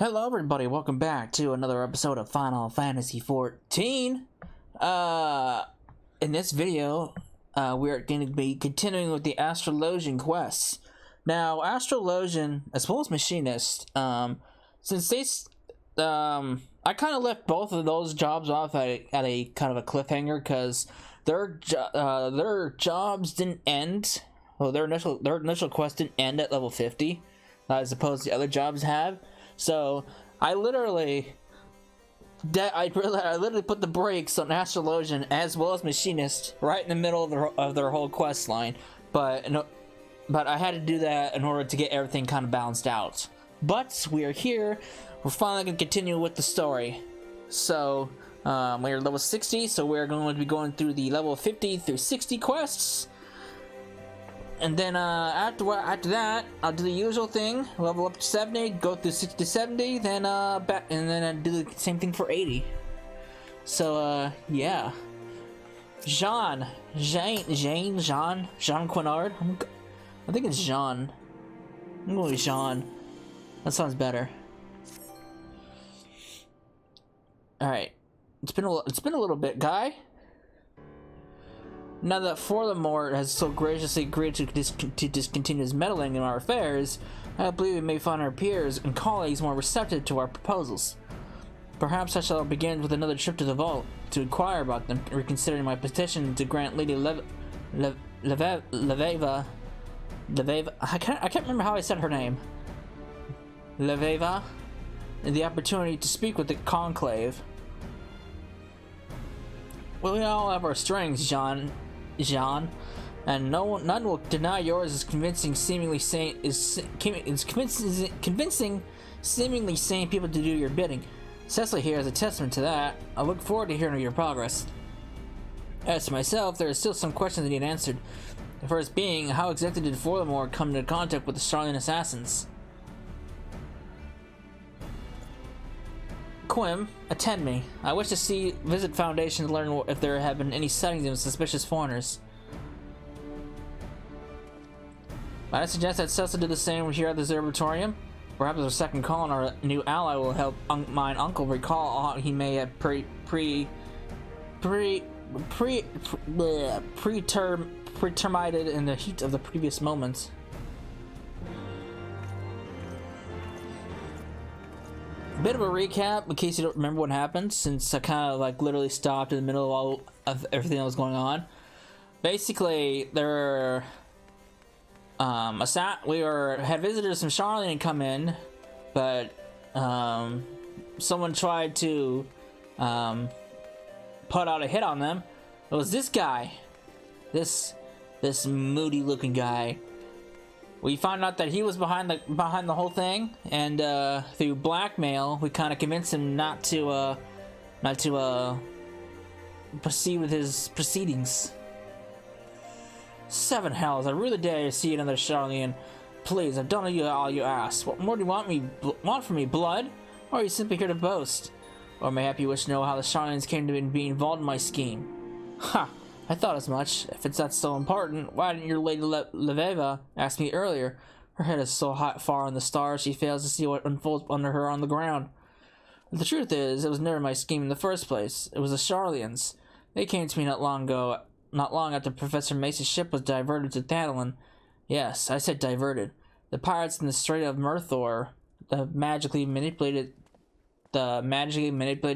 Hello everybody, welcome back to another episode of Final Fantasy XIV. In this video, we are going to be continuing with the Astrologian quests. Now, Astrologian, as well as Machinist, since they, I kind of left both of those jobs off at a kind of a cliffhanger, because their jobs didn't end, well, their initial quest didn't end at level 50, as opposed to the other jobs have. So I literally put the brakes on Astrologian as well as Machinist right in the middle of their whole quest line, but I had to do that in order to get everything kind of balanced out. But we are here. We're finally going to continue with the story. So we're level 60, so we're going to be going through the level 50 through 60 quests. And then after that, I'll do the usual thing: level up to 70, go through 60 to 70, then back, and then I do the same thing for 80. So yeah, Jean Quinard. I think it's Jean. I'm going with Jean. That sounds better. All right, it's been a little bit, guy. Now that Forlamore has so graciously agreed to discontinue his meddling in our affairs, I believe we may find our peers and colleagues more receptive to our proposals. Perhaps I shall begin with another trip to the vault to inquire about them, reconsidering my petition to grant Lady Leveva, I can't remember how I said her name. Leveva, the opportunity to speak with the conclave. Well, we all have our strengths, Jean, and none will deny yours is convincing seemingly sane people to do your bidding. Cecily here is a testament to that. I look forward to hearing of your progress. As to myself, there are still some questions that need answered. The first being, how exactly did Forlamore come into contact with the Astrologian assassins? Quim, attend me. I wish to visit Foundation to learn if there have been any sightings of suspicious foreigners. Might I suggest that Cecil do the same here at the Observatorium? Perhaps our second call on our new ally will help mine uncle recall how he may have pretermited in the heat of the previous moments. Bit of a recap in case you don't remember what happened, since I kind of like literally stopped in the middle of all of everything that was going on. Basically, there were had visitors from Charlene come in, but someone tried to put out a hit on them. It was this guy, this moody looking guy. We found out that he was behind the whole thing, and through blackmail, we kind of convinced him not to proceed with his proceedings. Seven hells! I really dare see another Charlene. Please, I've done all you asked. What more do you want from me? Blood? Or are you simply here to boast? Or mayhap you wish to know how the Charlenes came to be involved in my scheme? Ha! I thought as much. If it's that so important, why didn't your Lady Leveva ask me earlier? Her head is so far in the stars, she fails to see what unfolds under her on the ground. But the truth is, it was never my scheme in the first place. It was the Charlians. They came to me not long after Professor Mace's ship was diverted to Thadalin. Yes, I said diverted. The pirates in the Strait of Murthor, the magically manipulated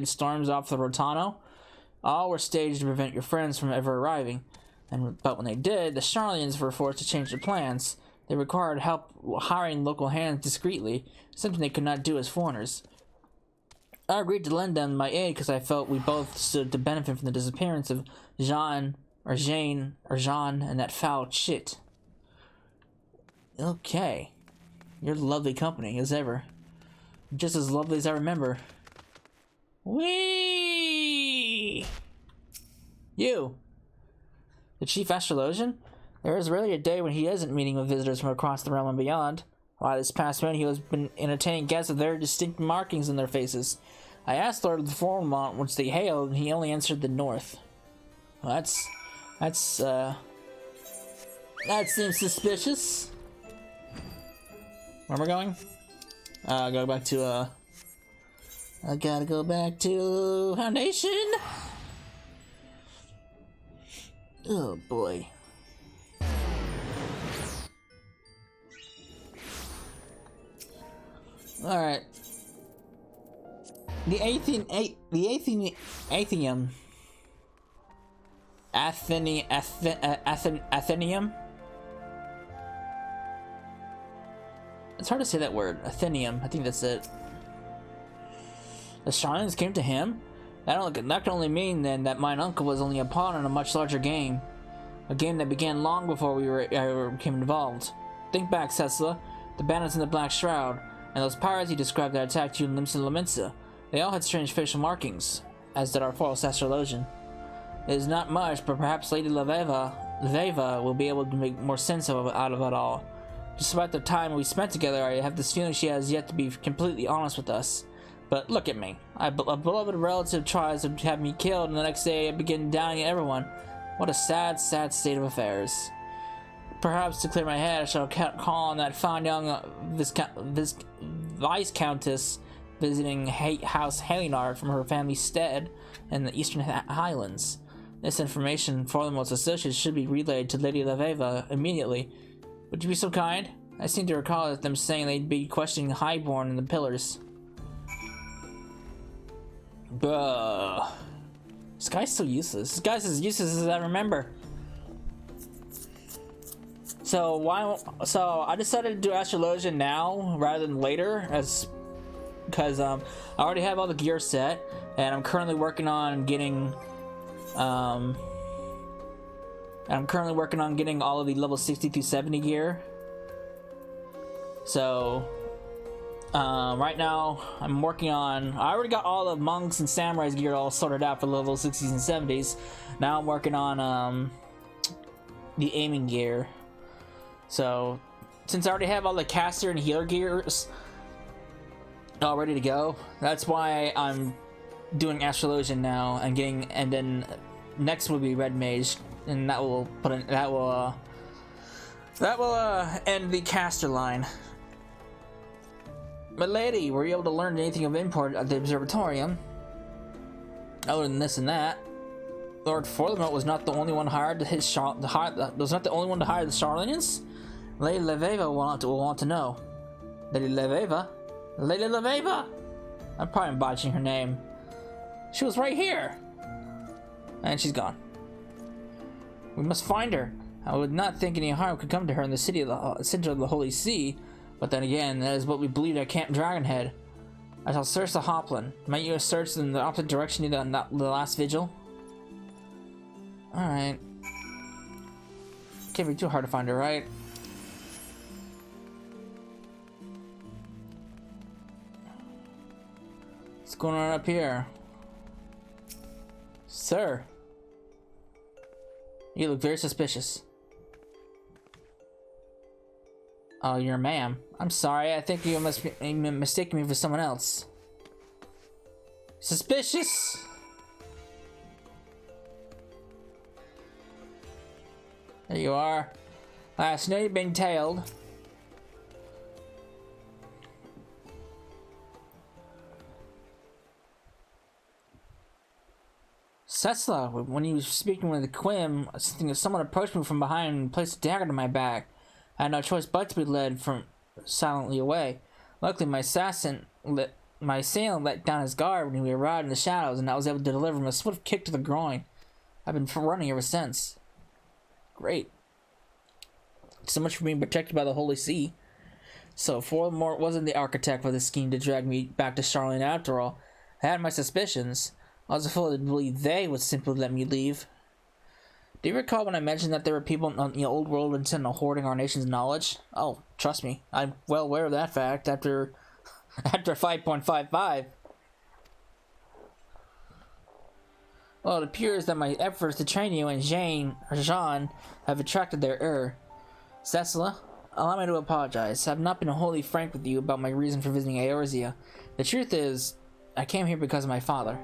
storms off the Rotano, all were staged to prevent your friends from ever arriving. But when they did, the Charlians were forced to change their plans. They required help hiring local hands discreetly, something they could not do as foreigners. I agreed to lend them my aid because I felt we both stood to benefit from the disappearance of Jean, and that foul shit. Okay. You're lovely company, as ever. Just as lovely as I remember. Whee! You! The Chief Astrologian? There is rarely a day when he isn't meeting with visitors from across the realm and beyond. Why, this past month he has been entertaining guests with very distinct markings in their faces. I asked Lord of the Formont which they hailed, and he only answered the north. Well, that seems suspicious. Where am I going? Go back to I gotta go back to Foundation. Oh boy. All right. The Athenium. Athenium. It's hard to say that word. Athenium. I think that's it. The Shines came to him. That can only mean then that mine uncle was only a pawn in a much larger game. A game that began long before we became involved. Think back, Cecila. The bandits in the Black Shroud, and those pirates you described that attacked you in Limsa Laminsa. They all had strange facial markings, as did our false Astrologian. It is not much, but perhaps Lady Leveva will be able to make more sense out of it all. Despite the time we spent together, I have this feeling she has yet to be completely honest with us. But look at me. A beloved relative tries to have me killed, and the next day I begin downing everyone. What a sad, sad state of affairs. Perhaps to clear my head, I shall call on that fine young Viscountess visiting House Halinard from her family's stead in the Eastern Highlands. This information, for the most associates, should be relayed to Lady Leveva immediately. Would you be so kind? I seem to recall them saying they'd be questioning Highborn and the Pillars. Bruh. This guy's so useless. This guy's as useless as I remember. So I decided to do Astrologian now rather than later, because I already have all the gear set, and I'm currently working on getting all of the level 60 through 70 gear. So right now I'm working on, I already got all of monks and samurais gear all sorted out for level 60s and 70s. Now I'm working on the aiming gear. So since I already have all the caster and healer gears all ready to go, that's why I'm doing Astrologian now and then next will be Red Mage, and that will end the caster line. But lady, were you able to learn anything of import at the observatorium? Other than this and that, Lord Forlemont was not the only one hired to hit was not the only one to hire the Charlanians. Lady Leveva will want to know. Lady Leveva? Lady Leveva! I'm probably botching her name. She was right here! And she's gone. We must find her. I would not think any harm could come to her in the city of the center of the Holy Sea, but then again, that is what we believed at Camp Dragonhead. I shall search the Hopland. Might you have searched in the opposite direction you did the last vigil? Alright. Can't be too hard to find her, right? What's going on up here? Sir. You look very suspicious. Oh, you're a ma'am. I'm sorry, I think you must be mistaking me for someone else. Suspicious? There you are. Last night you've been tailed. Cecila, when you were speaking with the Quim, someone approached me from behind and placed a dagger to my back. I had no choice but to be led silently away. Luckily, my assailant let down his guard when we arrived in the shadows, and I was able to deliver him a swift kick to the groin. I've been running ever since. Great. So much for being protected by the Holy See. So Voldemort wasn't the architect for this scheme to drag me back to Charlene after all. I had my suspicions. I was fool to believe they would simply let me leave. Do you recall when I mentioned that there were people in the old world intent on hoarding our nation's knowledge? Oh, trust me, I'm well aware of that fact after 5.55. Well, it appears that my efforts to train you and Jean have attracted their error. Cecila, allow me to apologize. I have not been wholly frank with you about my reason for visiting Eorzea. The truth is, I came here because of my father.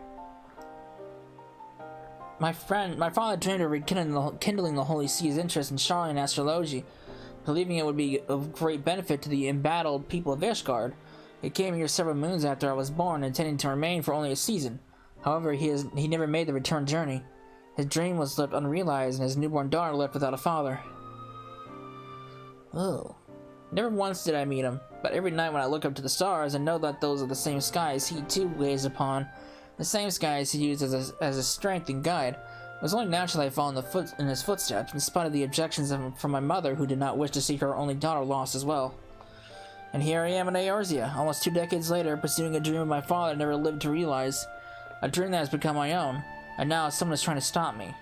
My father dreamed of rekindling the Holy See's interest in Charlene astrology, believing it would be of great benefit to the embattled people of Ishgard. He came here several moons after I was born, intending to remain for only a season. However, he never made the return journey. His dream was left unrealized, and his newborn daughter left without a father. Oh. Never once did I meet him, but every night when I look up to the stars and know that those are the same skies he too gazed upon, the same skies he used as a strength and guide, it was only natural I followed in his footsteps, in spite of the objections from my mother, who did not wish to see her only daughter lost as well. And here I am in Eorzea, almost 2 decades later, pursuing a dream of my father never lived to realize, a dream that has become my own, and now someone is trying to stop me.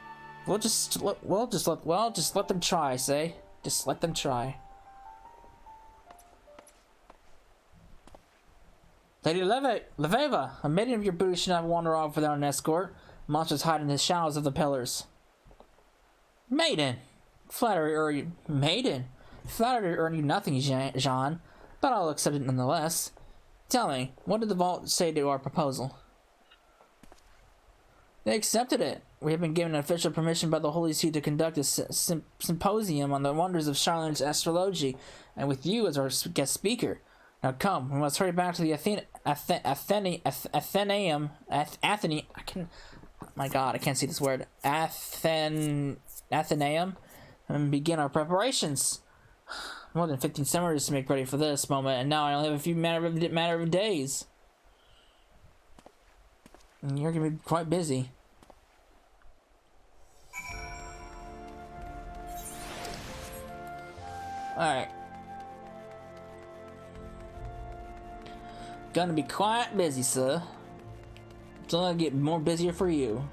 Just let them try, I say. Just let them try. Lady Leveva, a maiden of your booty should not wander off without an escort. Monsters hide in the shadows of the pillars. Maiden! Flattery earn you nothing, Jean, but I'll accept it nonetheless. Tell me, what did the vault say to our proposal? They accepted it. We have been given official permission by the Holy See to conduct a symposium on the wonders of Charlemagne's astrology, and with you as our guest speaker. Now come, we must hurry back to the Athenaeum, and begin our preparations. More than 15 summers to make ready for this moment, and now I only have a few matter of days. And you're gonna be quite busy. Alright. Gonna be quite busy, sir. It's only gonna get more busier for you.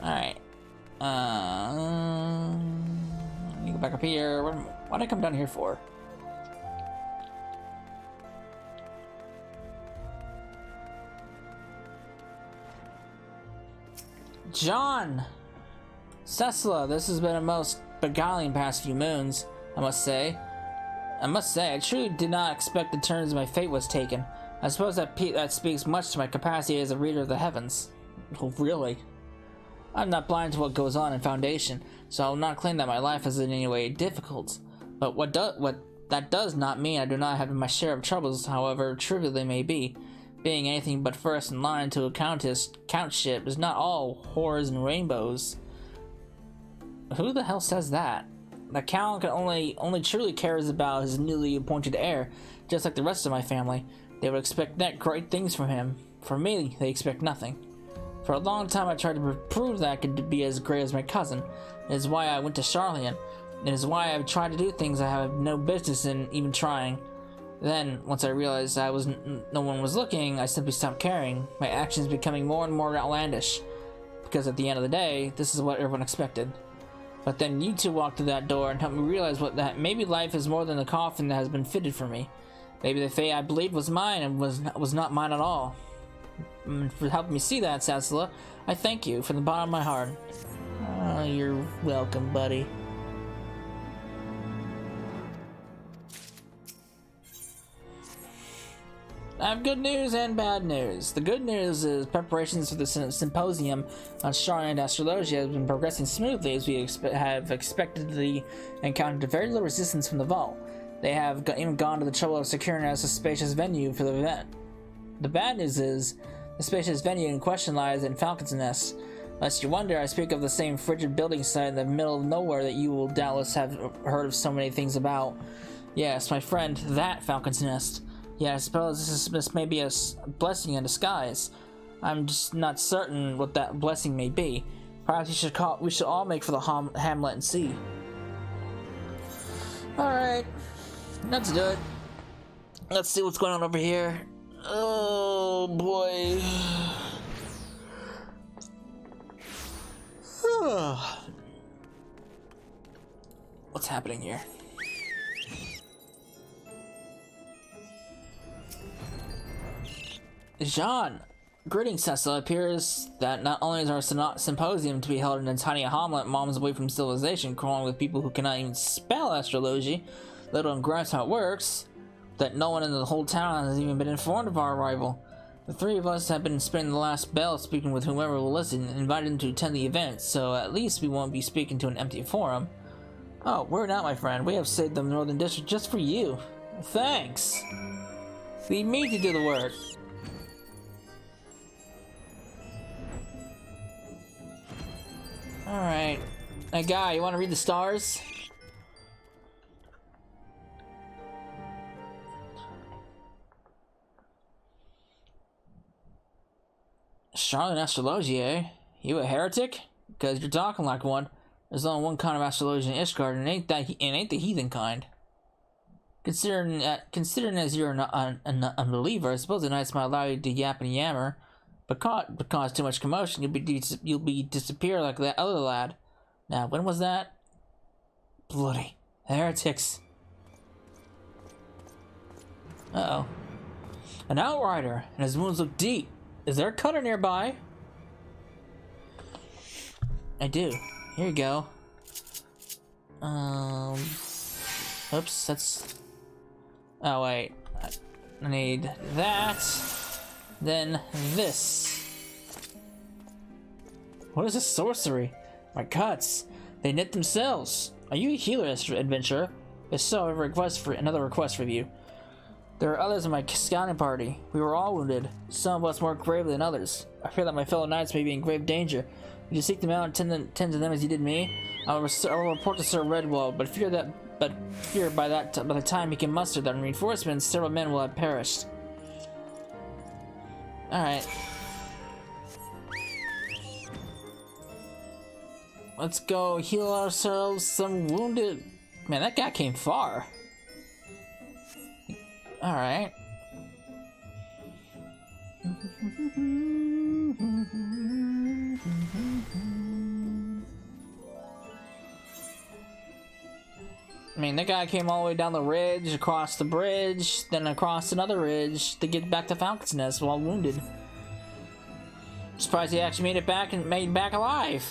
Alright. Let me go back up here. What did I come down here for? John! Cecila, this has been a most beguiling past few moons, I must say. I truly did not expect the turns my fate was taken. I suppose that speaks much to my capacity as a reader of the heavens. Oh, really? I'm not blind to what goes on in Foundation, so I will not claim that my life is in any way difficult. But what that does not mean I do not have my share of troubles, however trivial they may be. Being anything but first in line to a countship is not all horrors and rainbows. Who the hell says that? The Count only truly cares about his newly appointed heir, just like the rest of my family. They would expect great things from him. For me, they expect nothing. For a long time I tried to prove that I could be as great as my cousin. It is why I went to Charlian. It is why I've tried to do things I have no business in even trying. Then, once I realized no one was looking, I simply stopped caring, my actions becoming more and more outlandish. Because at the end of the day, this is what everyone expected. But then you two walked through that door and helped me realize that maybe life is more than the coffin that has been fitted for me. Maybe the fate I believed was mine and was not mine at all. And for helping me see that, Cecila, I thank you from the bottom of my heart. Oh, you're welcome, buddy. I have good news and bad news. The good news is preparations for the symposium on Charlemagne's astrology has been progressing smoothly, as we have expectedly encountered very little resistance from the vault. They have even gone to the trouble of securing us a spacious venue for the event. The bad news is, the spacious venue in question lies in Falcon's Nest. Lest you wonder, I speak of the same frigid building site in the middle of nowhere that you will doubtless have heard of so many things about. Yes, my friend, that Falcon's Nest. Yeah, I suppose this may be a blessing in disguise. I'm just not certain what that blessing may be. Perhaps we should all make for the hamlet and see. Alright, let's do it. Let's see what's going on over here. Oh boy. What's happening here? Jean! Greetings, Cecil. It appears that not only is our symposium to be held in a tiny hamlet mom's away from civilization, crawling with people who cannot even spell astrology, let alone grasp how it works, that no one in the whole town has even been informed of our arrival. The three of us have been spending the last bell speaking with whomever will listen and invited them to attend the event, so at least we won't be speaking to an empty forum. Oh, we're not, my friend. We have saved the Northern District just for you. Thanks! Leave me to do the work. Alright. Hey guy, you wanna read the stars? Charlotte Astrologian, eh? You a heretic? Because you're talking like one. There's only one kind of astrologian in Ishgard, and it ain't the heathen kind. Considering as you're an unbeliever, I suppose the knights might allow you to yap and yammer, but cause too much commotion, you'll be disappear like that other lad. Now, when was that? Bloody heretics. Uh-oh. An outrider, and his wounds look deep. Is there a cutter nearby? I do. Here you go. Oops, that's... Oh, wait. I need that. Then this. What is this sorcery? My cuts. They knit themselves. Are you a healer, adventurer? If so, I have another request for you. There are others in my scouting party. We were all wounded, some of us more gravely than others. I fear that my fellow knights may be in grave danger. Would you seek them out and tend to them as you did me? I will report to Sir Redwall, but fear by the time he can muster them reinforcements, several men will have perished. Alright. Let's go heal ourselves some wounded. Man, that guy came far. Alright. I mean, that guy came all the way down the ridge, across the bridge, then across another ridge to get back to Falcon's Nest while wounded. Surprised he actually made it back and made back alive.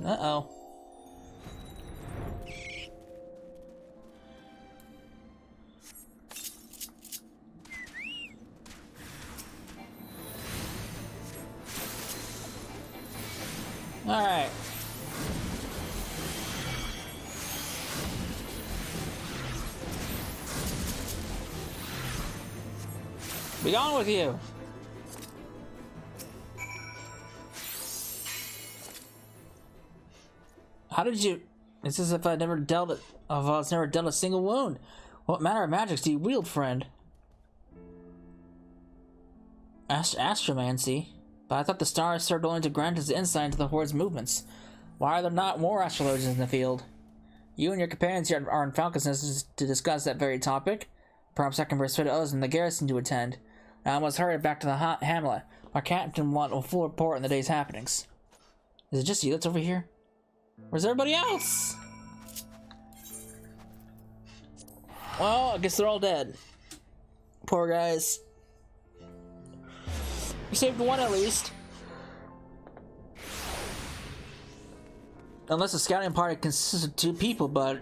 Uh-oh. Alright. Be gone with you. How did you? It's as if I was never dealt a single wound. What manner of magics do you wield, friend? Astromancy. But I thought the stars served only to grant us insight into the Horde's movements. Why are there not more astrologians in the field? You and your companions here are in Falcon's Nest to discuss that very topic. Perhaps I can persuade others in the garrison to attend. Now I must hurry back to the hamlet. My captain will want a full report on the day's happenings. Is it just you that's over here? Where's everybody else? Well, I guess they're all dead. Poor guys. We saved one at least. Unless the scouting party consists of 2 people, but...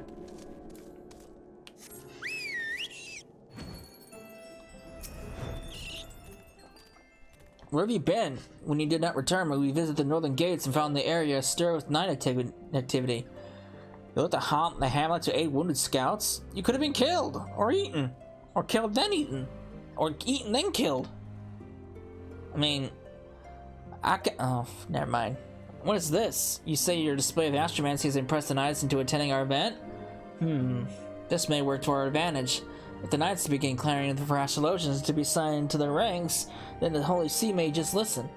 Where have you been? When you did not return, we visited the northern gates and found the area stir with night activity. You left the hamlet to 8 wounded scouts? You could have been killed, or eaten, or killed then eaten, or eaten then killed. I mean, oh, never mind. What is this? You say your display of astromancy has impressed the knights into attending our event? This may work to our advantage. If the knights begin clamoring for astrologians to be signed to their ranks, then the Holy See may just listen.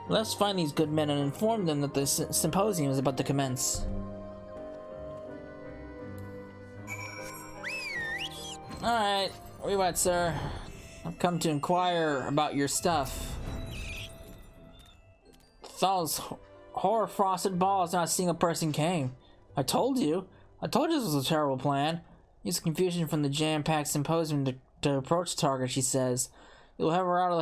Let's find these good men and inform them that the symposium is about to commence. Alright, where you at, sir? I've come to inquire about your stuff. Those horror-frosted balls, not a single person came. I told you this was a terrible plan. Use confusion from the jam-packed symposium to approach the target, she says. You'll have her out of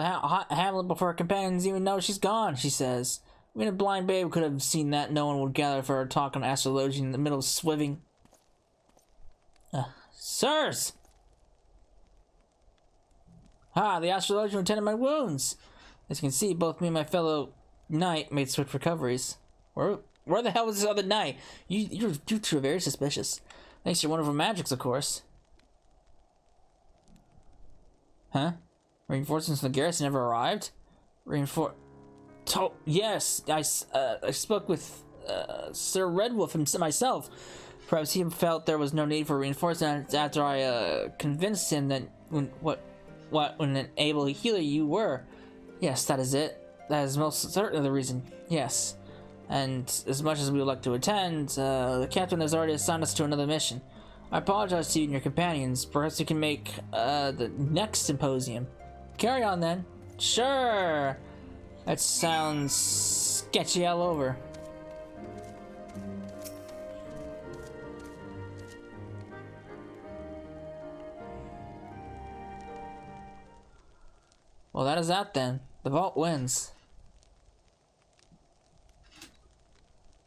the hamlet before her companions even know she's gone, she says. Even a blind babe could have seen that. No one would gather for her talk on Astrologian in the middle of swiving. Sirs! Ah, the Astrologian who tended my wounds. As you can see, both me and my fellow knight made swift recoveries. Where the hell was this other knight? You two are very suspicious. Thanks to your wonderful magics, of course. Huh? Reinforcements from the garrison never arrived? Yes, I spoke with Sir Redwolf and myself. Perhaps he felt there was no need for reinforcements after I convinced him that when an able healer you were. Yes, that is it. That is most certainly the reason. Yes. And as much as we would like to attend, the captain has already assigned us to another mission. I apologize to you and your companions. Perhaps we can make the next symposium. Carry on then. Sure. That sounds sketchy all over. Well, that is that then. The vault wins.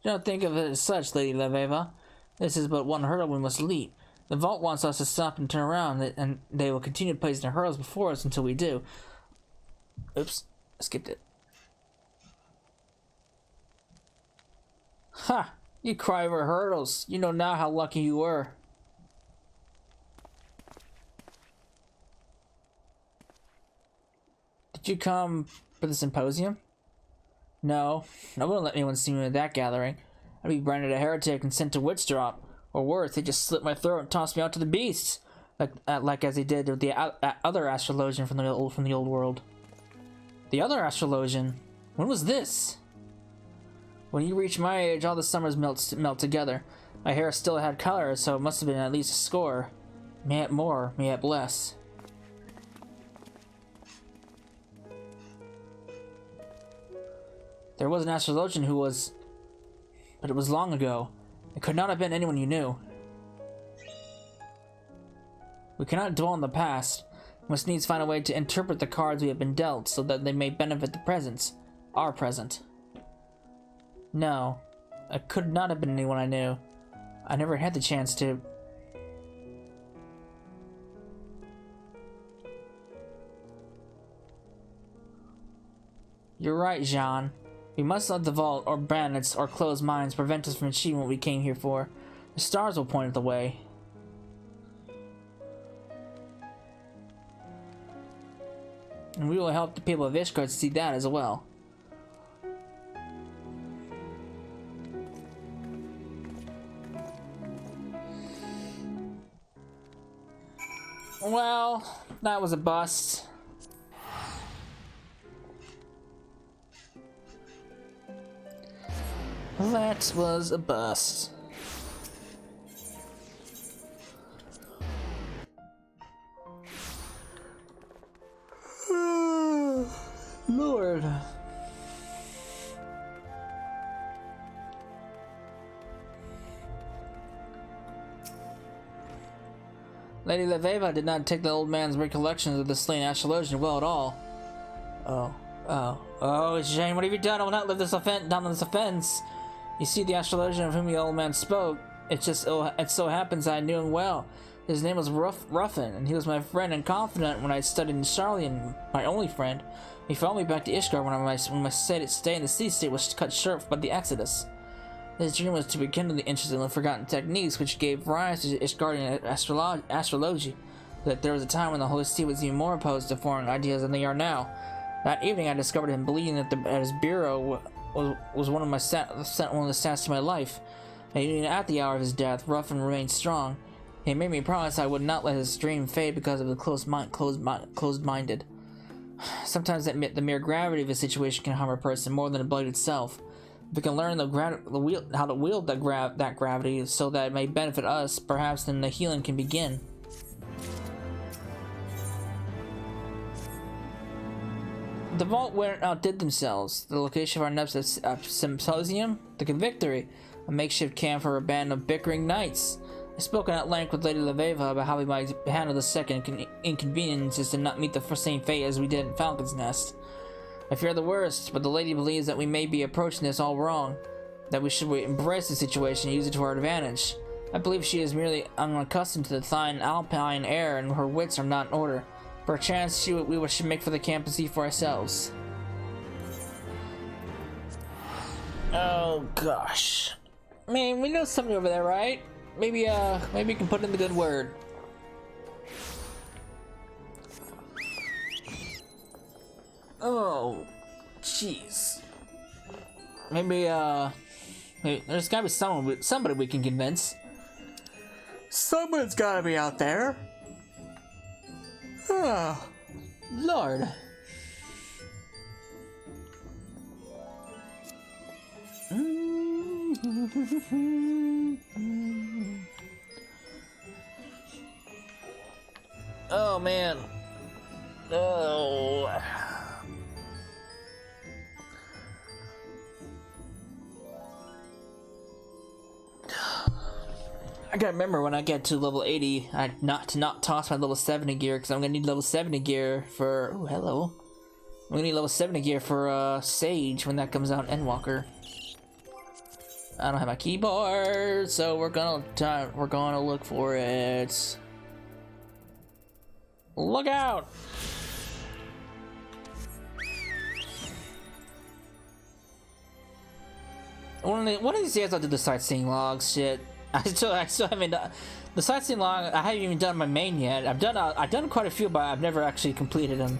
Don't think of it as such, Lady Leveva. This is but one hurdle we must leap. The vault wants us to stop and turn around, and they will continue to place their hurdles before us until we do. Oops, I skipped it. Ha! You cry over hurdles. You know now how lucky you were. Did you come for the symposium? No, I wouldn't let anyone see me at that gathering. I'd be branded a heretic and sent to Witch Drop. Or worse, they just slit my throat and toss me out to the beasts, like as they did with the other Astrologian from the old world. The other Astrologian? When was this? When you reach my age, all the summers melt together. My hair still had color, so it must have been at least a score. Mayhap more, mayhap less. There was an Astrologian who was... But it was long ago. It could not have been anyone you knew. We cannot dwell on the past. We must needs find a way to interpret the cards we have been dealt so that they may benefit the present. Our present. No. It could not have been anyone I knew. I never had the chance to... You're right, Jean. We must let the vault, or bandits, or closed minds prevent us from achieving what we came here for. The stars will point the way. And we will help the people of Ishgard see that as well. Well, that was a bust. That was a bust. Lord. Lady Leveva did not take the old man's recollections of the slain Astrologian well at all. Oh, Jane, what have you done? I will not live down on this offense. You see, the Astrologian of whom the old man spoke, it so happens that I knew him well. His name was Ruffin, and he was my friend and confidant when I studied in Charlian, my only friend. He followed me back to Ishgard when my stay in the city-state was cut short by the Exodus. His dream was to rekindle the interest in the forgotten techniques which gave rise to Ishgardian astrology, but there was a time when the Holy See was even more opposed to foreign ideas than they are now. That evening I discovered him bleeding at his bureau was one of the stats to my life. And even at the hour of his death, Ruffin remained strong. He made me promise I would not let his dream fade because of the closed-minded. Sometimes the mere gravity of a situation can harm a person more than the blood itself. If we can learn how to wield that gravity so that it may benefit us, perhaps then the healing can begin. The vault outdid themselves. The location of our next symposium, the Convictory, a makeshift camp for a band of bickering knights. I've spoken at length with Lady Leveva about how we might handle the second inconveniences to not meet the same fate as we did in Falcon's Nest. I fear the worst, but the lady believes that we may be approaching this all wrong, that we should embrace the situation and use it to our advantage. I believe she is merely unaccustomed to the fine alpine air and her wits are not in order. Perchance we should make for the camp and see for ourselves. Oh gosh. Man, we know somebody over there, right? Maybe we can put in the good word. Oh, jeez. Maybe there's gotta be somebody we can convince. Someone's gotta be out there. Oh, Lord. Oh man. Oh. I gotta remember when I get to level 80, not toss my level 70 gear, because I'm gonna need level 70 gear for. Oh, hello. I'm gonna need level 70 gear for Sage when that comes out in Endwalker. I don't have my keyboard, so we're gonna look for it. Look out! One of these days I'll do the sightseeing logs shit. I still haven't done the sightseeing log. I haven't even done my main yet. I've done quite a few, but I've never actually completed them.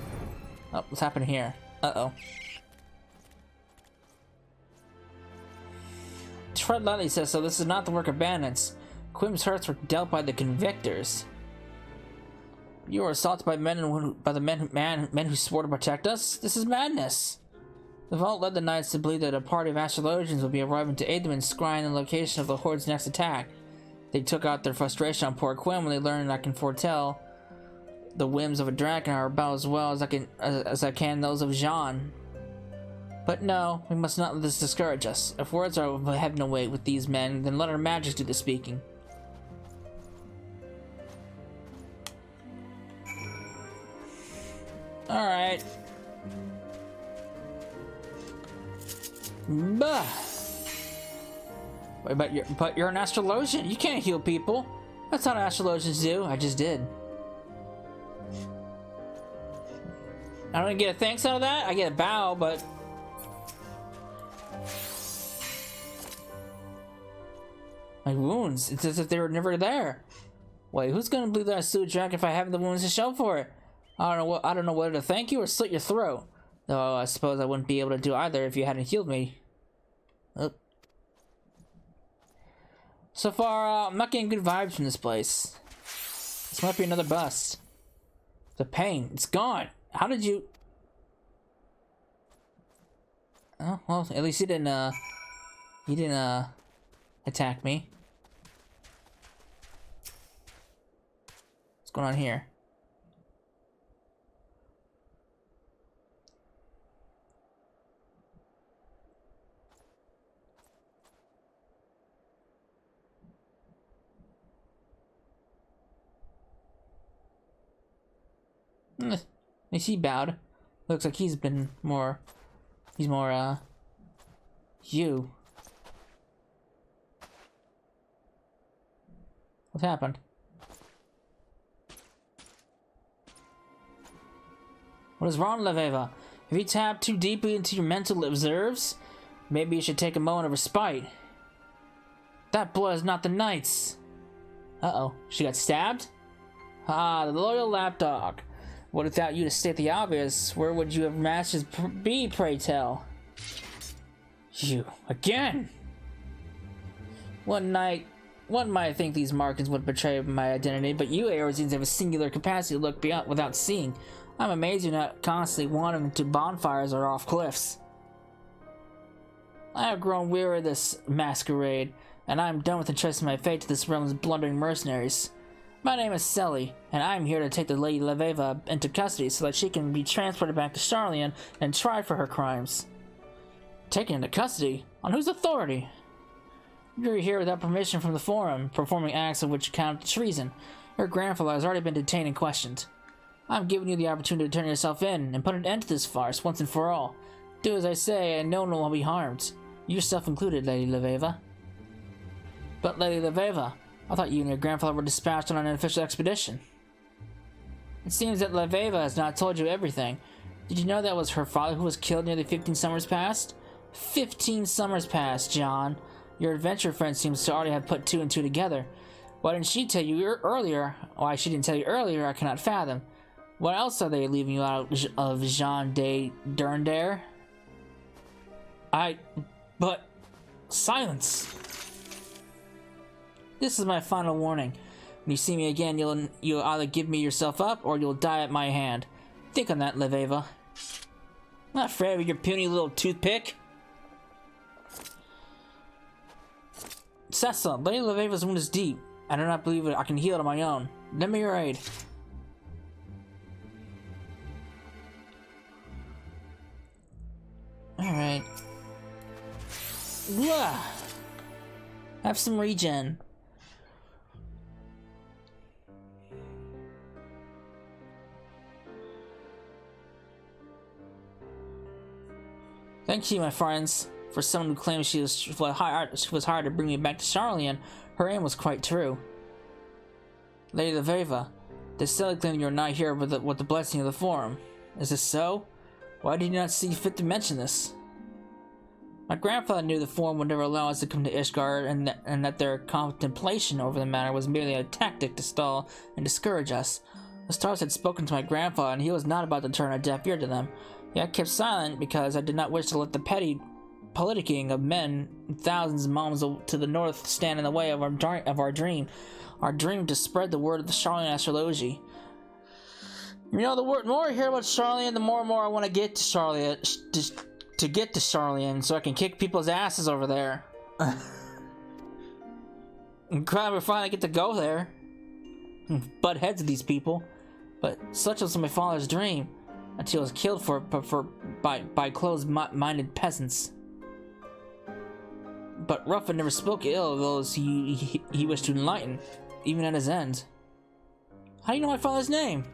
Oh, what's happening here? Uh-oh. Fred Lally says so. This is not the work of bandits. Quim's hurts were dealt by the convictors. You were assaulted by men who swore to protect us. This is madness. The vault led the knights to believe that a party of astrologians would be arriving to aid them in scrying the location of the Horde's next attack. They took out their frustration on poor Quim when they learned I can foretell the whims of a dragon are about as well as I can those of Jean. But no, we must not let this discourage us. If words are of heaven no weight with these men, then let our magic do the speaking. Alright. Bah. But you're an astrologian. You can't heal people. That's not what astrologians do. I just did. I don't get a thanks out of that. I get a bow, but my wounds. It's as if they were never there. Wait, who's gonna believe that I slew a dragon if I haven't the wounds to show for it? I don't know whether to thank you or slit your throat. Though I suppose I wouldn't be able to do either if you hadn't healed me. Oh. So far, I'm not getting good vibes from this place. This might be another bust. The pain, it's gone. How did you? Oh well, at least he didn't attack me. What's going on here? He bowed. Looks like he's more you. What happened? What is wrong, Leveva? Have you tapped too deeply into your mental reserves? Maybe you should take a moment of respite. That blood is not the knight's. Uh-oh. She got stabbed? Ah, the loyal lapdog. What without you to state the obvious? Where would you have matches be, pray tell? You, again! One might think these markings would betray my identity, but you Aerosines have a singular capacity to look beyond without seeing. I'm amazed you're not constantly wandering to bonfires or off cliffs. I have grown weary of this masquerade, and I am done with entrusting my fate to this realm's blundering mercenaries. My name is Selly, and I am here to take the Lady Leveva into custody so that she can be transported back to Charlian and tried for her crimes. Taken into custody? On whose authority? You're here without permission from the forum, performing acts of which count treason. Your grandfather has already been detained and questioned. I'm giving you the opportunity to turn yourself in and put an end to this farce once and for all. Do as I say, and no one will be harmed. Yourself included, Lady Leveva. But Lady Leveva, I thought you and your grandfather were dispatched on an official expedition. It seems that Leveva has not told you everything. Did you know that was her father who was killed nearly 15 summers past? 15 summers past, John. Your adventure friend seems to already have put 2 and 2 together. Why didn't she tell you earlier? Why she didn't tell you earlier, I cannot fathom. What else are they leaving you out of Jean de Durndaire? But... silence! This is my final warning. When you see me again, you'll either give me yourself up, or you'll die at my hand. Think on that, Leveva. Not afraid of your puny little toothpick. Cecil, Lady Leveva's wound is deep. I do not believe I can heal it on my own. Lend me your aid. Alright. Have some regen. Thank you, my friends. For someone who claims she was hired to bring me back to Charlian, her aim was quite true. Lady Leveva, they still claim you're not here with the blessing of the forum. Is this so? Why did you not see fit to mention this? My grandfather knew the forum would never allow us to come to Ishgard, and that their contemplation over the matter was merely a tactic to stall and discourage us. The stars had spoken to my grandfather, and he was not about to turn a deaf ear to them. Yet I kept silent because I did not wish to let the petty politicking of men thousands of miles to the north stand in the way of our dream to spread the word of the Charlian astrology. You know, the more I hear about Charlian, the more and more I want to get to Charlian, to get to Charlian, so I can kick people's asses over there. I'm glad we finally get to go there, butt heads of these people. But such was my father's dream, until he was killed by closed-minded peasants. But Ruffin never spoke ill of those he wished to enlighten, even at his end. How do you know my father's name?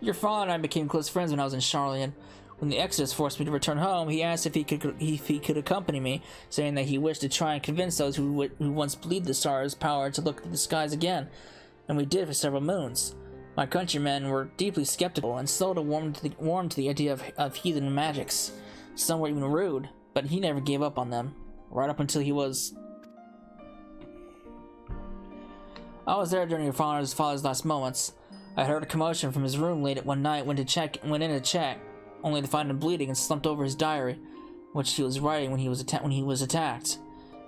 Your father and I became close friends when I was in Charlian. When the Exodus forced me to return home, he asked if he could accompany me, saying that he wished to try and convince those who once believed the stars' power to look at the skies again, and we did for several moons. My countrymen were deeply skeptical and slow to warm to the idea of heathen magics. Some were even rude, but he never gave up on them, right up until he was... I was there during your father's last moments. I heard a commotion from his room late at one night, went in to check, only to find him bleeding and slumped over his diary, which he was writing when he was attacked.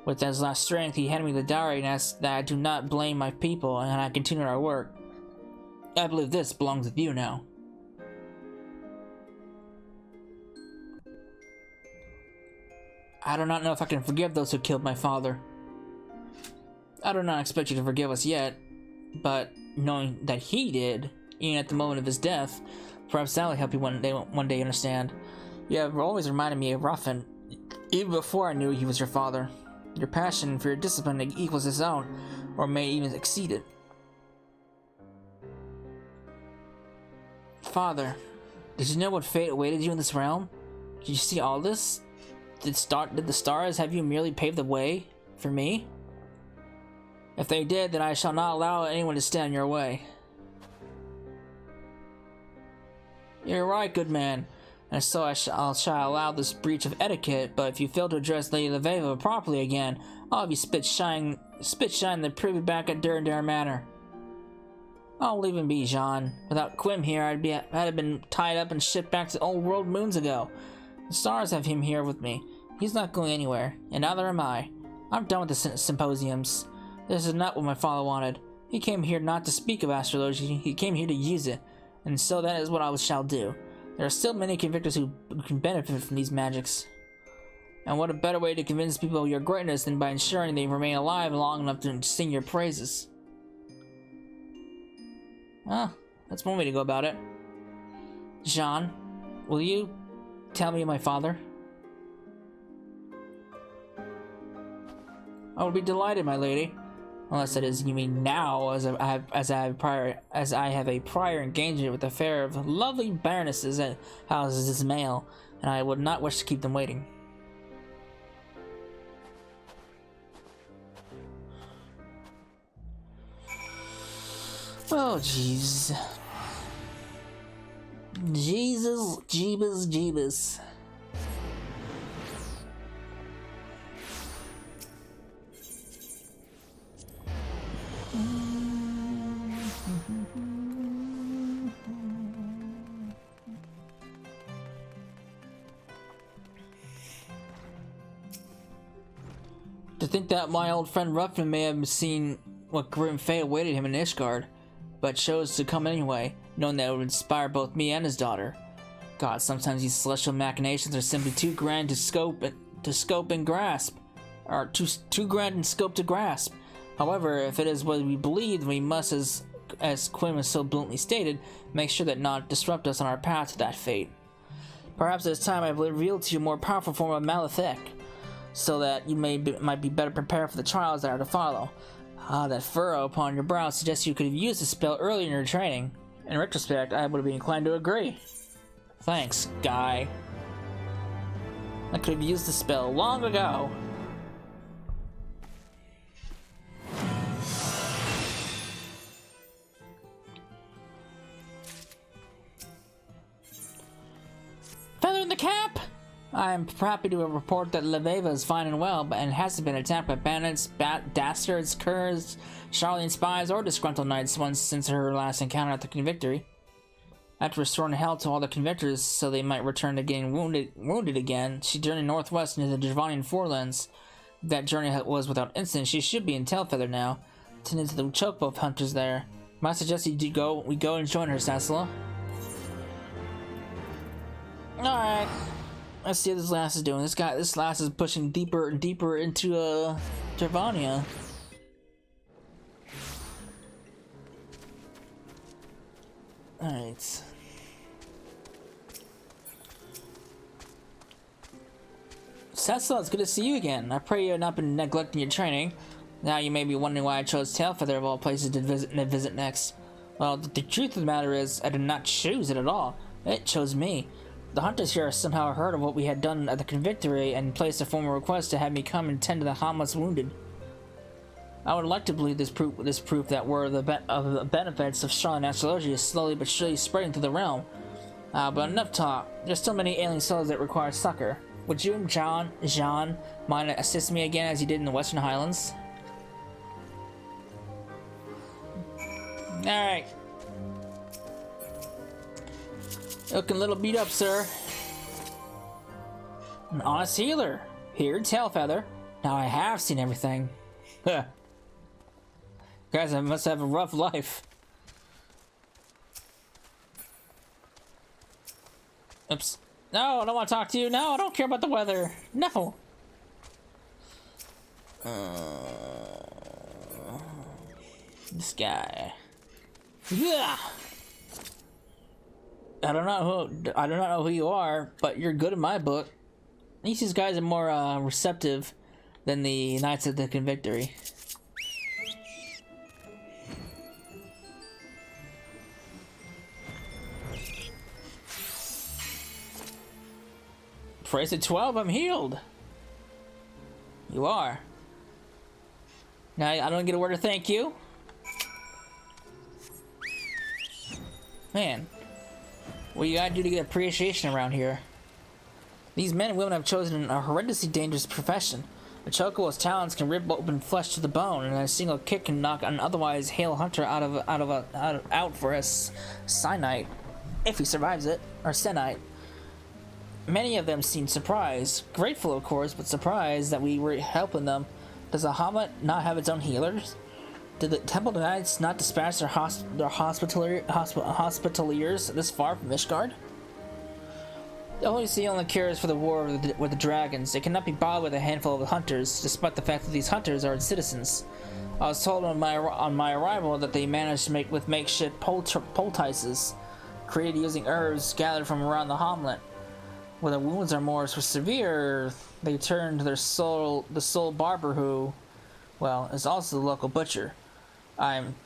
With his last strength, he handed me the diary and asked that I do not blame my people, and I continued our work. I believe this belongs with you now. I do not know if I can forgive those who killed my father. I do not expect you to forgive us yet, but knowing that he did, even at the moment of his death, perhaps that will help you one day understand. You have always reminded me of Ruffin, even before I knew he was your father. Your passion for your discipline equals his own, or may even exceed it. Father, did you know what fate awaited you in this realm? Did you see all this? Did the stars have you merely paved the way for me? If they did, then I shall not allow anyone to stand in your way. You're right, good man, and so I shall allow this breach of etiquette, but if you fail to address Lady Leveva properly again, I'll have you spit shine the privy back at Durndaire Manor. I'll leave him be, Jean. Without Quim here, I'd have been tied up and shipped back to the old world moons ago. The stars have him here with me. He's not going anywhere, and neither am I. I'm done with the symposiums. This is not what my father wanted. He came here not to speak of astrology, he came here to use it, and so that is what I shall do. There are still many convictors who can benefit from these magics. And what a better way to convince people of your greatness than by ensuring they remain alive long enough to sing your praises. Ah, that's one way to go about it. Jean, will you tell me my father? I will be delighted, my lady. Unless that is, you mean now, as I have a prior engagement with the fair of lovely baronesses and houses this male, and I would not wish to keep them waiting. Oh, jeez. Jesus, Jeebus, Jeebus. To think that my old friend Ruffin may have seen what grim fate awaited him in Ishgard, but chose to come anyway, knowing that it would inspire both me and his daughter. God, sometimes these celestial machinations are simply too grand to scope and grasp, or too grand in scope to grasp. However, if it is what we believe, we must, as Quinn was so bluntly stated, make sure that not disrupt us on our path to that fate. Perhaps it is time I have revealed to you a more powerful form of Malefic, so that you might be better prepared for the trials that are to follow. Ah, that furrow upon your brow suggests you could have used the spell earlier in your training. In retrospect, I would be inclined to agree. Thanks, guy. I could have used the spell long ago. Feather in the cap! I am happy to report that Leveva is fine and well, and hasn't been attacked by bandits, dastards, curs, Charlene spies, or disgruntled knights once since her last encounter at the Convictory. After restoring health to all the Convictors so they might return to getting wounded again, she journeyed northwest into the Javanian Forelands. If that journey was without incident, she should be in Tailfeather now, tending to the chokewolf hunters there. Might suggest we go and join her, Sassala. Alright. Let's see what this lass is doing. This lass is pushing deeper and deeper into Tervania. Alright. Sassala, it's good to see you again. I pray you have not been neglecting your training. Now you may be wondering why I chose Tailfeather of all places to visit next. Well, the truth of the matter is, I did not choose it at all. It chose me. The hunters here somehow heard of what we had done at the Convictory and placed a formal request to have me come and tend to the harmless wounded. I would like to believe this proof that word of the benefits of strong astrology is slowly but surely spreading through the realm. But enough talk. There's still many ailing souls that require succor. Would you and Jean mind assist me again as you did in the Western Highlands? Alright. Looking a little beat up, sir. An honest healer. Here in Tailfeather. Now I have seen everything. Guys, I must have a rough life. Oops. No, I don't want to talk to you. No, I don't care about the weather. No. This guy. Yeah. I do not know who you are, but you're good in my book. At least these guys are more receptive than the Knights of the Convictory. Praise at 12, I'm healed. You are. Now I don't get a word of thank you. Man. What you gotta do to get appreciation around here? These men and women have chosen a horrendously dangerous profession. A chocobo's talons can rip open flesh to the bone, and a single kick can knock an otherwise hale hunter out for a Sinite, if he survives it, or Senite. Many of them seem surprised, grateful of course, but surprised that we were helping them. Does the Hamlet not have its own healers? Did the Temple Knights not dispatch their hospitaliers this far from Ishgard? The Holy See only cares for the war with the dragons. It cannot be bothered with a handful of hunters, despite the fact that these hunters are citizens. I was told on my arrival that they managed to make with makeshift poultices, created using herbs gathered from around the hamlet. When the wounds are more severe, they turn to the soul barber who well, is also the local butcher. I'm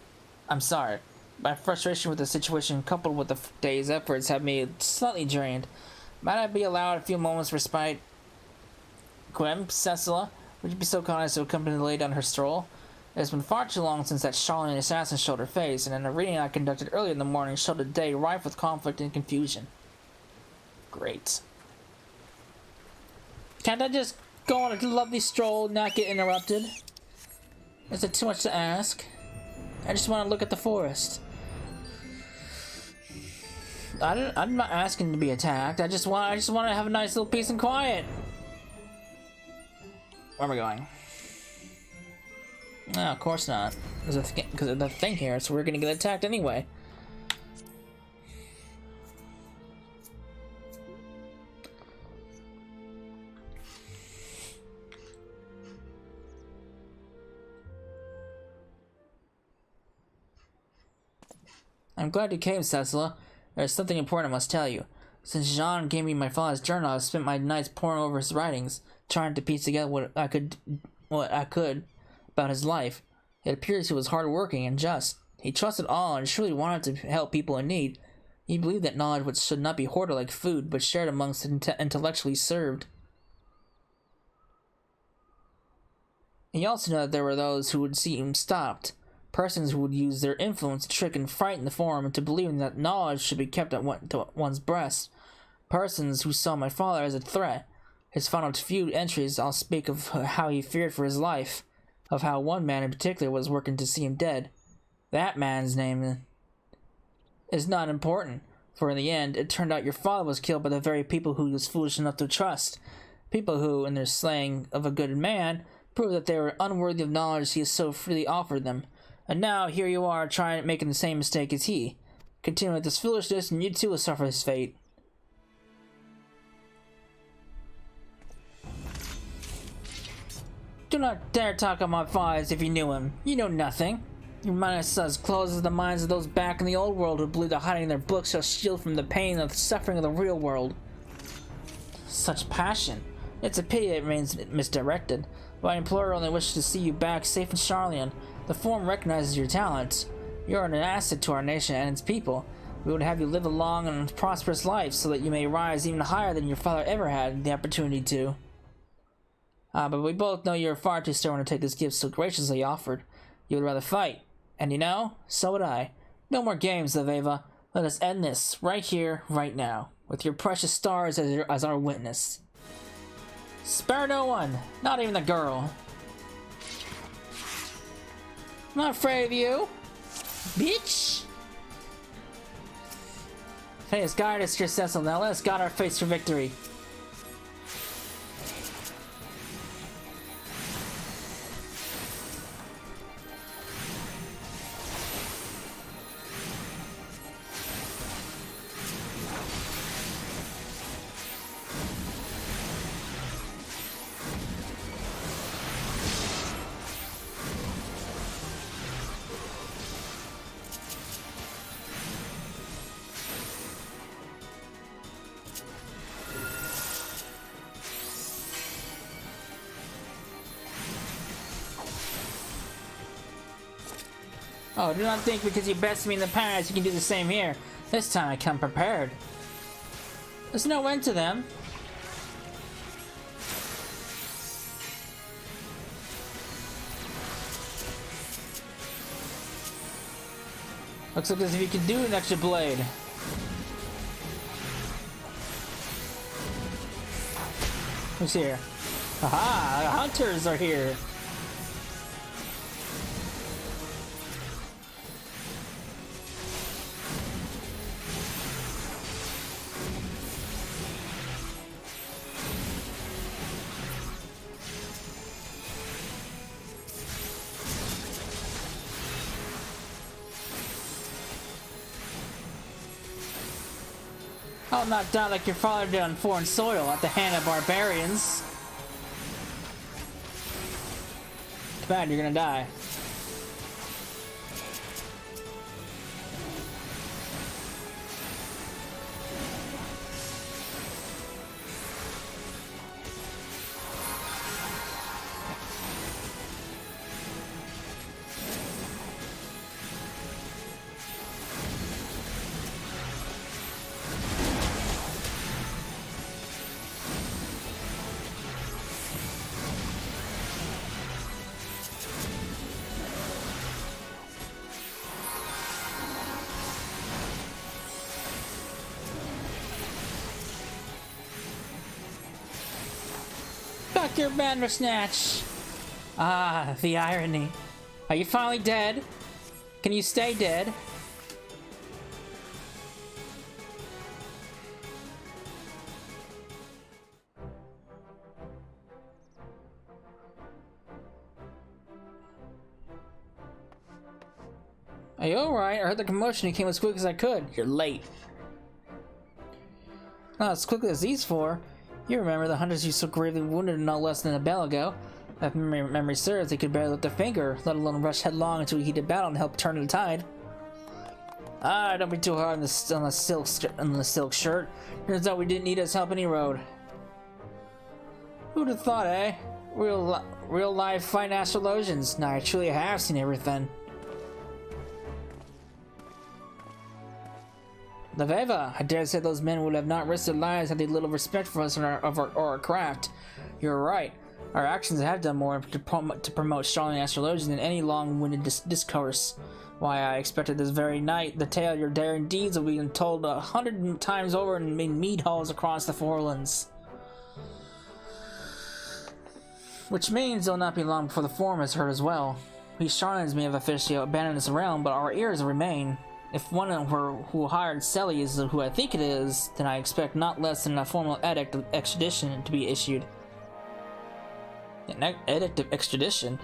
sorry. My frustration with the situation, coupled with the day's efforts, have me slightly drained. Might I be allowed a few moments' respite? Quim, Cecilla, would you be so kind as to accompany the lady on her stroll? It has been far too long since that Charlene assassin showed her face, and in a reading I conducted early in the morning showed a day rife with conflict and confusion. Great. Can't I just go on a lovely stroll, not get interrupted? Is it too much to ask? I just want to look at the forest. I'm not asking to be attacked. I just want to have a nice little peace and quiet. Where am I going? No, of course not. Because of the thing here, so we're gonna get attacked anyway. I'm glad you came, Cecilla. There's something important I must tell you. Since Jean gave me my father's journal, I've spent my nights poring over his writings, trying to piece together what I could about his life. It appears he was hard-working and just. He trusted all and surely wanted to help people in need. He believed that knowledge should not be hoarded like food, but shared amongst the intellectually served. He also knew that there were those who would see him stopped. Persons who would use their influence to trick and frighten the forum into believing that knowledge should be kept at one's breast. Persons who saw my father as a threat. His final few entries all speak of how he feared for his life, of how one man in particular was working to see him dead. That man's name is not important, for in the end, it turned out your father was killed by the very people who he was foolish enough to trust. People who, in their slaying of a good man, proved that they were unworthy of knowledge he has so freely offered them. And now, here you are, making the same mistake as he. Continue with this foolishness, and you too will suffer his fate. Do not dare talk of my father as if you knew him. You know nothing. Your mind is as closed as the minds of those back in the old world who believe that hiding their books shall shield from the pain and the suffering of the real world. Such passion. It's a pity it remains misdirected. But I implore only wishes to see you back safe in Charlian. The Forum recognizes your talents. You are an asset to our nation and its people. We would have you live a long and prosperous life so that you may rise even higher than your father ever had the opportunity to. But we both know you're far too stubborn to take this gift so graciously offered. You would rather fight. And you know, so would I. No more games, Aveva. Let us end this, right here, right now, with your precious stars as our witness. Spare no one, not even the girl. I'm not afraid of you, bitch. Hey, it's guide us, your Cecil. Now let us guide our fates for victory. Oh, do not think because you bested me in the past you can do the same here. This time I come prepared. There's no end to them. Looks like as if you can do an extra blade. Who's here? Aha! The hunters are here! I'll not die like your father did on foreign soil at the hand of barbarians. Too bad you're gonna die. Back your Bandersnatch! Ah, the irony. Are you finally dead? Can you stay dead? Are you alright? I heard the commotion and came as quick as I could. You're late. Not as quickly as these four. You remember the hunters you so gravely wounded no less than a bell ago. If memory serves, they could barely lift a finger, let alone rush headlong into a heated battle and help turn the tide. Ah, don't be too hard on the silk shirt. Turns out we didn't need his help any road. Who'd have thought, eh? Real life fighting astrologians. Now I truly have seen everything. Leveva, I dare say those men would have not risked their lives had they little respect for us and our craft. You're right. Our actions have done more to promote Charlene Astrologian than any long-winded discourse. Why, I expected this very night the tale of your daring deeds will be told 100 times over in mead halls across the Forelands. Which means it'll not be long before the Forum is heard as well. We Charlens may have officially abandoned this realm, but our ears remain. If one of her who hired Selly is who I think it is, then I expect not less than a formal edict of extradition to be issued. An edict of extradition?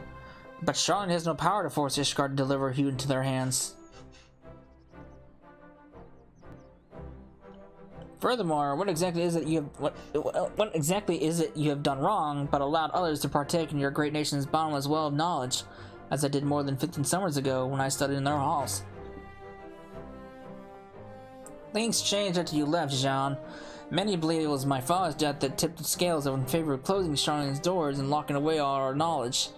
But Charlene has no power to force Ishgard to deliver you into their hands. Furthermore, what exactly is it you have done wrong, but allowed others to partake in your great nation's bottomless well of knowledge, as I did more than 15 summers ago when I studied in their halls? Things changed after you left, Jean. Many believe it was my father's death that tipped the scales in favor of closing Charlene's doors and locking away all our knowledge.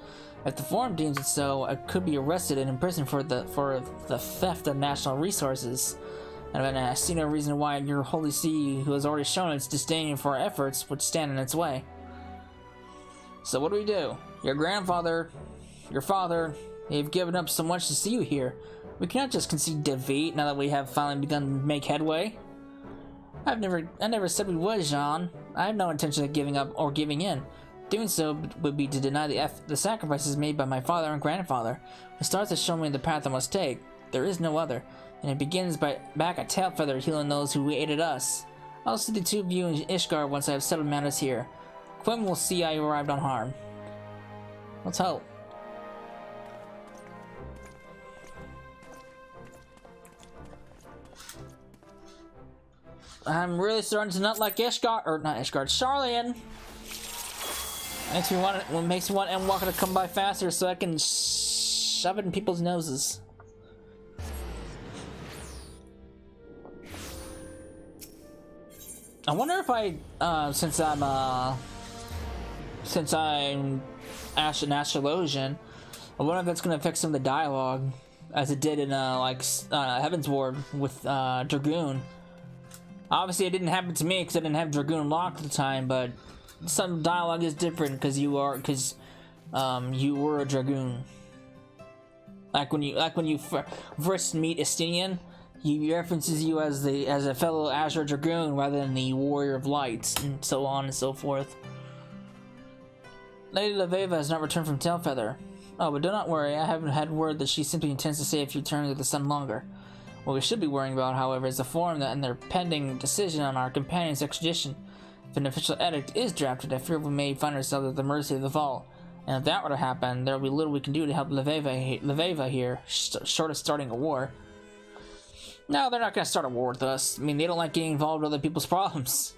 If the Forum deems it so, I could be arrested and imprisoned for the theft of national resources. And I see no reason why your Holy See, who has already shown its disdain for our efforts, would stand in its way. So what do? Your grandfather, your father, they've given up so much to see you here. We cannot just concede defeat now that we have finally begun to make headway. I never said we would, Jean. I have no intention of giving up or giving in. Doing so would be to deny the sacrifices made by my father and grandfather. The stars have shown me the path I must take. There is no other, and it begins back at Tailfeather healing those who aided us. I'll see the two of you in Ishgard once I have settled matters here. Quinn will see I arrived unharmed. Let's hope. I'm really starting to not like Ishgard, or not Ishgard, Charlene. Makes me want Endwalker to come by faster so I can shove it in people's noses. I wonder if since I'm an Astrologian, I wonder if that's gonna affect some of the dialogue, as it did in Heaven's Ward with Dragoon. Obviously, it didn't happen to me because I didn't have Dragoon locked at the time, but some dialogue is different because you were a Dragoon. Like when you first meet Estinian, he references you as a fellow Azure Dragoon rather than the Warrior of Light, and so on and so forth. Lady Leveva has not returned from Tailfeather. Oh, but do not worry, I haven't had word that she simply intends to stay a few turns with the sun longer. What we should be worrying about, however, is the Forum and their pending decision on our companion's extradition. If an official edict is drafted, I fear we may find ourselves at the mercy of the Vault. And if that were to happen, there will be little we can do to help Leveva here, short of starting a war. No, they're not going to start a war with us. I mean, they don't like getting involved with other people's problems.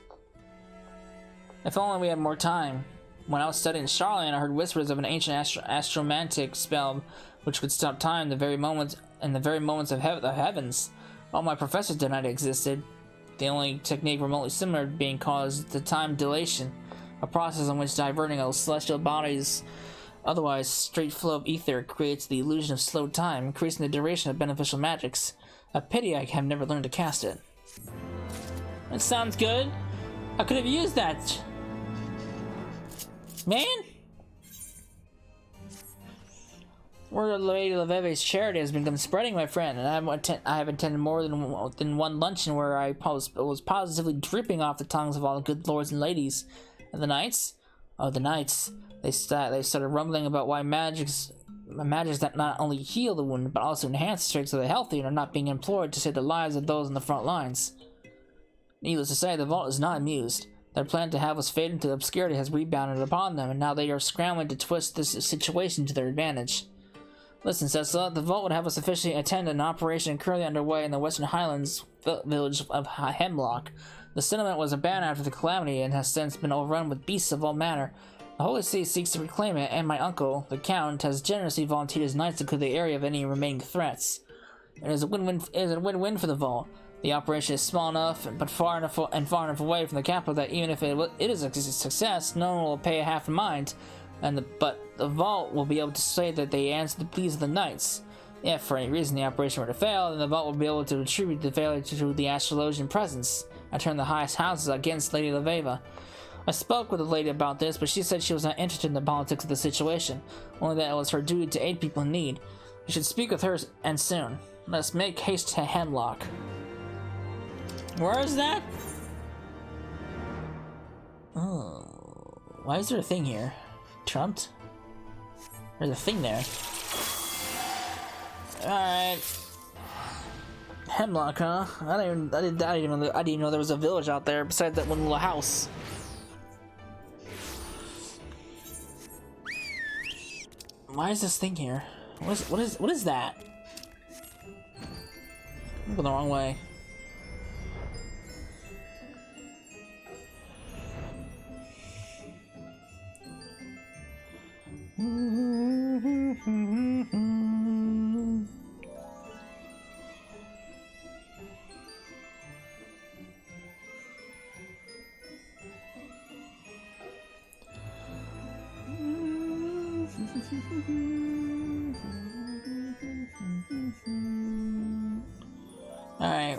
If only we had more time. When I was studying Charlene, I heard whispers of an ancient astromantic spell which could stop time in the very moments of the heavens. All my professors denied it existed. The only technique remotely similar being caused the time dilation, a process in which diverting a celestial body's otherwise straight flow of ether creates the illusion of slow time, increasing the duration of beneficial magics. A pity I have never learned to cast it. That sounds good. I could have used that. Man? Word of Lady Leveve's charity has been spreading, my friend, and I have attended more than one luncheon where I was positively dripping off the tongues of all the good lords and ladies. And the knights? of the knights. They started rumbling about why magics that not only heal the wound but also enhance the strength of the healthy are not being employed to save the lives of those in the front lines. Needless to say, the vault is not amused. Their plan to have us fade into obscurity has rebounded upon them, and now they are scrambling to twist this situation to their advantage. Listen, Cecil, the vault would have us officially attend an operation currently underway in the Western Highlands village of Hemlock. The settlement was abandoned after the calamity and has since been overrun with beasts of all manner. The Holy See seeks to reclaim it, and my uncle, the Count, has generously volunteered his knights to clear the area of any remaining threats. It is a win-win for the vault. The operation is small enough, but far enough away from the capital that even if it is a success, no one will pay half a mind. But the vault will be able to say that they answered the pleas of the knights. If for any reason the operation were to fail, then the vault will be able to attribute the failure to the Astrologian presence and turn the highest houses against Lady Leveva. I spoke with the lady about this, but she said she was not interested in the politics of the situation, only that it was her duty to aid people in need. You should speak with her, and soon. Let's make haste to Hemlock. Where is that? Oh, why is there a thing here? Trumped? There's a thing there. Alright. Hemlock, huh? I didn't even know there was a village out there besides that one little house. Why is this thing here? What is that? I'm going the wrong way. Alright.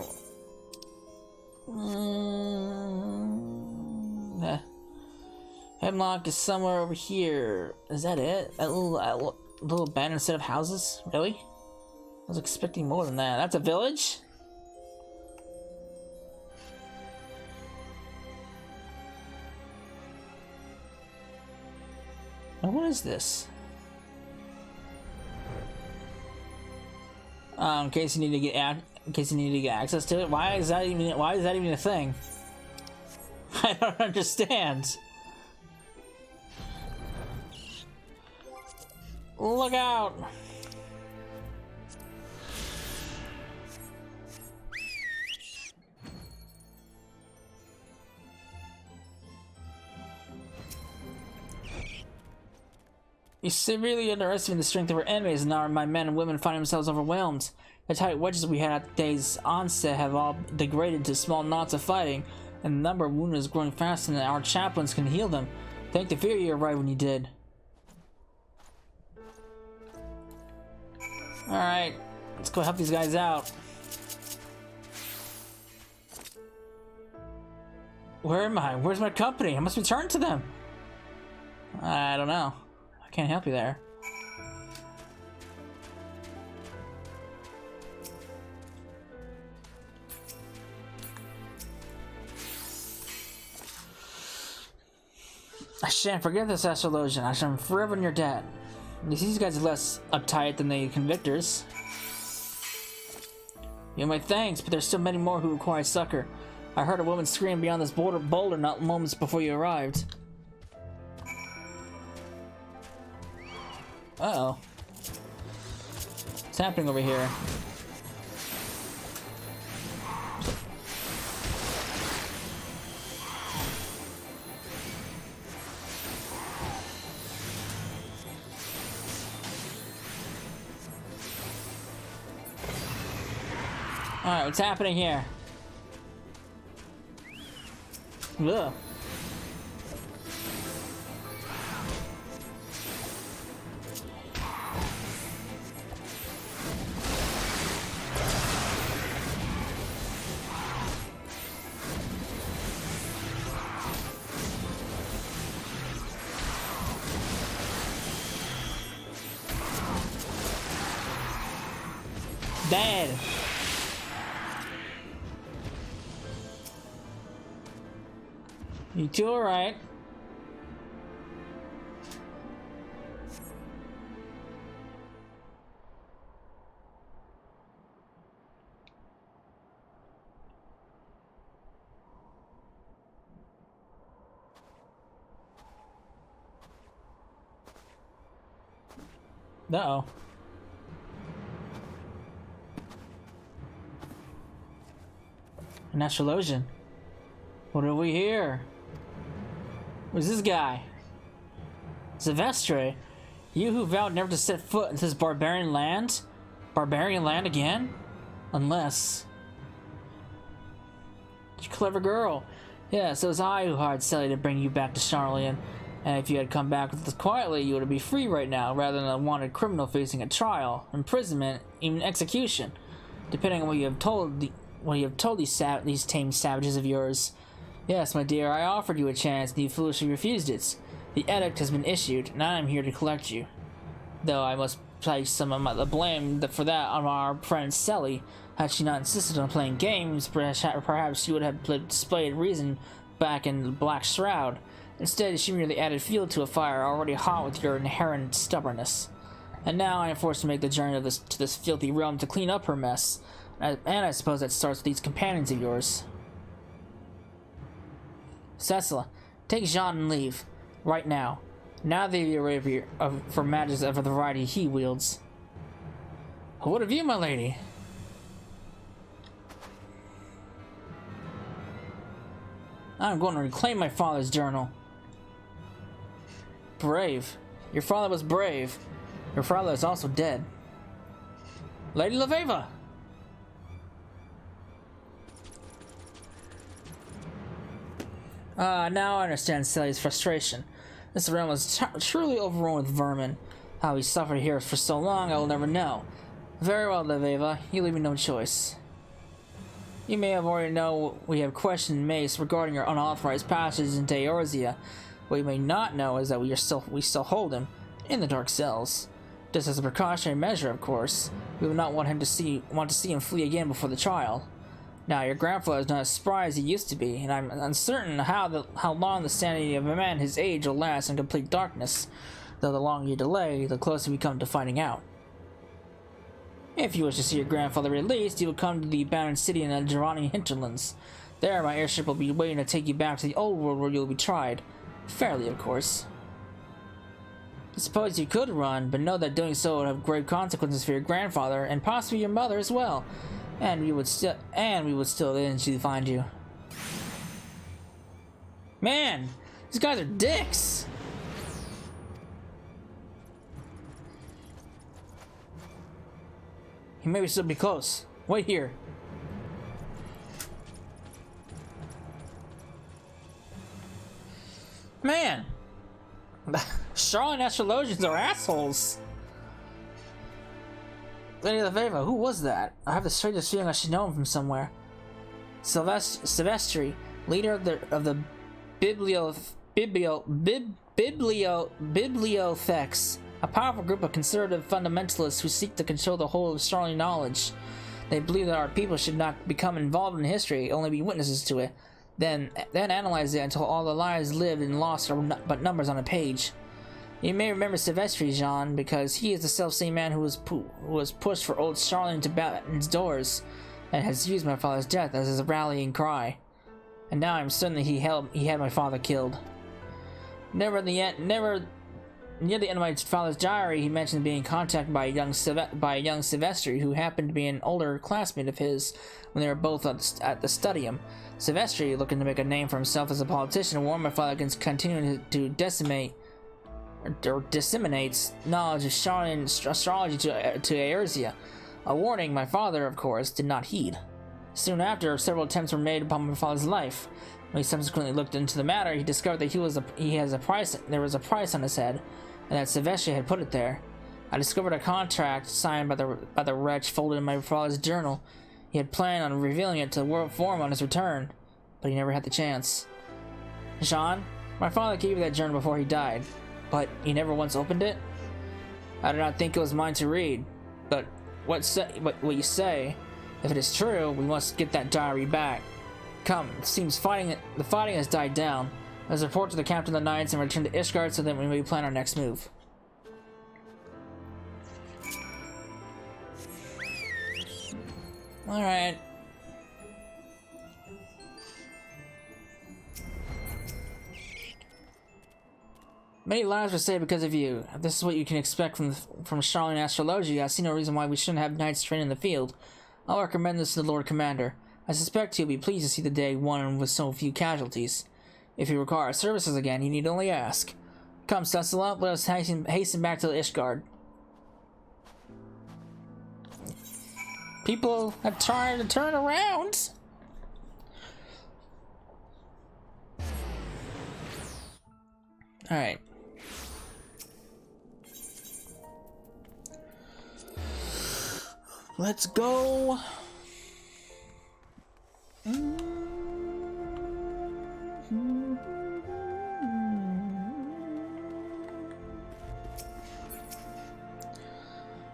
Hemlock is somewhere over here. Is that it? That little abandoned set of houses? Really? I was expecting more than that. That's a village? Now, what is this? In case you need to get access to it. Why is that even a thing? I don't understand. Look out! You severely underestimate the strength of our enemies, and now my men and women find themselves overwhelmed. The tight wedges we had at the day's onset have all degraded to small knots of fighting, and the number of wounded is growing faster than our chaplains can heal them. Thank the fear you arrived when you did. Alright, let's go help these guys out. Where am I? Where's my company? I must return to them. I don't know. I can't help you there. I shan't forget this, Astrologian. I shall forever in your debt. These guys are less uptight than the convictors. You have my thanks, but there's still many more who require succor. I heard a woman scream beyond this boulder not moments before you arrived. Uh-oh. What's happening over here? Alright, what's happening here? Ugh. Dead. You two alright? Uh-oh. An Astrologian. What are we here? Who's this guy? Silvestre, you who vowed never to set foot into this barbarian land? Barbarian land again? Unless... You clever girl. Yes, it was I who hired Sally to bring you back to Charlian. And if you had come back with us quietly, you would be free right now, rather than a wanted criminal facing a trial, imprisonment, even execution. Depending on what you have told these tame savages of yours. Yes, my dear, I offered you a chance, and you foolishly refused it. The edict has been issued, and I am here to collect you. Though I must place some of the blame for that on our friend Sally. Had she not insisted on playing games, perhaps she would have displayed reason back in the Black Shroud. Instead, she merely added fuel to a fire already hot with your inherent stubbornness. And now I am forced to make the journey to this filthy realm to clean up her mess. And I suppose that starts with these companions of yours. Cecil, take Jean and leave. Right now. Now that you're ready for matters of the variety he wields. What of you, my lady? I'm going to reclaim my father's journal. Brave. Your father was brave. Your father is also dead. Lady Laveva! Now I understand Sally's frustration. This realm was truly overrun with vermin. How he suffered here for so long, I will never know. Very well, Laveva. You leave me no choice. You may have already know we have questioned Mace regarding your unauthorized passage into Eorzea. What you may not know is that we still hold him in the dark cells. Just as a precautionary measure, of course. We would not want to see him flee again before the trial. Now, your grandfather is not as spry as he used to be, and I'm uncertain how long the sanity of a man his age will last in complete darkness. Though the longer you delay, the closer we come to finding out. If you wish to see your grandfather released, you will come to the abandoned city in the Girani hinterlands. There, my airship will be waiting to take you back to the old world where you will be tried. Fairly, of course. I suppose you could run, but know that doing so would have grave consequences for your grandfather, and possibly your mother as well. And we would still eventually find you. Man, these guys are dicks! He may still be close. Wait here. Man! Charlotte Astrologians are assholes! Lady Laveva, who was that? I have the strangest feeling I should know him from somewhere. Silvestri, leader of the Bibliotheques, a powerful group of conservative fundamentalists who seek to control the whole of Australian knowledge. They believe that our people should not become involved in history, only be witnesses to it, then analyze it until all the lives lived and lost are but numbers on a page. You may remember Silvestri, Jean, because he is the self-same man who was pushed for old Charlene to Batten's doors, and has used my father's death as his rallying cry. And now I'm certain that he had my father killed. Near the end of my father's diary, he mentioned being contacted by a young Silvestri, who happened to be an older classmate of his when they were both at the studium. Silvestri, looking to make a name for himself as a politician, warned my father against continuing to disseminates knowledge of Charlian astrology to Eorzea. A warning my father, of course, did not heed. Soon after, several attempts were made upon my father's life. When he subsequently looked into the matter, he discovered that there was a price on his head, and that Silvestri had put it there. I discovered a contract signed by the wretch folded in my father's journal. He had planned on revealing it to the world forum on his return, but he never had the chance. Jean, my father gave me that journal before he died. But he never once opened it? I do not think it was mine to read. But what you say, if it is true, we must get that diary back. Come, it seems the fighting has died down. Let's report to the captain of the Knights and return to Ishgard so that we may plan our next move. Alright. Many lives were saved because of you. If this is what you can expect from Charlene Astrology, I see no reason why we shouldn't have knights trained in the field. I'll recommend this to the Lord Commander. I suspect he'll be pleased to see the day won with so few casualties. If you require services again, you need only ask. Come, Cecilla, let us hasten back to the Ishgard. People have tried to turn around. Alright. Let's go.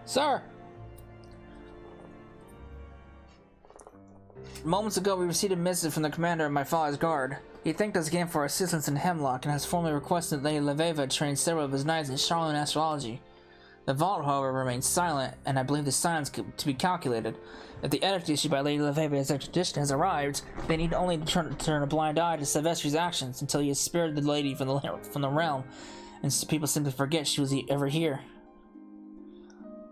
Sir! Moments ago, we received a message from the commander of my father's guard. He thanked us again for our assistance in Hemlock and has formally requested that Lady Leveva train several of his knights in Charlene Astrology. The vault, however, remains silent, and I believe the silence to be calculated. If the edict issued by Lady Leveva's expedition has arrived, they need only turn a blind eye to Silvestri's actions until he has spared the lady from the realm, and people simply forget she was ever here.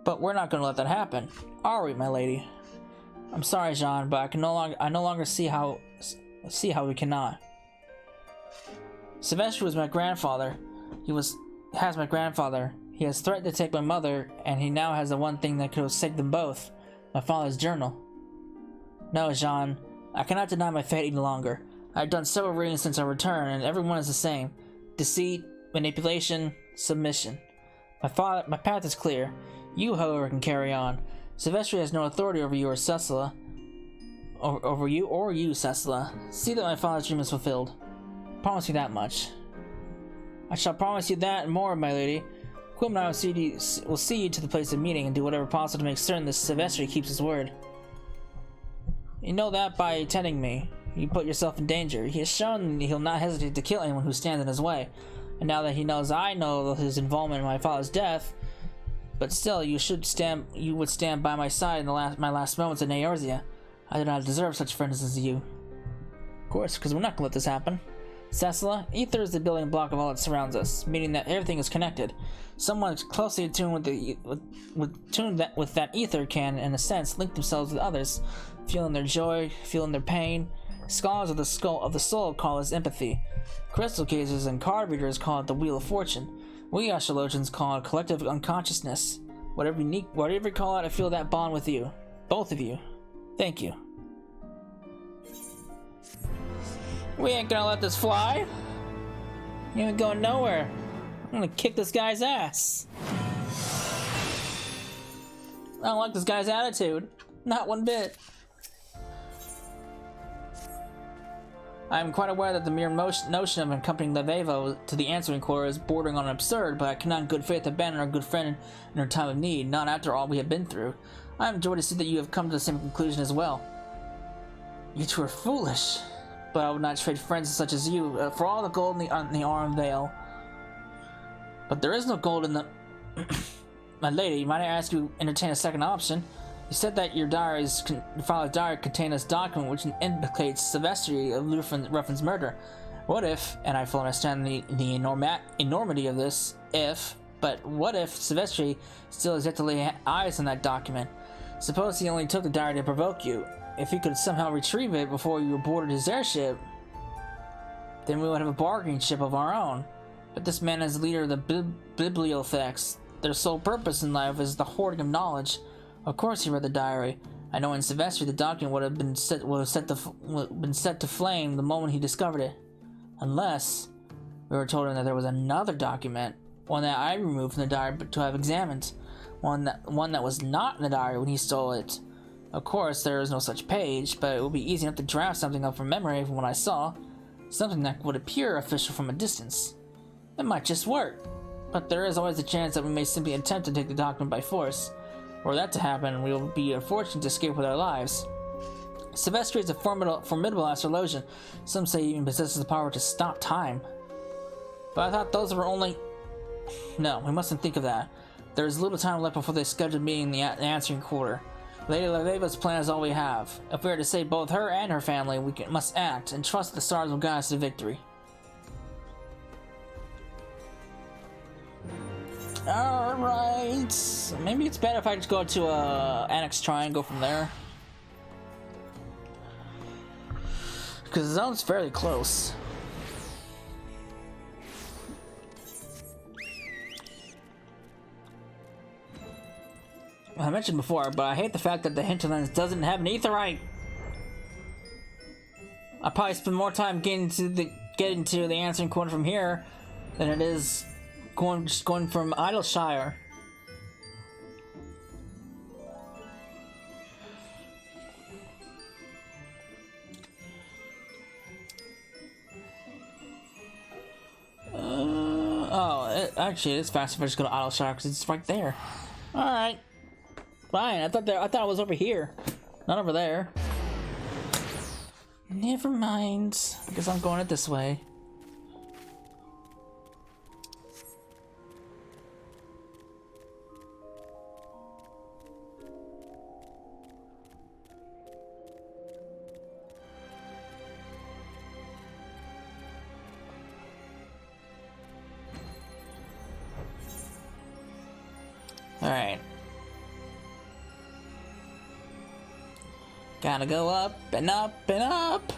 But we're not going to let that happen, are we, my lady? I'm sorry, Jean, but I no longer see how we cannot. Silvestri was my grandfather. Has my grandfather. He has threatened to take my mother, and he now has the one thing that could have saved them both, my father's journal. No, Jean, I cannot deny my fate any longer. I have done several readings since our return, and every one is the same. Deceit, manipulation, submission. My path is clear. You, however, can carry on. Silvestri has no authority over you or Cecilla. Over you or you, Cecilla. See that my father's dream is fulfilled. Promise me that much. I shall promise you that and more, my lady. Quim and I will see you to the place of meeting and do whatever possible to make certain that Silvestri keeps his word. You know that by attending me, you put yourself in danger. He has shown he'll not hesitate to kill anyone who stands in his way. And now that he knows I know his involvement in my father's death, but still, you would stand by my side in my last moments in Eorzea. I do not deserve such friends as you. Of course, because we're not gonna let this happen. Cecilla, ether is the building block of all that surrounds us, meaning that everything is connected. Someone closely attuned with that ether can, in a sense, link themselves with others, feeling their joy, feeling their pain. Scholars of the soul call this empathy. Crystal gazers and card readers call it the Wheel of Fortune. We astrologians call it collective unconsciousness. Whatever you call it, I feel that bond with you. Both of you. Thank you. We ain't gonna let this fly. You ain't going nowhere. I'm gonna kick this guy's ass. I don't like this guy's attitude. Not one bit. I am quite aware that the mere notion of accompanying Leveva to the answering corps is bordering on absurd, but I cannot in good faith abandon our good friend in her time of need, not after all we have been through. I am joyed to see that you have come to the same conclusion as well. You two are foolish, but I would not trade friends such as you for all the gold in the Arm Vale. But there is no gold in the... My lady, might I ask you to entertain a second option? You said that your father's diary contained this document which implicates Silvestri of Ruffin's murder. What if, and I fully understand the enormity of this, but what if Silvestri still has yet to lay eyes on that document? Suppose he only took the diary to provoke you. If he could somehow retrieve it before you boarded his airship, then we would have a bargaining chip of our own. But this man is the leader of the bibliotheques. Their sole purpose in life is the hoarding of knowledge. Of course he read the diary. I know in Silvestri the document would have been set to flame the moment he discovered it. Unless we were told him that there was another document, one that I removed from the diary to have examined, one that was not in the diary when he stole it. Of course there is no such page, but it would be easy enough to draft something up from memory from what I saw, something that would appear official from a distance. It might just work, but there is always a chance that we may simply attempt to take the document by force. Were that to happen, we will be unfortunate to escape with our lives. Silvestri is a formidable astrologian. Some say he even possesses the power to stop time. But I thought those were only... No, we mustn't think of that. There is little time left before the scheduled meeting in the answering quarter. Lady Leveva's plan is all we have. If we are to save both her and her family, we must act and trust the stars will guide us to victory. Alright. Maybe it's better if I just go to Annex Try and go from there. Because the zone's fairly close. I mentioned before, but I hate the fact that the hinterlands doesn't have an aetherite. I probably spend more time getting to the answering coin from here than it is going from Idleshire. Actually, it's faster if I just go to Idleshire because it's right there. All right, fine. I thought it was over here, not over there. Never mind. I guess I'm going it this way. Alright. Gotta go up and up and up.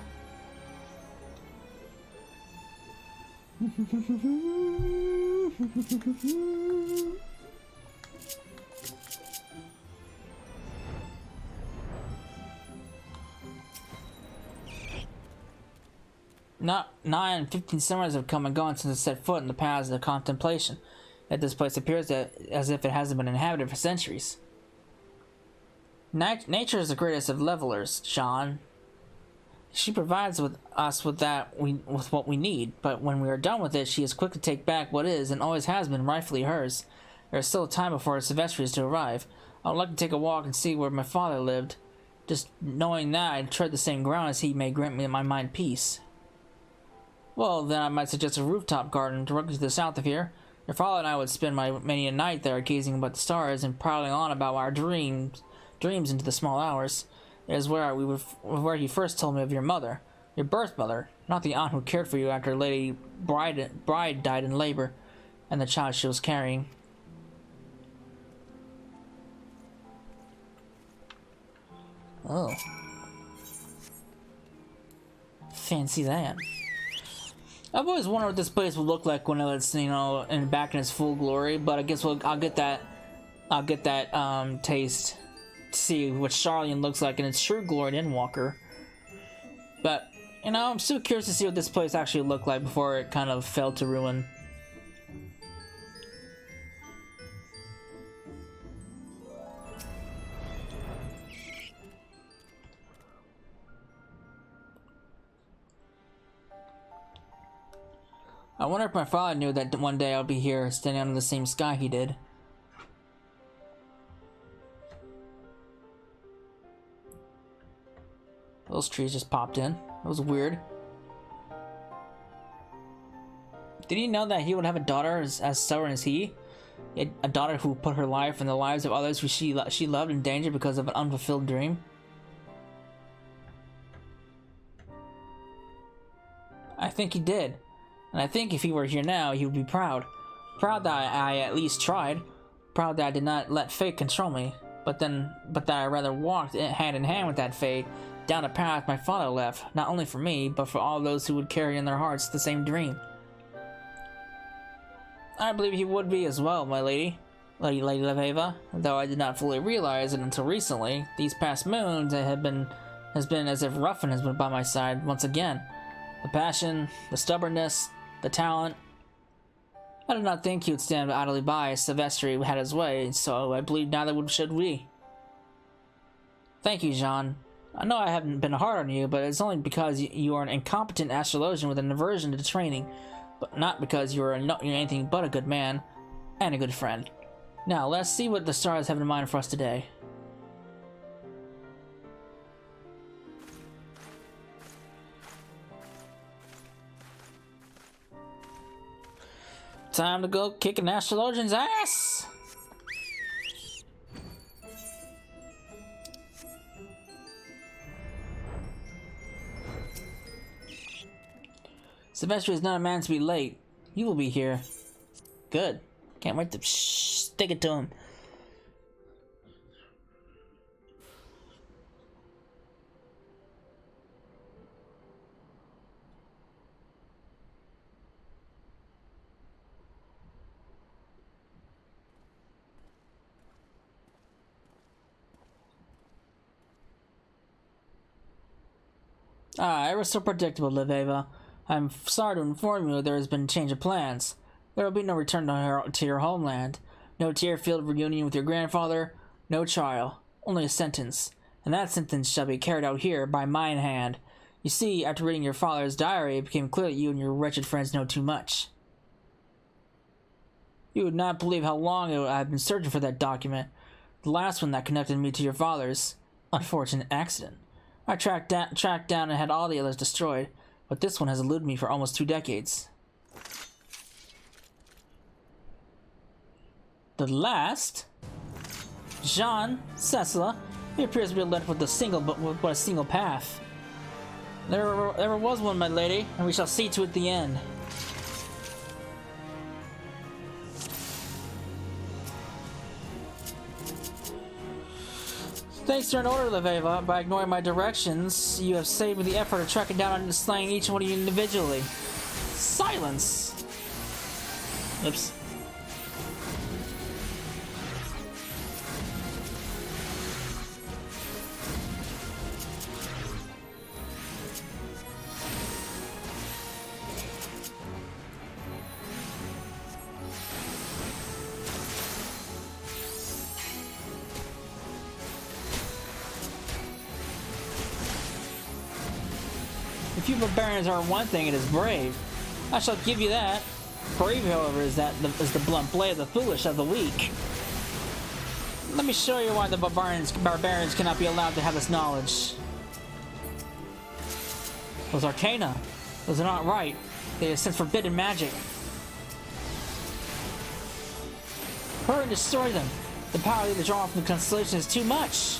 Not 9 and 15 summers have come and gone since I set foot in the paths of contemplation. Yet this place appears as if it hasn't been inhabited for centuries. Nature is the greatest of levelers, Sean. She provides us with what we need, but when we are done with it, she is quick to take back what is and always has been rightfully hers. There is still time before Sylvester is to arrive. I would like to take a walk and see where my father lived. Just knowing that I'd tread the same ground as he may grant me my mind peace. Well, then I might suggest a rooftop garden directly to the south of here. Your father and I would spend many a night there gazing about the stars and prattling on about our dreams into the small hours. It is where he first told me of your mother, your birth mother, not the aunt who cared for you after Lady Bride died in labor, and the child she was carrying. Oh. Fancy that. I've always wondered what this place would look like when it's, you know, back in its full glory, but I guess I'll get that taste to see what Charlian looks like in its true glory in Endwalker. But, you know, I'm still curious to see what this place actually looked like before it kind of fell to ruin. I wonder if my father knew that one day I'll be here, standing under the same sky he did. Those trees just popped in. That was weird. Did he know that he would have a daughter as stubborn as he? A daughter who put her life and the lives of others who she loved in danger because of an unfulfilled dream? I think he did. And I think if he were here now, he would be proud. Proud that I at least tried. Proud that I did not let fate control me. But that I rather walked hand in hand with that fate down the path my father left, not only for me, but for all those who would carry in their hearts the same dream. I believe he would be as well, my lady. Lady Leveva, though I did not fully realize it until recently. These past moons has been as if Ruffin has been by my side once again. The passion, the stubbornness, the talent. I did not think he would stand idly by as Sylvester had his way, so I believe neither should we. Thank you, Jean. I know I haven't been hard on you, but it's only because you are an incompetent astrologian with an aversion to training, but not because you're anything but a good man and a good friend. Now, let's see what the stars have in mind for us today. Time to go kick an Astrologian's ass! Sylvester is not a man to be late. You will be here. Good. Can't wait to stick it to him. It was so predictable, Liveva. I'm sorry to inform you there has been a change of plans. There will be no return to your homeland. No tear-filled reunion with your grandfather. No trial. Only a sentence. And that sentence shall be carried out here by mine hand. You see, after reading your father's diary, it became clear that you and your wretched friends know too much. You would not believe how long I have been searching for that document. The last one that connected me to your father's unfortunate accident. I tracked down and had all the others destroyed, but this one has eluded me for almost 2 decades. The last? Jean Cecila. He appears to be led with a single path. There ever was one, my lady, and we shall see to it the end. Thanks to an order, Liveva. By ignoring my directions, you have saved me the effort of tracking down and slaying each one of you individually. Silence! Oops. If you barbarians are one thing, it is brave. I shall give you that. Brave, however, is the blunt blade of the foolish of the weak. Let me show you why the barbarians cannot be allowed to have this knowledge. Those arcana. Those are not right. They have since forbidden magic. Hurry and destroy them. The power they draw from the constellation is too much.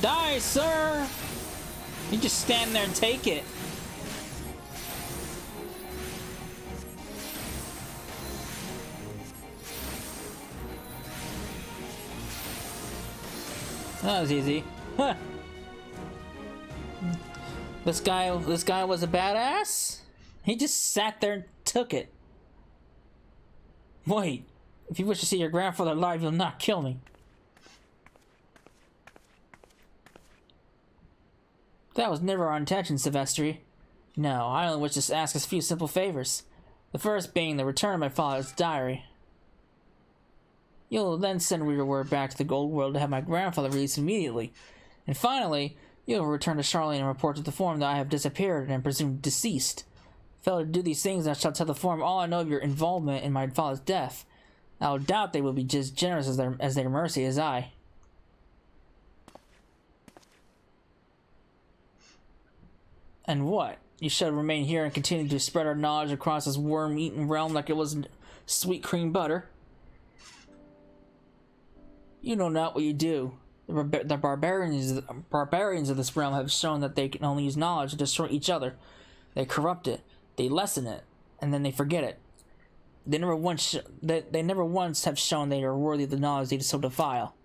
Die, sir! You just stand there and take it. That was easy. Huh. This guy was a badass? He just sat there and took it. Wait, if you wish to see your grandfather alive, you'll not kill me. That was never our intention, Silvestri. No, I only wish to ask a few simple favors. The first being the return of my father's diary. You'll then send your word back to the Gold World to have my grandfather released immediately. And finally, you'll return to Charlene and report to the Forum that I have disappeared and presumed deceased. Fail to do these things, I shall tell the Forum all I know of your involvement in my father's death. I would doubt they will be as generous as their mercy as I. And what? You should remain here and continue to spread our knowledge across this worm-eaten realm like it was sweet cream butter? You know not what you do. The barbarians of this realm have shown that they can only use knowledge to destroy each other. They corrupt it, they lessen it, and then they forget it. They never once have shown they are worthy of the knowledge they so defile.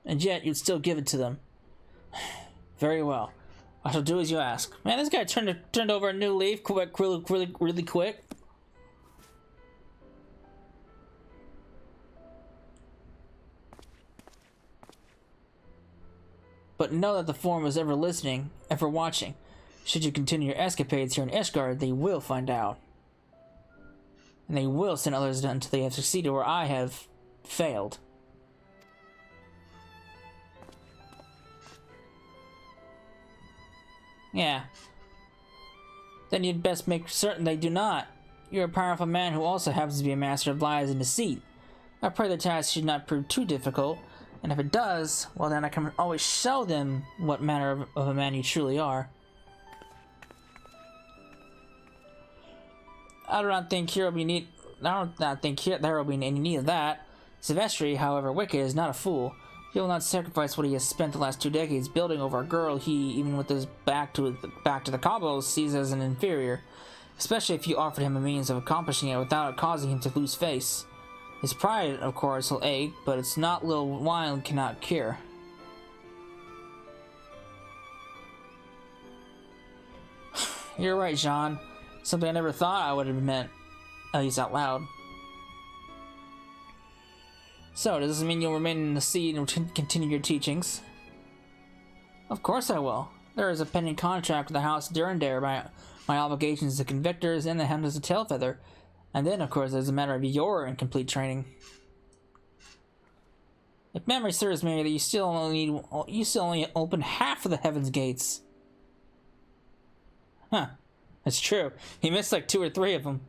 And yet you'd still give it to them. Very well. I shall do as you ask. Man, this guy turned over a new leaf really quick. But know that the Forum is ever listening, ever watching. Should you continue your escapades here in Ishgard, they will find out. And they will send others until they have succeeded where I have failed. Yeah. Then you'd best make certain they do not. You're a powerful man who also happens to be a master of lies and deceit. I pray the task should not prove too difficult, And if it does, well then I can always show them what manner of a man you truly are. I do not think there will be any need of that. Silvestri, however wicked, is not a fool. He will not sacrifice what he has spent the last 2 decades building over a girl he, even with his back to the cobbles, sees as an inferior. Especially if you offered him a means of accomplishing it without causing him to lose face. His pride, of course, will ache, but it's not little wine cannot cure. You're right, Jean. Something I never thought I would have meant, at least out loud. So, does this mean you'll remain in the seat and continue your teachings? Of course I will. There is a pending contract with the House Durandare by my obligations to convictors and the Hunters of Tailfeather. And then, of course, there's a matter of your incomplete training. If memory serves me, that you still only open half of the Heaven's Gates. Huh. That's true. He missed like 2 or 3 of them.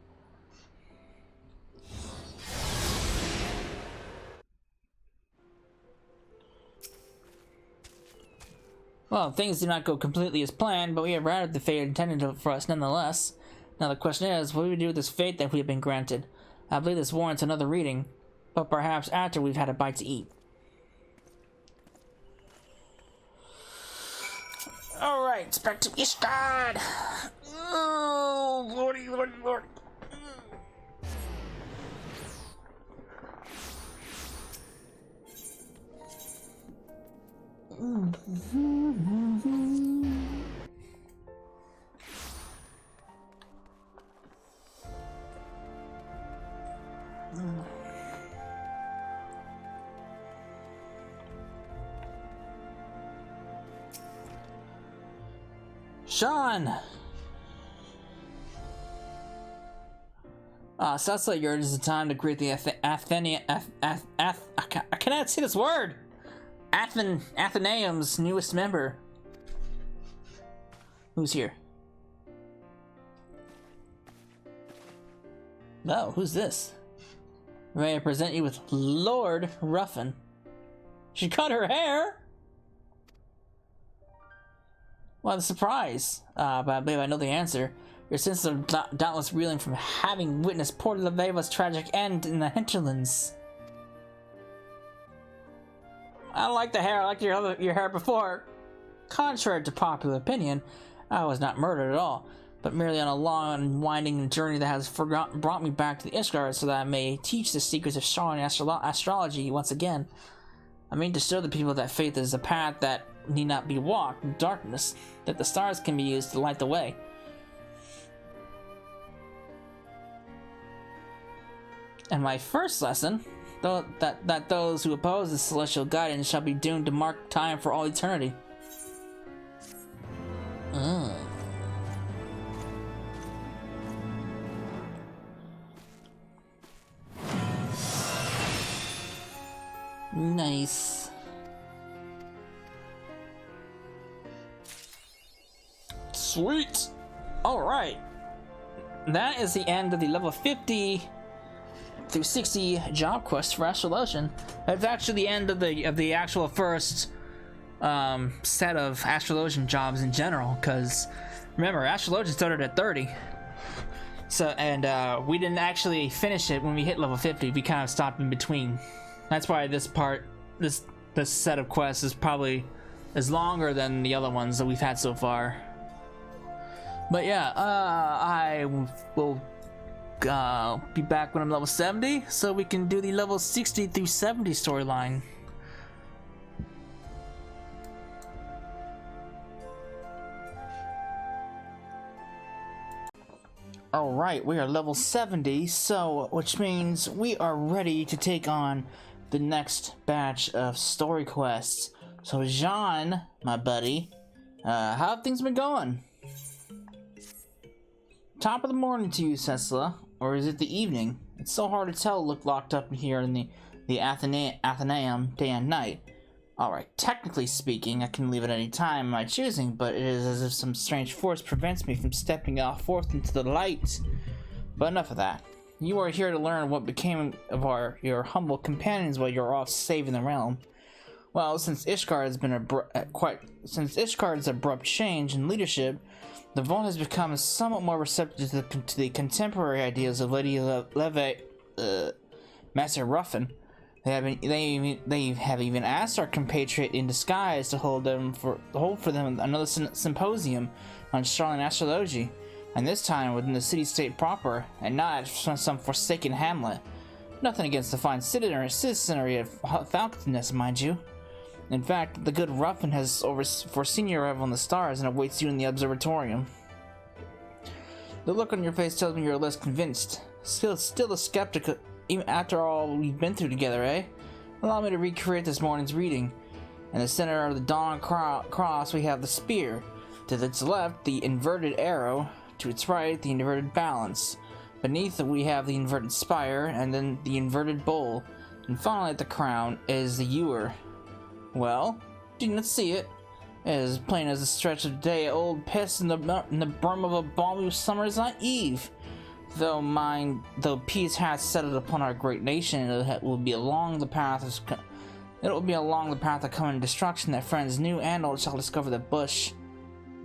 Well, things do not go completely as planned, but we have routed the fate intended for us nonetheless. Now the question is, what do we do with this fate that we have been granted? I believe this warrants another reading, but perhaps after we've had a bite to eat. Alright, back to Ishgard! Oh, lordy, lordy, lordy. Sean! So that's like yours is the time to greet the I cannot say this word! Athenaeum's newest member. Who's here? No, who's this? May I present you with Lord Ruffin? She cut her hair! What a surprise. But I believe I know the answer. Your senses are doubtless reeling from having witnessed Porta la Veva's tragic end in the hinterlands. I don't like the hair. I liked your hair before. Contrary to popular opinion, I was not murdered at all, but merely on a long and winding journey that has brought me back to the Ishgard so that I may teach the secrets of Shawn astrology once again. I mean to show the people that faith is a path that need not be walked in darkness, that the stars can be used to light the way. And my first lesson, that those who oppose the celestial guidance shall be doomed to mark time for all eternity. Nice. Sweet. All right. That is the end of the level 50 through 60 job quest for Astrologian. That's actually the end of the actual first set of Astrologian jobs in general, because remember, Astrologian started at 30. So, and we didn't actually finish it when we hit level 50. We kind of stopped in between. That's why this set of quests is longer than the other ones that we've had so far. But yeah, I will be back when I'm level 70, so we can do the level 60 through 70 storyline. Alright, we are level 70, so which means we are ready to take on the next batch of story quests. So Jean, my buddy, how have things been going? Top of the morning to you, Cecilla, or is it the evening? It's so hard to tell, look locked up in here in the Athenaeum day and night. Alright, technically speaking, I can leave at any time of my choosing, but it is as if some strange force prevents me from stepping forth into the light. But enough of that. You are here to learn what became of your humble companions while you're off saving the realm. Well, since Ishgard's abrupt change in leadership, the Vault has become somewhat more receptive to the contemporary ideas of Lady Master Ruffin. They have even asked our compatriot in disguise to hold for them another symposium on Charlene astrology, and this time within the city-state proper, and not at some forsaken hamlet. Nothing against the fine citizenry of Falcon Nest, mind you. In fact, the good Ruffin has foreseen your arrival in the stars and awaits you in the observatorium. The look on your face tells me you're less convinced. Still a skeptic, even after all we've been through together, eh? Allow me to recreate this morning's reading. In the center of the dawn cross, we have the spear. To its left, the inverted arrow. To its right, the inverted balance. Beneath it, we have the inverted spire, and then the inverted bowl. And finally, at the crown, is the ewer. Well, do you not see it? It is as plain as a stretch of day-old piss in the brum of a balmy summer's eve. Though peace hath settled upon our great nation, it will be along the path of common destruction that friends new and old shall discover the bush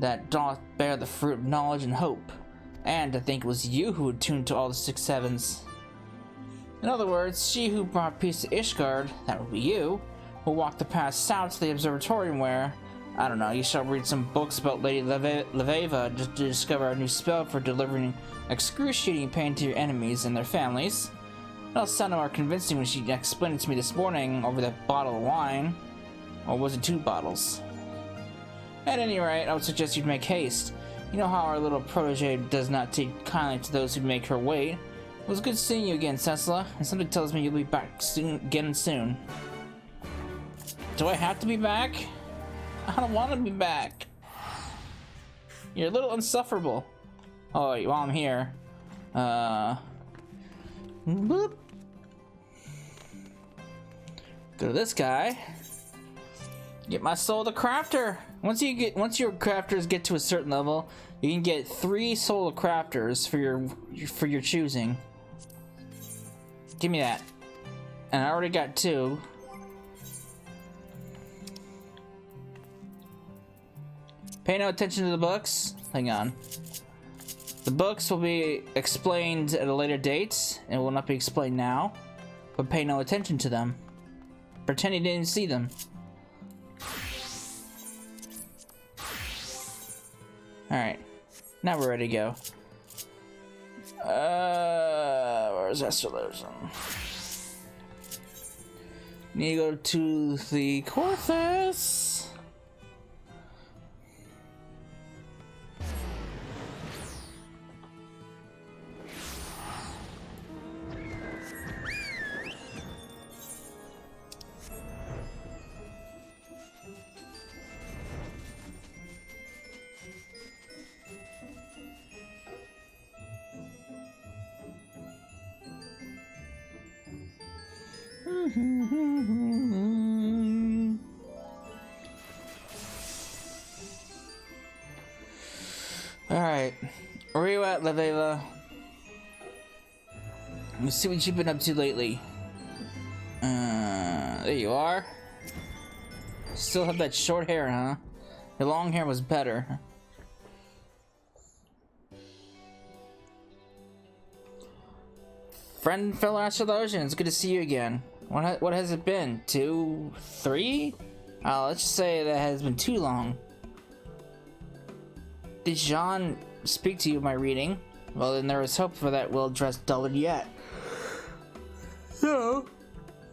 that doth bear the fruit of knowledge and hope. And to think it was you who had tuned to all the 6 sevens. In other words, she who brought peace to Ishgard, that would be you, will walk the path south to the observatorium where, I don't know, you shall read some books about Lady Leveva to discover a new spell for delivering excruciating pain to your enemies and their families. It'll sound more convincing when she explained it to me this morning over that bottle of wine. Or was it 2 bottles? At any rate, I would suggest you'd make haste. You know how our little protege does not take kindly to those who make her wait. It was good seeing you again, Cecila, and something tells me you'll be back again soon. Do I have to be back? I don't want to be back. You're a little insufferable. Oh, wait, while I'm here. Boop. Go to this guy. Get my soul to crafter. Once your crafters get to a certain level, you can get 3 soul crafters for your choosing. Give me that. And I already got 2. Pay no attention to the books. Hang on. The books will be explained at a later date and will not be explained now, but pay no attention to them. Pretend you didn't see them. Alright, now we're ready to go. Where's Astrologian? Need to go to the Corthus. Alright, where are you at, Leveva? Let's see what you've been up to lately. There you are. Still have that short hair, huh? Your long hair was better. Friend and fellow Astrologian, it's good to see you again. What has it been? 2, 3? Let's just say that has been too long. Did Jean speak to you of my reading? Well, then there is hope for that well-dressed dullard yet. So,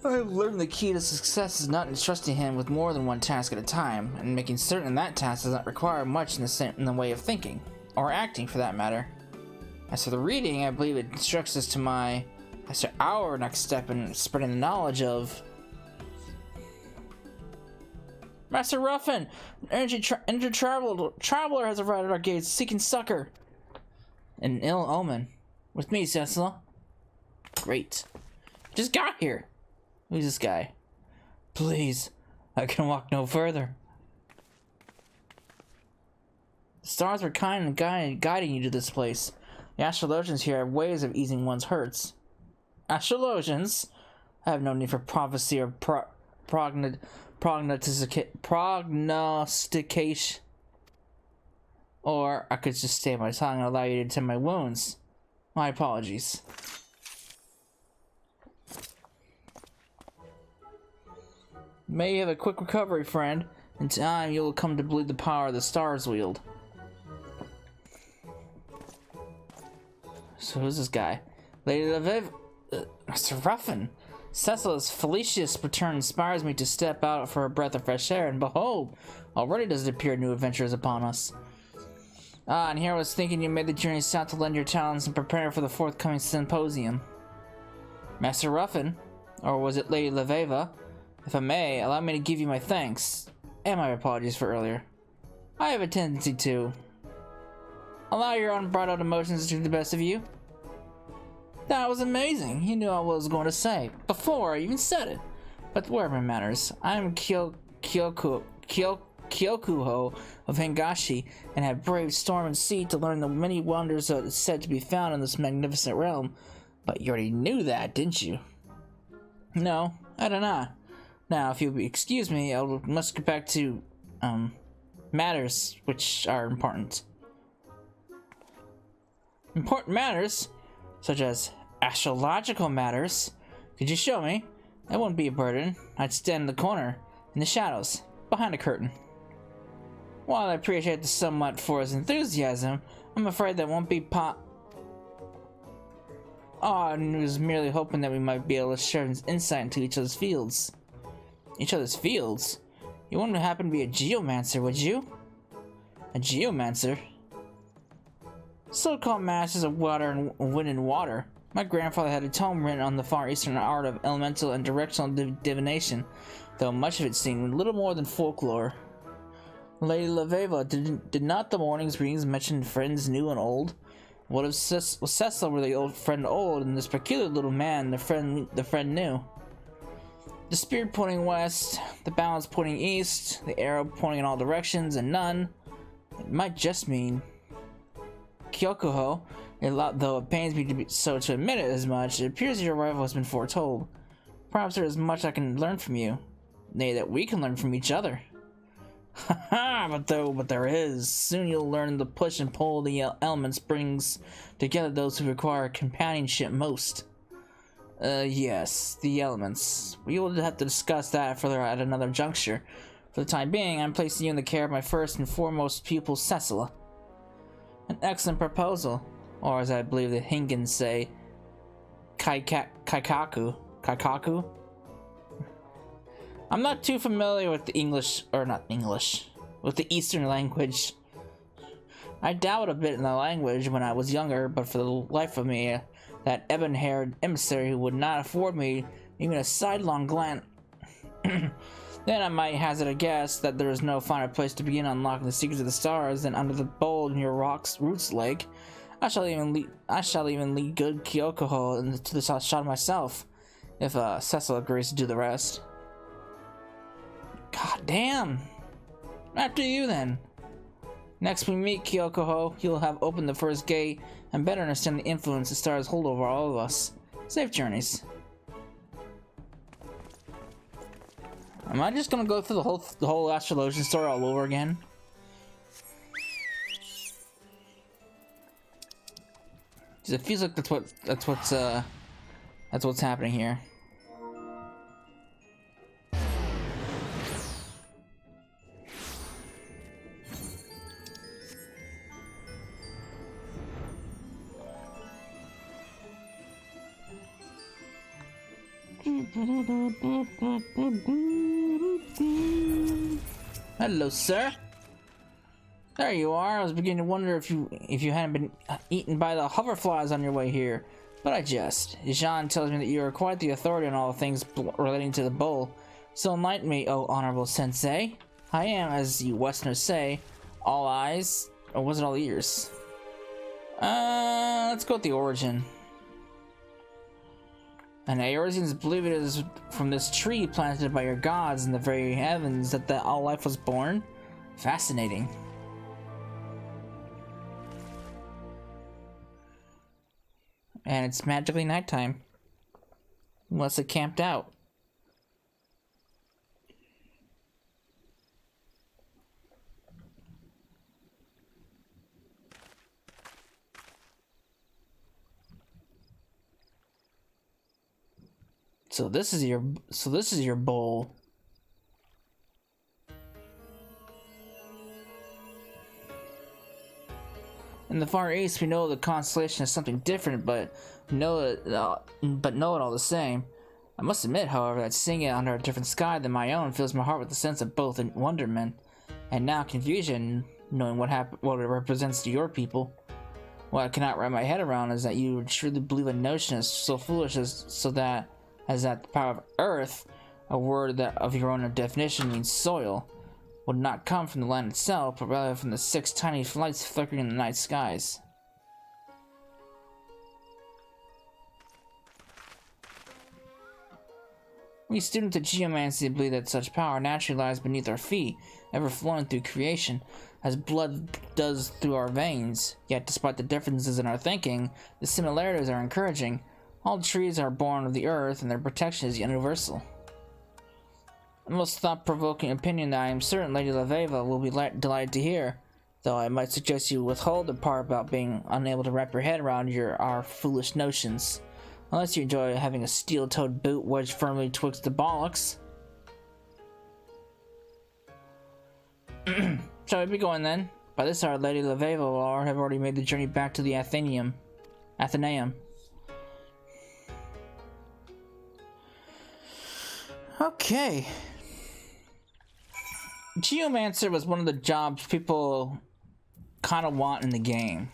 I have learned the key to success is not entrusting him with more than one task at a time, and making certain that task does not require much in the way of thinking, or acting for that matter. As for the reading, I believe it instructs us to our next step in spreading the knowledge of Master Ruffin. An traveler has arrived at our gates seeking succor. An ill omen. With me, Cecila. Great. Just got here. Who's this guy? Please, I can walk no further. The stars were kind and guiding you to this place. The Astrologians here have ways of easing one's hurts. Astrologians? I have no need for prophecy or prognostication. Or I could just stay my tongue and allow you to tend my wounds. My apologies. May you have a quick recovery, friend. In time, you will come to believe the power the stars wield. So who's this guy? Lady Lviv, Mr. Ruffin. Cecila's Felicia's return inspires me to step out for a breath of fresh air, and behold, already does it appear new adventures upon us. Ah, and here I was thinking you made the journey south to lend your talents and prepare for the forthcoming symposium. Master Ruffin, or was it Lady Lviv? If I may, allow me to give you my thanks, and my apologies for earlier. I have a tendency to allow your unbridled emotions to do the best of you. That was amazing. You knew what I was going to say before I even said it. But wherever matters, I'm Kyokuho of Hingashi, and have braved storm and sea to learn the many wonders that is said to be found in this magnificent realm. But you already knew that, didn't you? No, I did not. Now, if you'll excuse me, I must get back to, matters which are important. Important matters? Such as astrological matters? Could you show me? That wouldn't be a burden. I'd stand in the corner, in the shadows, behind a curtain. While I appreciate the somewhat for his enthusiasm, I'm afraid that won't be Oh, I was merely hoping that we might be able to share insight into each other's fields. Each other's fields? You wouldn't happen to be a geomancer, would you? A geomancer? So-called masters of water and wind and water. My grandfather had a tome written on the far eastern art of elemental and directional divination, though much of it seemed little more than folklore. Lady Lviv, did not the morning's readings mention friends new and old? What if Cecil were the old friend old, and this peculiar little man the friend new? The spear pointing west, the balance pointing east, the arrow pointing in all directions, and none. It might just mean Kyokuho. Though it pains me to admit it as much, it appears your arrival has been foretold. Perhaps there is much I can learn from you. Nay, that we can learn from each other. Haha, but there is. Soon you'll learn the push and pull the elements brings together those who require companionship most. Yes, the elements. We will have to discuss that further at another juncture. For the time being, I'm placing you in the care of my first and foremost pupil, Cecila. An excellent proposal, or as I believe the Hingans say, Kaikaku. I'm not too familiar with the with the Eastern language. I dabbled a bit in the language when I was younger, but for the life of me, that ebon-haired emissary would not afford me even a sidelong glance. Then I might hazard a guess that there is no finer place to begin unlocking the secrets of the stars than under the bowl near Roots Lake. I shall even lead good Kyokuho to the south shot myself, if Cecil agrees to do the rest. God damn! After you then. Next we meet Kyokuho, you'll have opened the first gate and better understand the influence the stars hold over all of us. Safe journeys. Am I just gonna go through the whole Astrologian story all over again? It feels like that's what's happening here. Hello, sir. There you are. I was beginning to wonder if you hadn't been eaten by the hoverflies on your way here, but I jest. Jean tells me that you are quite the authority on all things relating to the bowl. So enlighten me, oh honorable sensei. I am, as you Westerners say, all eyes, or was it all ears? Let's go with the origin. And Eorzeans believe it is from this tree planted by your gods in the very heavens that all life was born? Fascinating. And it's magically nighttime. Unless it camped out. So this is your bowl. In the Far East, we know the constellation is something different, but know it all the same. I must admit, however, that seeing it under a different sky than my own fills my heart with a sense of both wonderment and now confusion, knowing what it represents to your people. What I cannot wrap my head around is that you truly believe a notion as so foolish as that the power of Earth, a word that of your own definition means soil, would not come from the land itself, but rather from the 6 tiny lights flickering in the night skies. We students of geomancy believe that such power naturally lies beneath our feet, ever flowing through creation, as blood does through our veins. Yet, despite the differences in our thinking, the similarities are encouraging. All trees are born of the earth, and their protection is universal. The most thought-provoking opinion that I am certain Lady Laveva will be delighted to hear, though I might suggest you withhold the part about being unable to wrap your head around our foolish notions. Unless you enjoy having a steel-toed boot wedged firmly twixt the bollocks. Shall we be going then? By this hour, Lady Laveva will have already made the journey back to the Athenaeum. Okay. Geomancer was one of the jobs people kind of want in the game.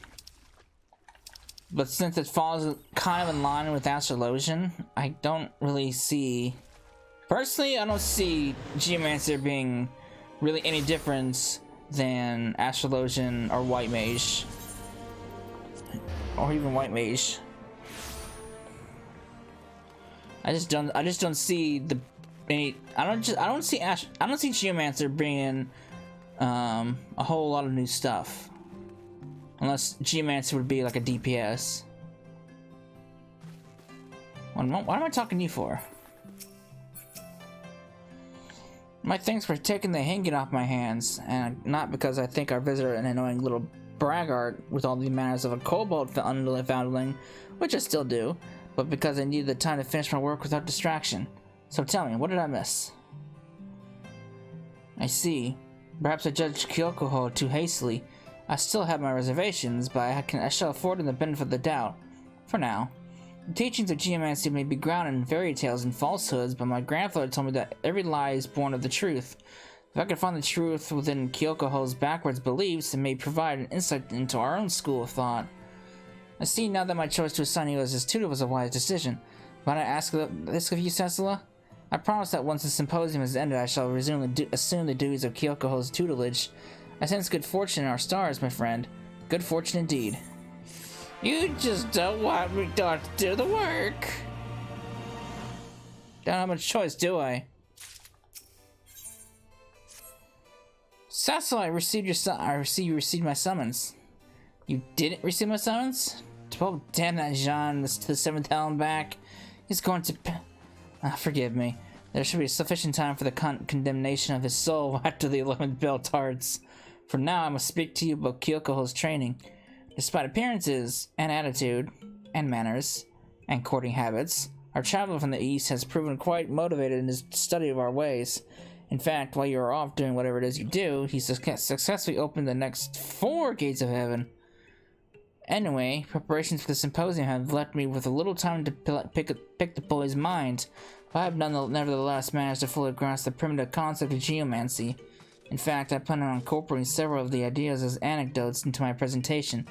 But since it falls kind of in line with Astrologian, I don't really see... Personally, I don't see Geomancer being really any different than Astrologian or White Mage. Or even White Mage. I just don't see the... I don't see Geomancer bringing a whole lot of new stuff. Unless Geomancer would be like a DPS. What am I talking to you for? My thanks for taking the hanging off my hands, and not because I think our visitor an annoying little braggart with all the manners of a kobold foundling, which I still do, but because I needed the time to finish my work without distraction. So tell me, what did I miss? I see. Perhaps I judged Kyokoho too hastily. I still have my reservations, but I shall afford him the benefit of the doubt. For now. The teachings of geomancy may be grounded in fairy tales and falsehoods, but my grandfather told me that every lie is born of the truth. If I could find the truth within Kyokoho's backwards beliefs, it may provide an insight into our own school of thought. I see now that my choice to assign you as his tutor was a wise decision. Might I ask this of you, Cecila? I promise that once the symposium is ended, I shall assume the duties of Kyokoho's tutelage. I sense good fortune in our stars, my friend. Good fortune indeed. You just don't want me to do the work. Don't have much choice, do I? Cecil, I see you received my summons. You didn't receive my summons? Oh, damn that Jean, to the 7th Helen back. He's going to... forgive me. There should be sufficient time for the condemnation of his soul after the 11th bell tarts. For now, I must speak to you about Kyokoho's training. Despite appearances, and attitude, and manners, and courting habits, our traveler from the east has proven quite motivated in his study of our ways. In fact, while you are off doing whatever it is you do, he successfully opened the next 4 gates of heaven. Anyway, preparations for the symposium have left me with a little time to pick the boy's mind, but I have nevertheless managed to fully grasp the primitive concept of geomancy. In fact, I plan on incorporating several of the ideas as anecdotes into my presentation.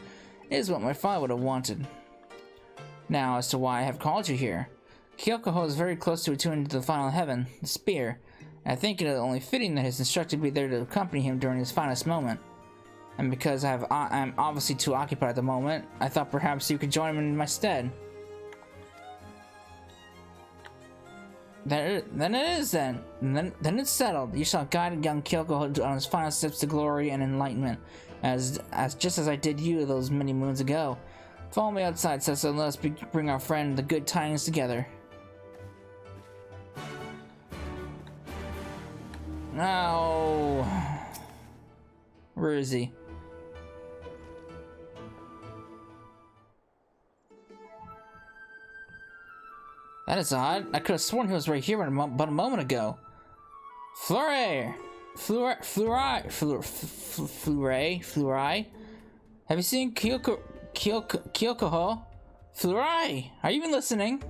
It is what my father would have wanted. Now, as to why I have called you here. Kyokoho is very close to attuning to the final heaven, the spear, and I think it is only fitting that his instructor be there to accompany him during his finest moment. And because I am obviously too occupied at the moment, I thought perhaps you could join him in my stead. Then it is then. Then it's settled. You shall guide young Kyoko on his final steps to glory and enlightenment, just as I did you those many moons ago. Follow me outside, Cecil, and let us bring our friend the good tidings together. No. Where is he? That is odd. I could have sworn he was right here but a moment ago. Fleury! Fleury? Have you seen Kyokoho? Fleury! Are you even listening?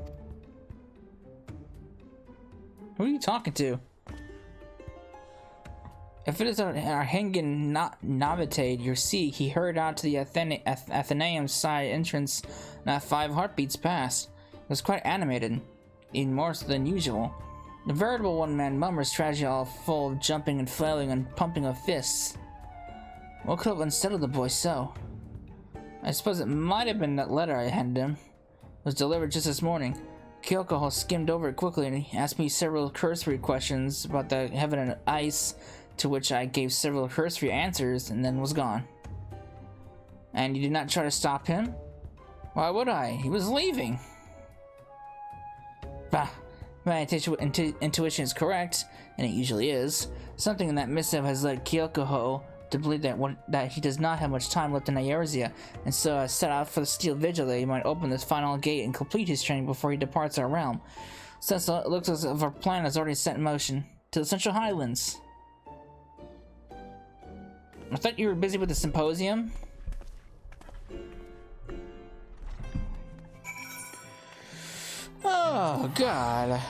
Who are you talking to? If it is our Hengen Novitade you see, he hurried out to the Athenaeum side entrance not 5 heartbeats past. It was quite animated, even more so than usual. A veritable one-man mummer strategy all full of jumping and flailing and pumping of fists. What could have unsettled the boy so? I suppose it might have been that letter I handed him. It was delivered just this morning. Kyoko skimmed over it quickly and he asked me several cursory questions about the heaven and ice, to which I gave several cursory answers and then was gone. And you did not try to stop him? Why would I? He was leaving. Bah, my intuition is correct, and it usually is. Something in that missive has led Kyoko to believe that he does not have much time left in Eorzea, and so has set out for the Steel Vigil that he might open this final gate and complete his training before he departs our realm. Since it looks as if our plan is already set in motion to the Central Highlands. I thought you were busy with the symposium. Oh God.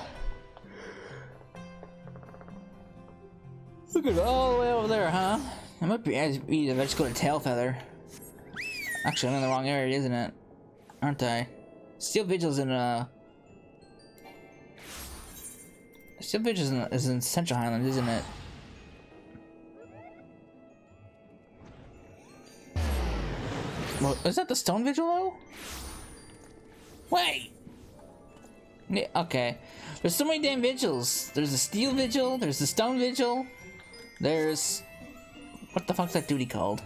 Look at it all the way over there, huh? It might be as easy if I just go to Tailfeather. Actually, I'm in the wrong area, isn't it? Aren't I? Steel Vigil's in Steel Vigil is in Central Highlands, isn't it? Well, is that the Stone Vigil though? Wait! Yeah, okay. There's so many damn vigils. There's the Steel Vigil, there's the Stone Vigil, there's... What the fuck's that duty called?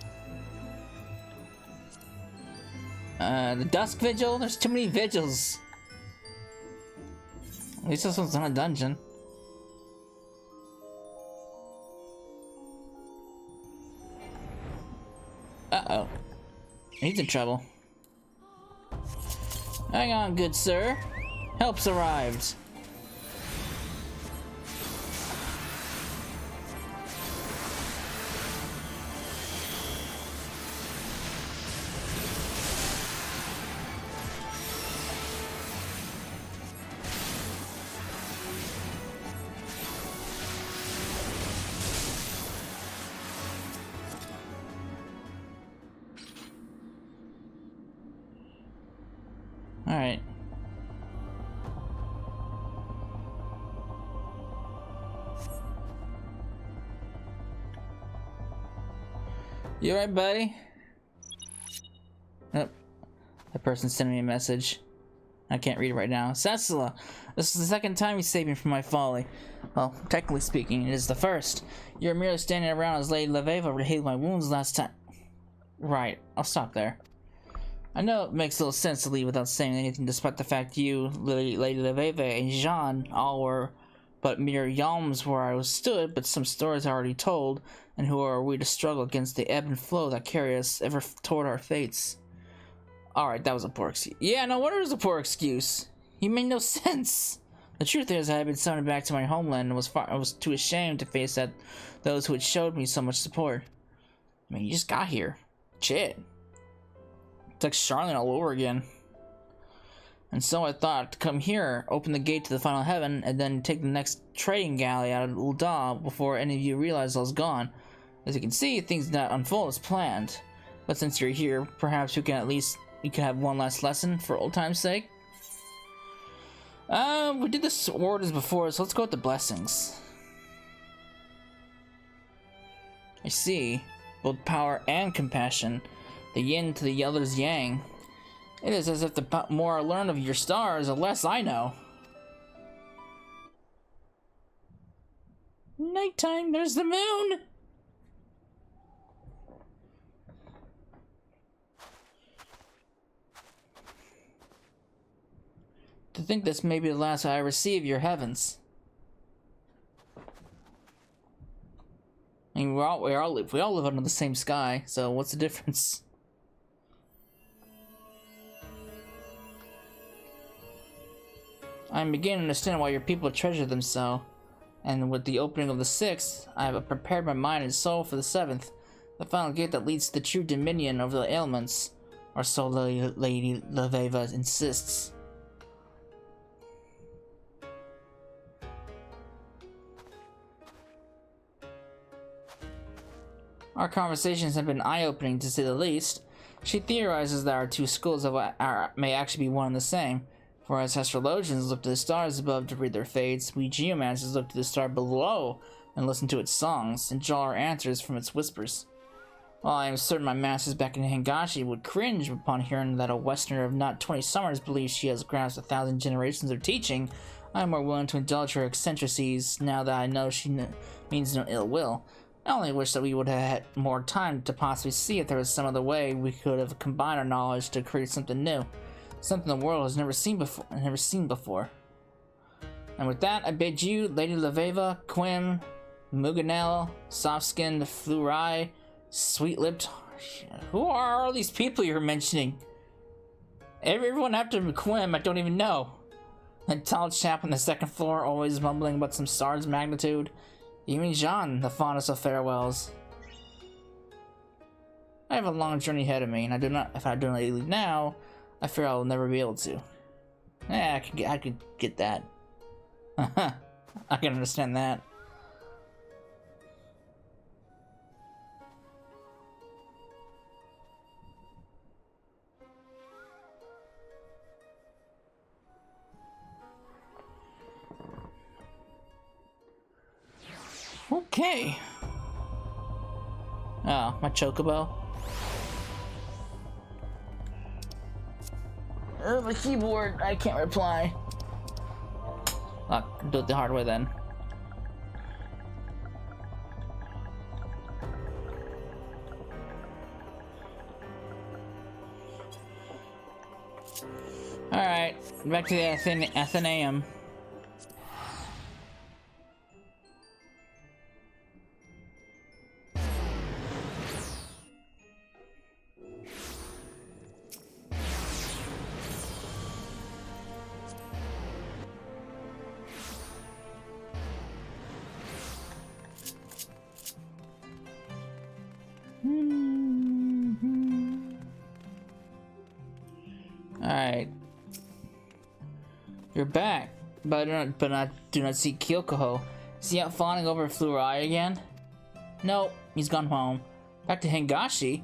The Dusk Vigil? There's too many vigils. At least this one's not a dungeon. Uh-oh. He's in trouble. Hang on, good sir. Help's arrived. Alright. You alright, buddy? Oh, that person sent me a message. I can't read it right now. Cecila, this is the second time you saved me from my folly. Well, technically speaking, it is the first. You're merely standing around as Lady Leveva healed my wounds last time. Right, I'll stop there. I know it makes little sense to leave without saying anything, despite the fact you, Lady Leveva, and Jean all were but mere yalms where I stood, but some stories I already told, and who are we to struggle against the ebb and flow that carry us ever toward our fates? Alright, that was a poor excuse. Yeah, no wonder it was a poor excuse. You made no sense. The truth is, I had been summoned back to my homeland and I was too ashamed to face those who had showed me so much support. I mean, you just got here. Shit. It's like Charlotte all over again. And so I thought to come here, open the gate to the final heaven, and then take the next trading galley out of Ul'dah before any of you realized I was gone. As you can see, things did not unfold as planned. But since you're here, perhaps you can have one last lesson for old time's sake. We did the orders before, so let's go with the blessings. I see. Both power and compassion. The yin to the other's yang. It is as if the more I learn of your stars, the less I know. Nighttime, there's the moon! To think this may be the last I receive your heavens. I mean, we all live under the same sky, so what's the difference? I'm beginning to understand why your people treasure them so. And with the opening of the 6th, I have prepared my mind and soul for the 7th, the final gate that leads to the true dominion of the elements, or so Lady Leveva insists. Our conversations have been eye-opening to say the least. She theorizes that our two schools may actually be one and the same. For as astrologians look to the stars above to read their fates, we geomancers look to the star below and listen to its songs, and draw our answers from its whispers. While I am certain my masters back in Hingashi would cringe upon hearing that a Westerner of not 20 summers believes she has grasped 1,000 generations of teaching, I am more willing to indulge her eccentricities now that I know she means no ill will. I only wish that we would have had more time to possibly see if there was some other way we could have combined our knowledge to create something new. Something the world has never seen before. And with that, I bid you, Lady Leveva, Quim, Muganel, Soft-Skinned, Flurai, Sweet-Lipped... Who are all these people you're mentioning? Everyone after Quim, I don't even know. That tall chap on the 2nd floor, always mumbling about some star's magnitude. Even Jean, the fondest of farewells. I have a long journey ahead of me, and if I do not leave now, I fear I will never be able to. I could get that. I can understand that. Okay. Oh, my chocobo. My keyboard, I can't reply. I'll do it the hard way then. Alright, back to the Athenaeum. Alright. You're back, but do not see Kyokoho. Is he out fawning over Flurai again? Nope, he's gone home. Back to Hingashi?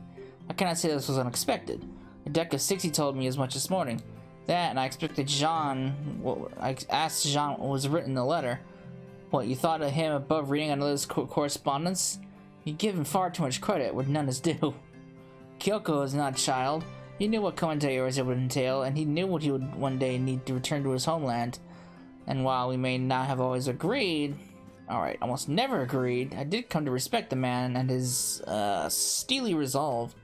I cannot say this was unexpected. A deck of 60 told me as much this morning. That, and I expected I asked Jean what was written in the letter. What, you thought of him above reading another's correspondence? You give him far too much credit where none is due. Kyoko is not a child. He knew what commentators it would entail, and he knew what he would one day need to return to his homeland. And while we may not have always agreed, alright, almost never agreed, I did come to respect the man and his, steely resolve.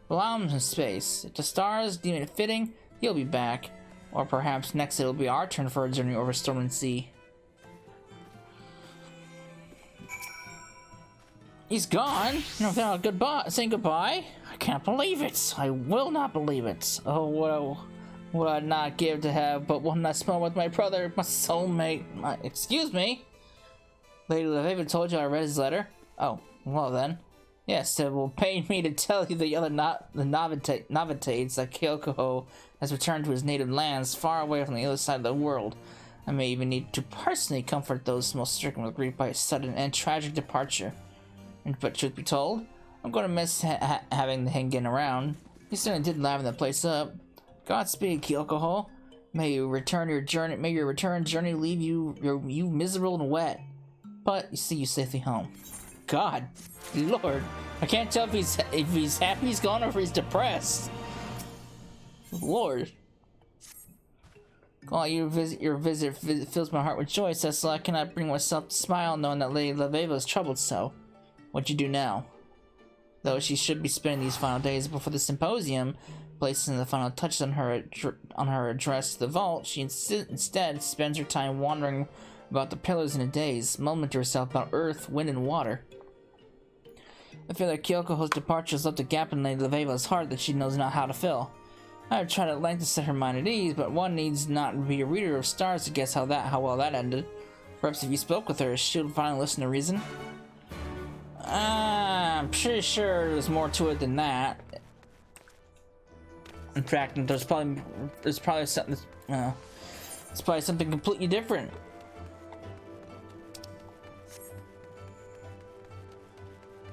Allow him some space. If the stars deem it fitting, he'll be back. Or perhaps next it'll be our turn for a journey over storm and sea. He's gone? No, without goodbye, saying goodbye? I can't believe it. I will not believe it. Oh, what would I not give to have but one last moment with my brother, my soulmate, excuse me? Lady Leveva told you I read his letter? Oh, well then. Yes, it will pay me to tell you the other novices that Kyoko has returned to his native lands, far away from the other side of the world. I may even need to personally comfort those most stricken with grief by his sudden and tragic departure. But truth be told, I'm going to miss having the Hingen around. He certainly did liven the place up. Godspeed, Kyoko. May your return journey leave you miserable and wet. But you see you safely home. God, Lord, I can't tell if he's happy he's gone or if he's depressed. Lord. Oh, your visit fills my heart with joy, Cecil. I cannot bring myself to smile knowing that Lady Leveva is troubled so. What'd you do now? Though she should be spending these final days before the symposium, placing the final touches on her address to the vault, she instead spends her time wandering about the pillars in a daze, mumbling to herself about earth, wind, and water. I feel that Kyoko's departure has left a gap in Lady Leveva's heart that she knows not how to fill. I've tried at length to set her mind at ease, but one needs not be a reader of stars to guess how well that ended. Perhaps if you spoke with her, she would finally listen to reason. I'm pretty sure there's more to it than that. In fact, there's probably something. It's probably something completely different.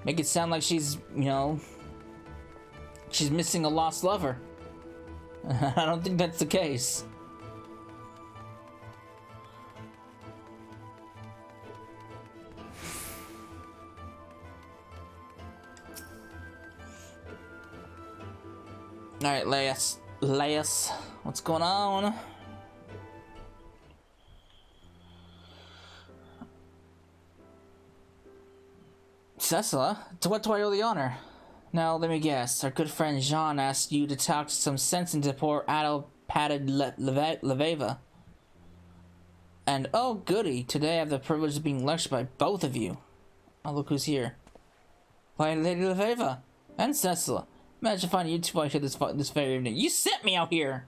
Make it sound like she's, she's missing a lost lover. I don't think that's the case. Alright, Laius, what's going on? Cecila, to what do I owe the honor? Now, let me guess. Our good friend Jean asked you to talk some sense into poor addle-padded Leveva. And oh goody, today I have the privilege of being lectured by both of you. Oh, look who's here. Why, Lady Leveva and Cecila. Imagine finding you two out here this very evening. You sent me out here!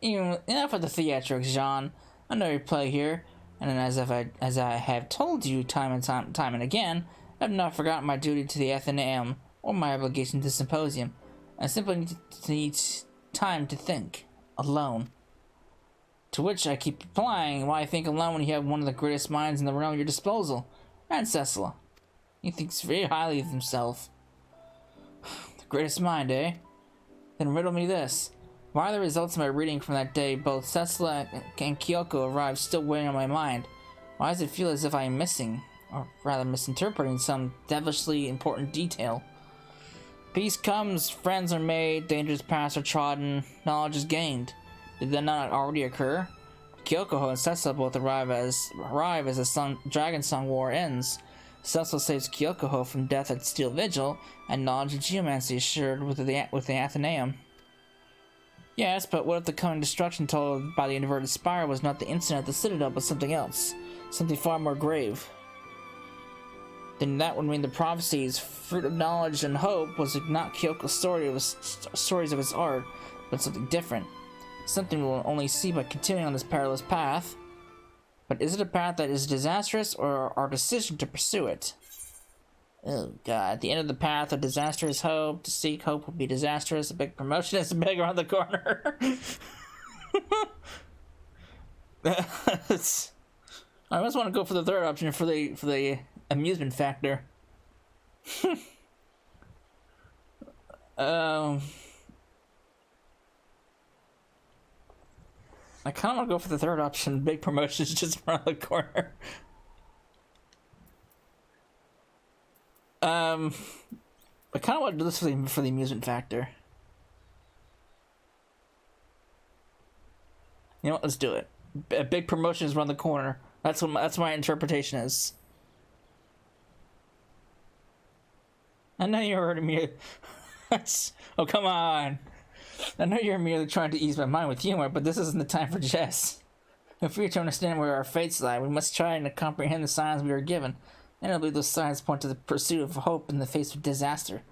Enough of the theatrics, Jean. I know your play here. And as I have told you time and again, I have not forgotten my duty to the Athenaeum or my obligation to the Symposium. I simply need time to think, alone. To which I keep replying, why think alone when you have one of the greatest minds in the realm at your disposal? And Cecila. He thinks very highly of himself. The greatest mind, eh? Then riddle me this. Why are the results of my reading from that day, both Cecila and Kyoko arrived, still weighing on my mind? Why does it feel as if I am missing, or rather misinterpreting, some devilishly important detail? Peace comes, friends are made, dangers pass are trodden, knowledge is gained. Did that not already occur? Kyoko and Cecila both arrive as the Dragon Song War ends. Cecila saves Kyoko from death at Steel Vigil, and knowledge of geomancy is shared with the Athenaeum. Yes, but what if the coming destruction told by the inverted spire was not the incident at the Citadel, but something else? Something far more grave. Then that would mean the prophecies, fruit of knowledge and hope, was not Kyoko's stories of his art, but something different. Something we'll only see by continuing on this perilous path. But is it a path that is disastrous, or our decision to pursue it? Oh god, at the end of the path of disaster is hope. To seek hope will be disastrous. A big promotion is big around the corner. I almost want to go for the third option for the amusement factor. I kind of want to go for the third option. Big promotion is just around the corner. I kind of want to do this for the amusement factor. You know what? Let's do it. A big promotion is around the corner. That's my interpretation is. I know you're already me. Oh, come on. I know you're merely trying to ease my mind with humor, but this isn't the time for jest. If we are to understand where our fates lie, we must try to comprehend the signs we are given. And I believe those signs point to the pursuit of hope in the face of disaster.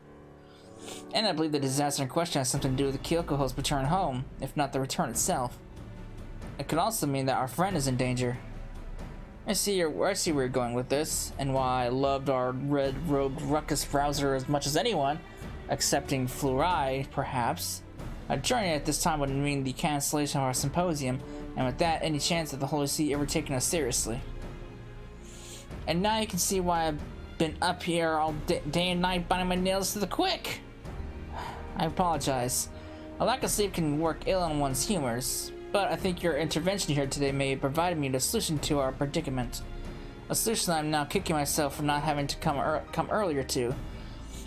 And I believe the disaster in question has something to do with Kyoko's return home, if not the return itself. It could also mean that our friend is in danger. I see where you're going with this, and why I loved our red-robed ruckus rouser as much as anyone, excepting Fluoride, perhaps. A journey at this time would mean the cancellation of our symposium, and with that, any chance of the Holy See ever taking us seriously. And now you can see why I've been up here all day and night biting my nails to the quick. I apologize. A lack of sleep can work ill on one's humors, but I think your intervention here today may have provided me a solution to our predicament. A solution I'm now kicking myself for not having to come earlier to.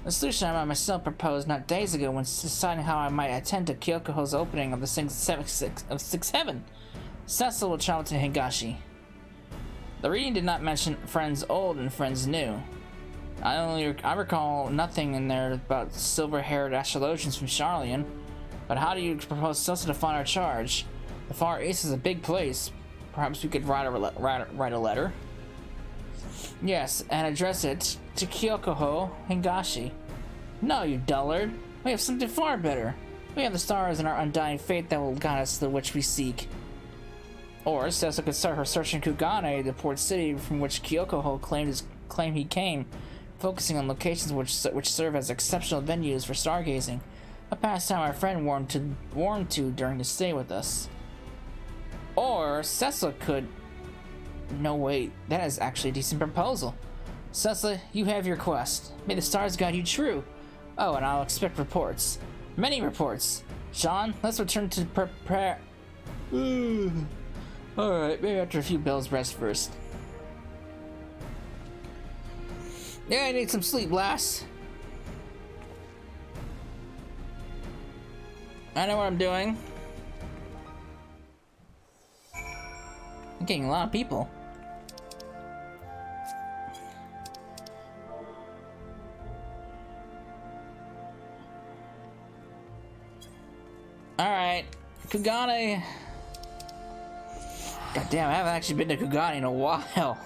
A solution I myself proposed not days ago when deciding how I might attend to Kyoko's opening of the Sixth Heaven. Cecil will travel to Higashi. The reading did not mention friends old and friends new. I recall nothing in there about silver-haired astrologians from Charlian. But how do you propose Cecil to find our charge? The Far East is a big place. Perhaps we could write a letter. Yes, and address it to Kyoko Higashi. No, you dullard. We have something far better. We have the stars and our undying fate that will guide us to the which we seek. Or Sessa could start her search in Kugane, the port city from which Kyokoho claimed he came, focusing on locations which serve as exceptional venues for stargazing, a pastime our friend warmed to during his stay with us. Or Sessa could... No, wait, that is actually a decent proposal. Sessa, you have your quest. May the stars guide you true. Oh, and I'll expect reports. Many reports. Sean, let's return to prepare... Alright, maybe after a few bells rest first. Yeah, I need some sleep, lass. I know what I'm doing. I'm getting a lot of people. Alright, Kugane. God damn, I haven't actually been to Kugane in a while.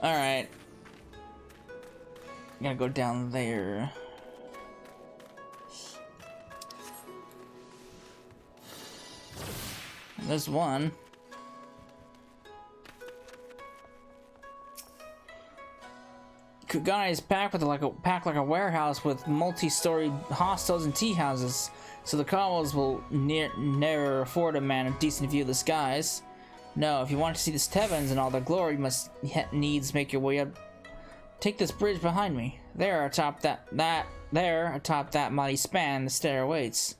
Alright. Gotta go down there. There's one. Kugane is packed like a warehouse with multi-story hostels and tea houses, so the Kawas will never afford a man a decent view of the skies. No, if you want to see the heavens and all their glory, you must needs make your way up. Take this bridge behind me. There, atop that mighty span, the star awaits.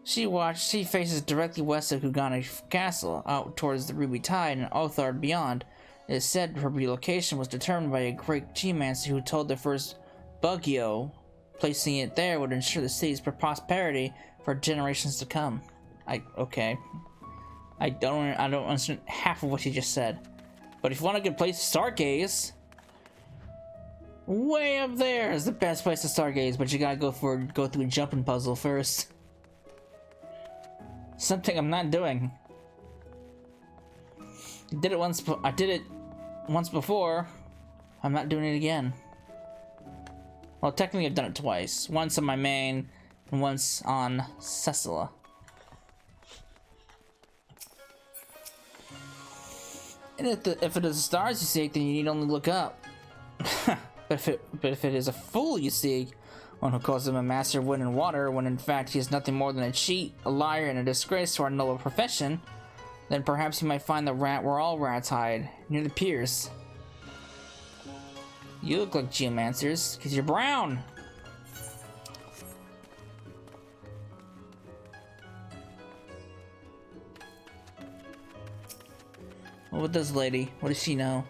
She faces directly west of Kugane Castle, out towards the Ruby Tide and Othard beyond. It is said her relocation was determined by a great geomancer who told the first Bugyo placing it there would ensure the city's prosperity for generations to come. Okay. I don't understand half of what he just said. But if you want a good place to stargaze, way up there is the best place to stargaze, but you gotta go through a jumping puzzle first. Something I'm not doing. I did it once before. I'm not doing it again. Well, technically I've done it twice. Once on my main, and once on Cecilla. And if it is the stars you seek, then you need only look up. but if it is a fool you seek, one who calls him a master of wind and water, when in fact he is nothing more than a cheat, a liar, and a disgrace to our noble profession, then perhaps you might find the rat where all rats hide, near the piers. You look like geomancers, because you're brown! What with this lady? What does she know?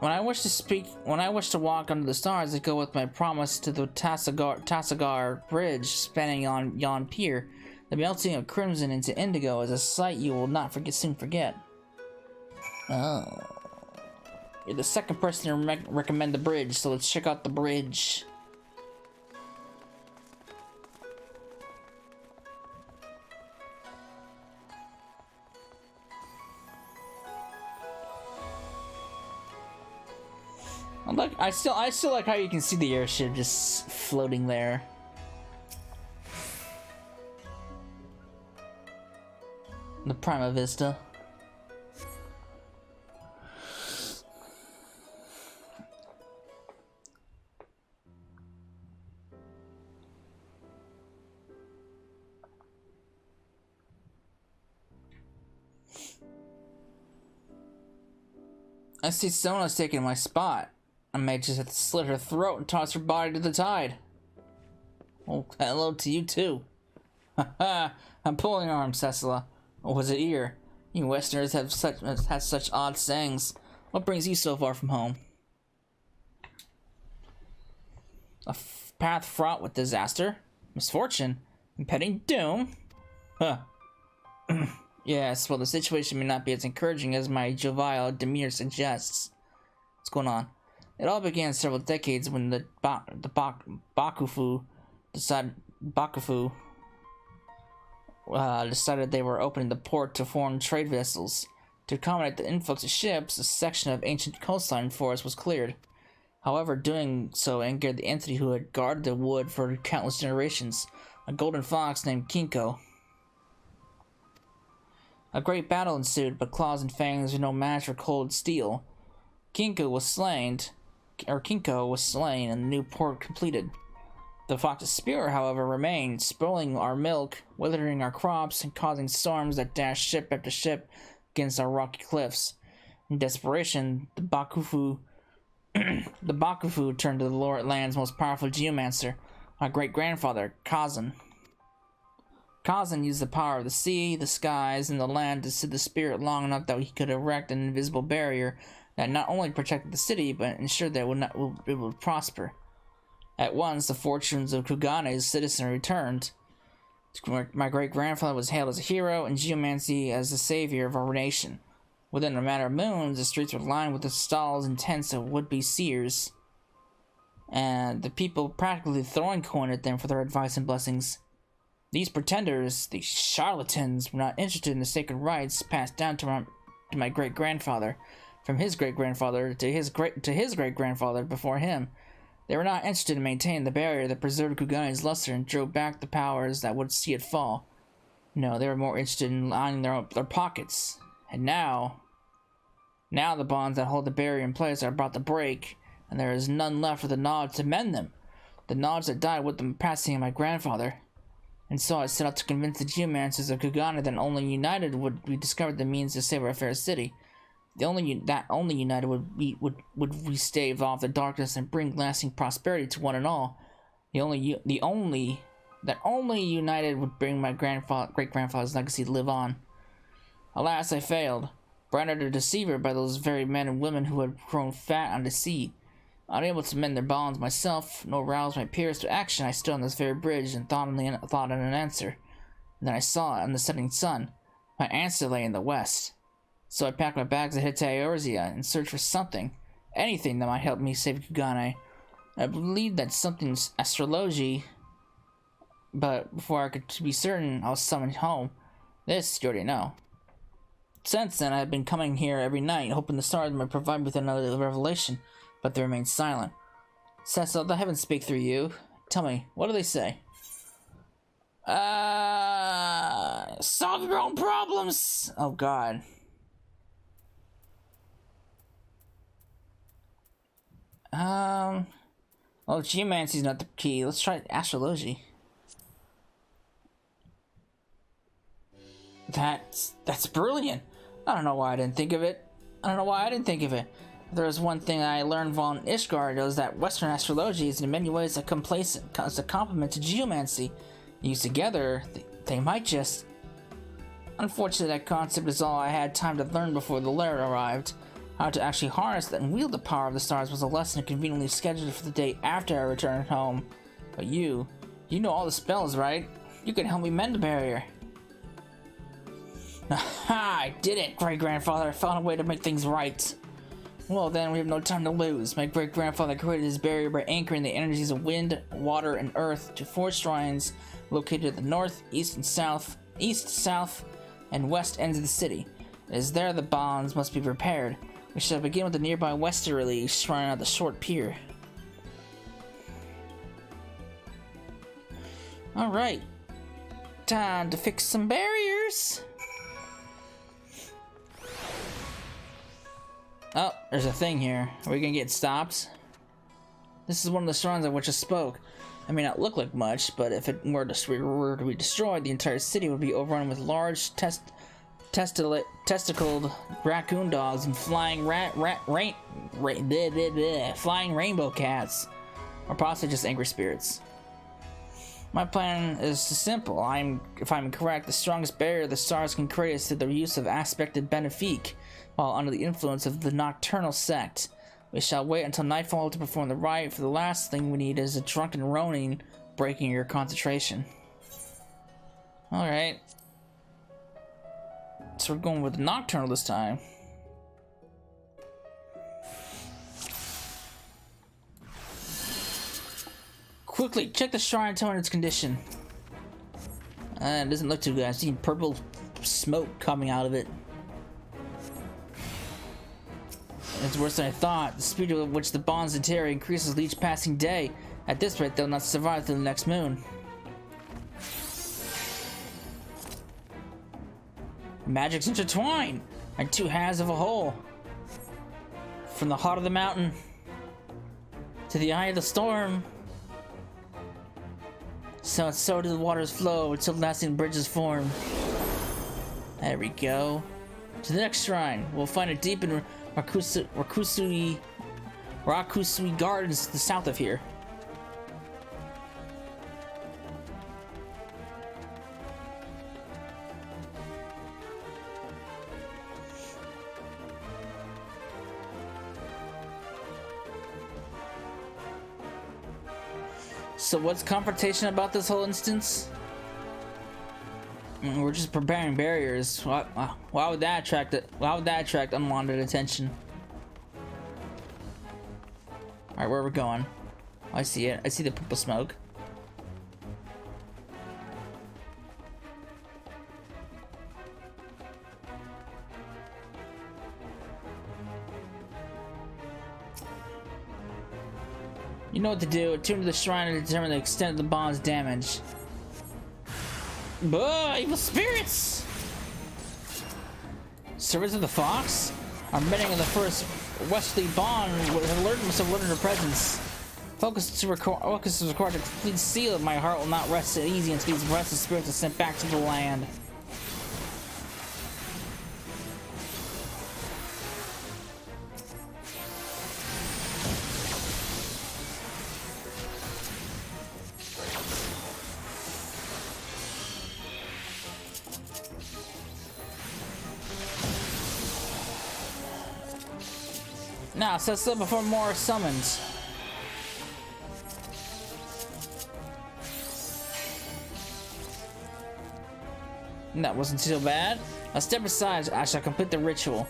When I wish to walk under the stars, I go with my promise to the Tassagar Bridge spanning on yon pier. The melting of crimson into indigo is a sight you will not soon forget. Oh. You're the second person to recommend the bridge, so let's check out the bridge. I still like how you can see the airship just floating there. The Prima Vista. I see someone has taken my spot. I may just have to slit her throat and toss her body to the tide. Oh, hello to you too. Haha, I'm pulling arm, Cecilla. Or was it ear? You Westerners have such odd sayings. What brings you so far from home? A path fraught with disaster, misfortune, impending doom? Huh. Yes, well, the situation may not be as encouraging as my jovial demeanor suggests. What's going on? It all began several decades when the Bakufu decided they were opening the port to foreign trade vessels. To accommodate the influx of ships, a section of ancient coastline forest was cleared. However, doing so angered the entity who had guarded the wood for countless generations, a golden fox named Kinko. A great battle ensued, but claws and fangs were no match for cold steel. Kinko was slain, and the new port completed. The fox's spear, however, remained, spoiling our milk, withering our crops, and causing storms that dashed ship after ship against our rocky cliffs. In desperation, the Bakufu turned to the lower land's most powerful geomancer, my great-grandfather, Kazan. Kazan used the power of the sea, the skies, and the land to sit the spirit long enough that he could erect an invisible barrier that not only protected the city, but ensured that it would prosper. At once, the fortunes of Kugane's citizen returned. My great-grandfather was hailed as a hero, and geomancy as the savior of our nation. Within a matter of moons, the streets were lined with the stalls and tents of would-be seers, and the people practically throwing coin at them for their advice and blessings. These pretenders, these charlatans, were not interested in the sacred rites passed down to my great-grandfather, from his great-grandfather to his great-grandfather before him. They were not interested in maintaining the barrier that preserved Kugane's luster and drove back the powers that would see it fall. No, they were more interested in lining their pockets. And now the bonds that hold the barrier in place are about to break, and there is none left for the knowledge to mend them. The knowledge that died with the passing of my grandfather. And so I set out to convince the geomancers of Kugane that only united would we discover the means to save our fair city. Only united would we stave off the darkness and bring lasting prosperity to one and all. Only united would bring my great-grandfather's legacy to live on. Alas, I failed, branded a deceiver by those very men and women who had grown fat on deceit. Unable to mend their bonds myself, nor rouse my peers to action, I stood on this very bridge and thought on an answer. And then I saw it on the setting sun. My answer lay in the west. So I packed my bags and headed to Eorzea and searched for something, anything that might help me save Kugane. I believed that something's astrology, but before I could be certain, I was summoned home. This you already know. Since then, I have been coming here every night, hoping the stars might provide me with another revelation, but they remain silent. Cecil, the heavens speak through you. Tell me, what do they say? Solve your own problems! Oh god. Well, geomancy's not the key. Let's try astrology. That's brilliant. I don't know why I didn't think of it. If there was one thing I learned von Ishgard, it was that Western astrology is in many ways a complement to geomancy. Used together, they might just... Unfortunately, that concept is all I had time to learn before the letter arrived. How to actually harness and wield the power of the stars was a lesson conveniently scheduled for the day after I returned home. But you know all the spells, right? You can help me mend the barrier. Aha! I did it, great-grandfather. I found a way to make things right. Well then, we have no time to lose. My great-grandfather created his barrier by anchoring the energies of wind, water, and earth to 4 shrines located at the north, east, south, and west ends of the city. It is there the bonds must be repaired. We shall begin with the nearby westerly shrine at the short pier. Alright. Time to fix some barriers. Oh, there's a thing here. Are we gonna get stopped? This is one of the shrines of which I spoke. It may not look like much, but if it were to be destroyed, the entire city would be overrun with large testicled raccoon dogs and flying flying rainbow cats, or possibly just angry spirits. My plan is simple. If I'm correct, the strongest barrier the stars can create is through the use of aspected benefique, while under the influence of the nocturnal sect. We shall wait until nightfall to perform the rite, for the last thing we need is a drunken Ronin breaking your concentration. Alright. So we're going with nocturnal this time. Quickly, check the shrine, tell me its condition. It doesn't look too good. I've seen purple smoke coming out of it. It's worse than I thought. The speed at which the bonds deteriorate increases with each passing day. At this rate, they'll not survive through the next moon. Magic's intertwined, like two halves of a whole. From the heart of the mountain to the eye of the storm. So do the waters flow until lasting bridges form. There we go. To the next shrine. We'll find it deep in Rakusui Gardens to the south of here. So what's confrontation about this whole instance? We're just preparing barriers. Why would that attract unwanted attention? All right, where are we going? I see it. I see the purple smoke. You know what to do. Attune to the shrine to determine the extent of the bond's damage. Evil spirits! Servants of the Fox? Our meeting of the first westerly bond must have alerted her presence. Focus is required to complete seal of my heart will not rest easy until these restless spirits are sent back to the land. Now, set still before more are summoned. That wasn't too bad. Now step aside, I shall complete the ritual.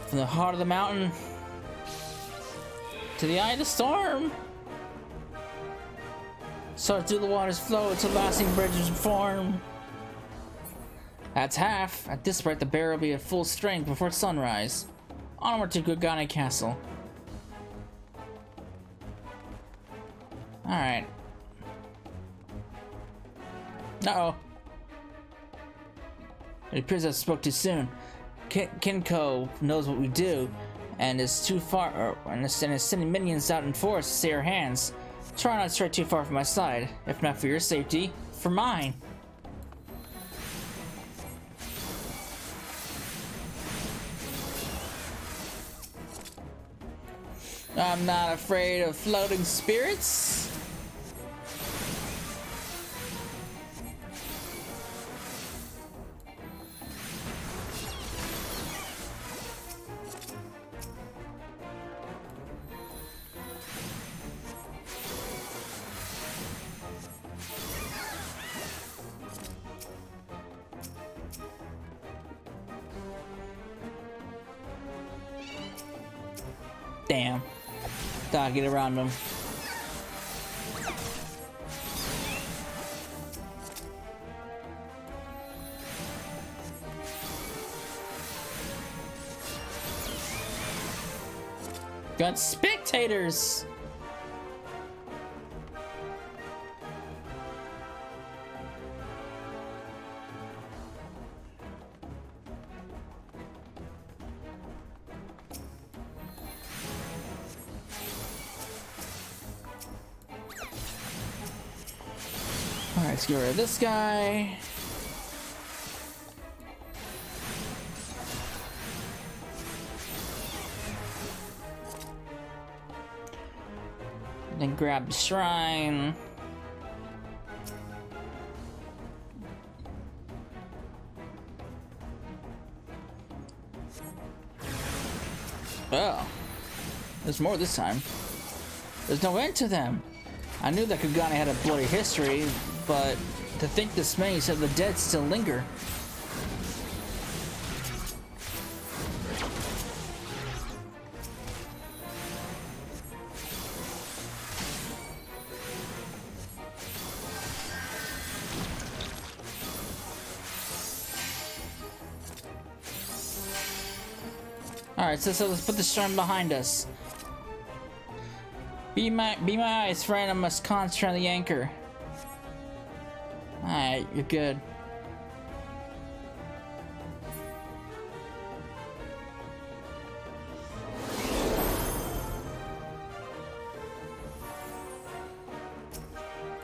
From the heart of the mountain to the eye of the storm. So do the waters flow until lasting bridges form. That's half. At this rate, the bear will be at full strength before sunrise. Onward to Gugane Castle. Alright. Uh-oh. It appears I spoke too soon. Kinko knows what we do, and is too far, and is sending minions out in force to stay our hands. Try not to stray too far from my side, if not for your safety, for mine. I'm not afraid of floating spirits. Damn. Gotta get around them. Got spectators. Alright, let's get rid of this guy. Then grab the shrine. Oh. There's more this time. There's no end to them. I knew that Kugane had a bloody history, but to think this many of the dead still linger. Alright, so let's put the storm behind us. Be my eyes, friend. I must concentrate on the anchor. Alright, you're good.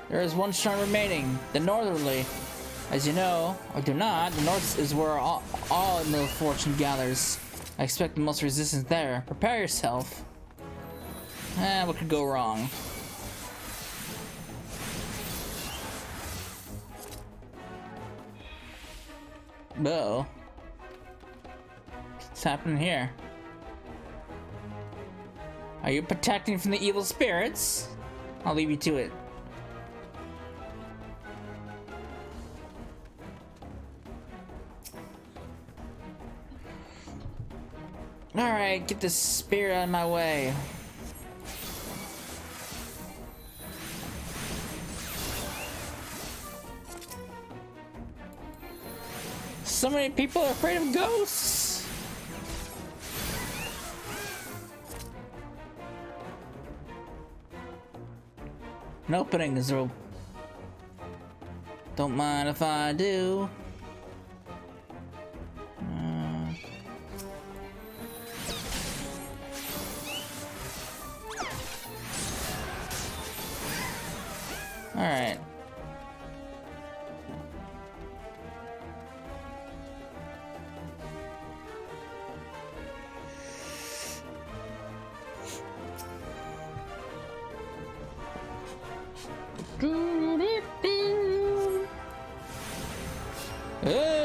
There is one storm remaining, the northerly. As you know, or do not, the north is where all ill fortune gathers. I expect the most resistance there. Prepare yourself. What could go wrong? Whoa. What's happening here? Are you protecting from the evil spirits? I'll leave you to it. Alright, get this spirit out of my way. So many people are afraid of ghosts. An opening is real. Don't mind if I do. All right.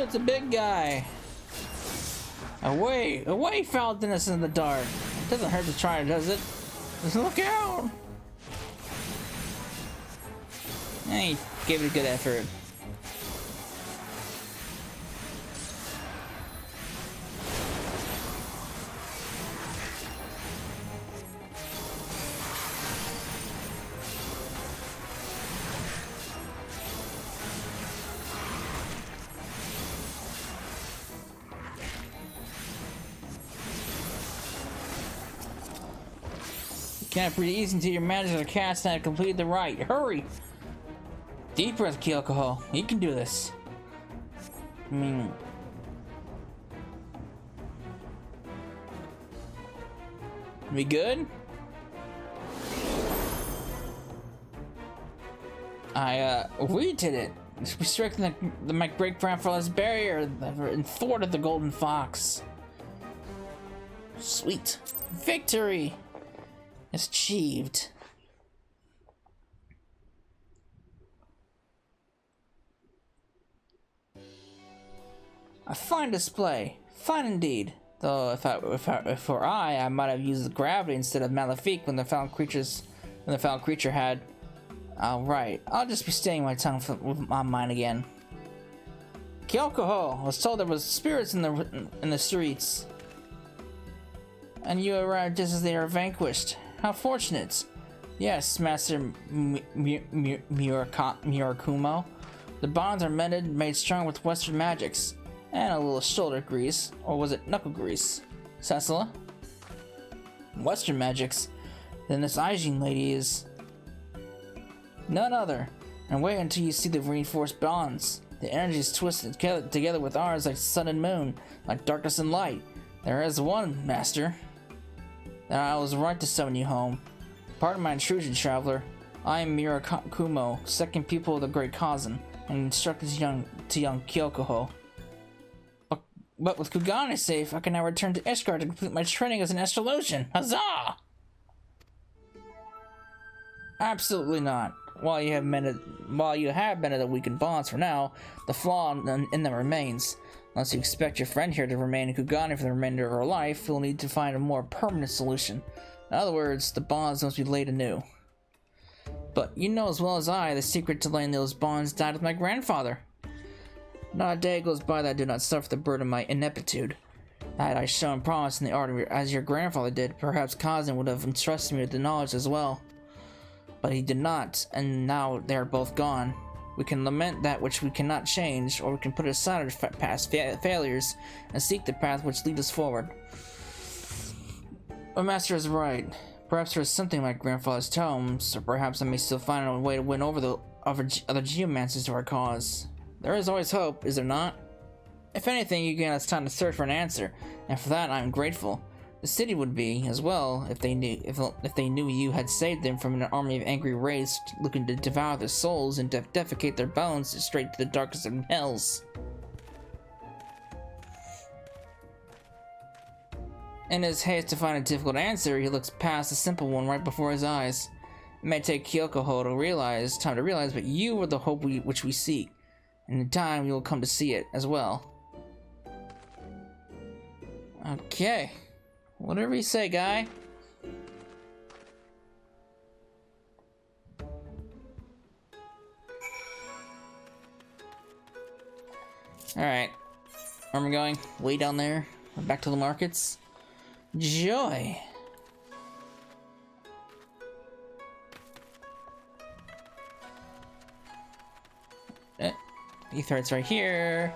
It's a big guy. Away, foulness in the dark. It doesn't hurt to try, does it? Just look out. He gave it a good effort. You can't breathe easy until your magic are cast and have completed the rite. Hurry! Deep breath, Kyoko. You can do this. We good? We did it. We strengthened my great grandfather's barrier and thwarted the golden fox. Sweet. Victory is achieved. A fine display, fine indeed. Though if were I might have used gravity instead of Malefique when the foul creature had. Alright, I'll just be staying my tongue with my mind again. Kyoko, I was told there was spirits in the streets, and you arrived just as they are vanquished. How fortunate! Yes, Master Murakumo. The bonds are made strong with Western magics. And a little shoulder grease, or was it knuckle grease? Cecila? Western magics? Then this Aijin lady is none other. And wait until you see the reinforced bonds. The energy is twisted together with ours like sun and moon, like darkness and light. There is one, Master. And I was right to summon you home. Pardon my intrusion, traveler. I am Murakumo, second pupil of the Great Kazan, and instructor to young Kyoko. But with Kugane safe, I can now return to Ishgard to complete my training as an astrologian. Huzzah! Absolutely not. While you have been at the weakened bonds for now, the flaw in them remains. Unless you expect your friend here to remain in Kugane for the remainder of her life, you'll need to find a more permanent solution. In other words, the bonds must be laid anew. But you know as well as I, the secret to laying those bonds died with my grandfather. Not a day goes by that I do not suffer the burden of my ineptitude. Had I shown promise in the art as your grandfather did, perhaps Kazan would have entrusted me with the knowledge as well. But he did not, and now they are both gone. We can lament that which we cannot change, or we can put aside our past failures and seek the path which leads us forward. My master is right. Perhaps there is something in my grandfather's tomes, or perhaps I may still find a way to win over the other geomancers to our cause. There is always hope, is there not? If anything, you gave us time to search for an answer, and for that I am grateful. The city would be, as well, if they knew you had saved them from an army of angry race looking to devour their souls and defecate their bones straight to the darkest of hells. In his haste to find a difficult answer, he looks past the simple one right before his eyes. It may take Kyokoho time to realize, but you are the hope which we seek, and in time you will come to see it as well. Okay. Whatever you say, guy. Alright. Where am I going? Way down there. Back to the markets. Joy. Ether's right here.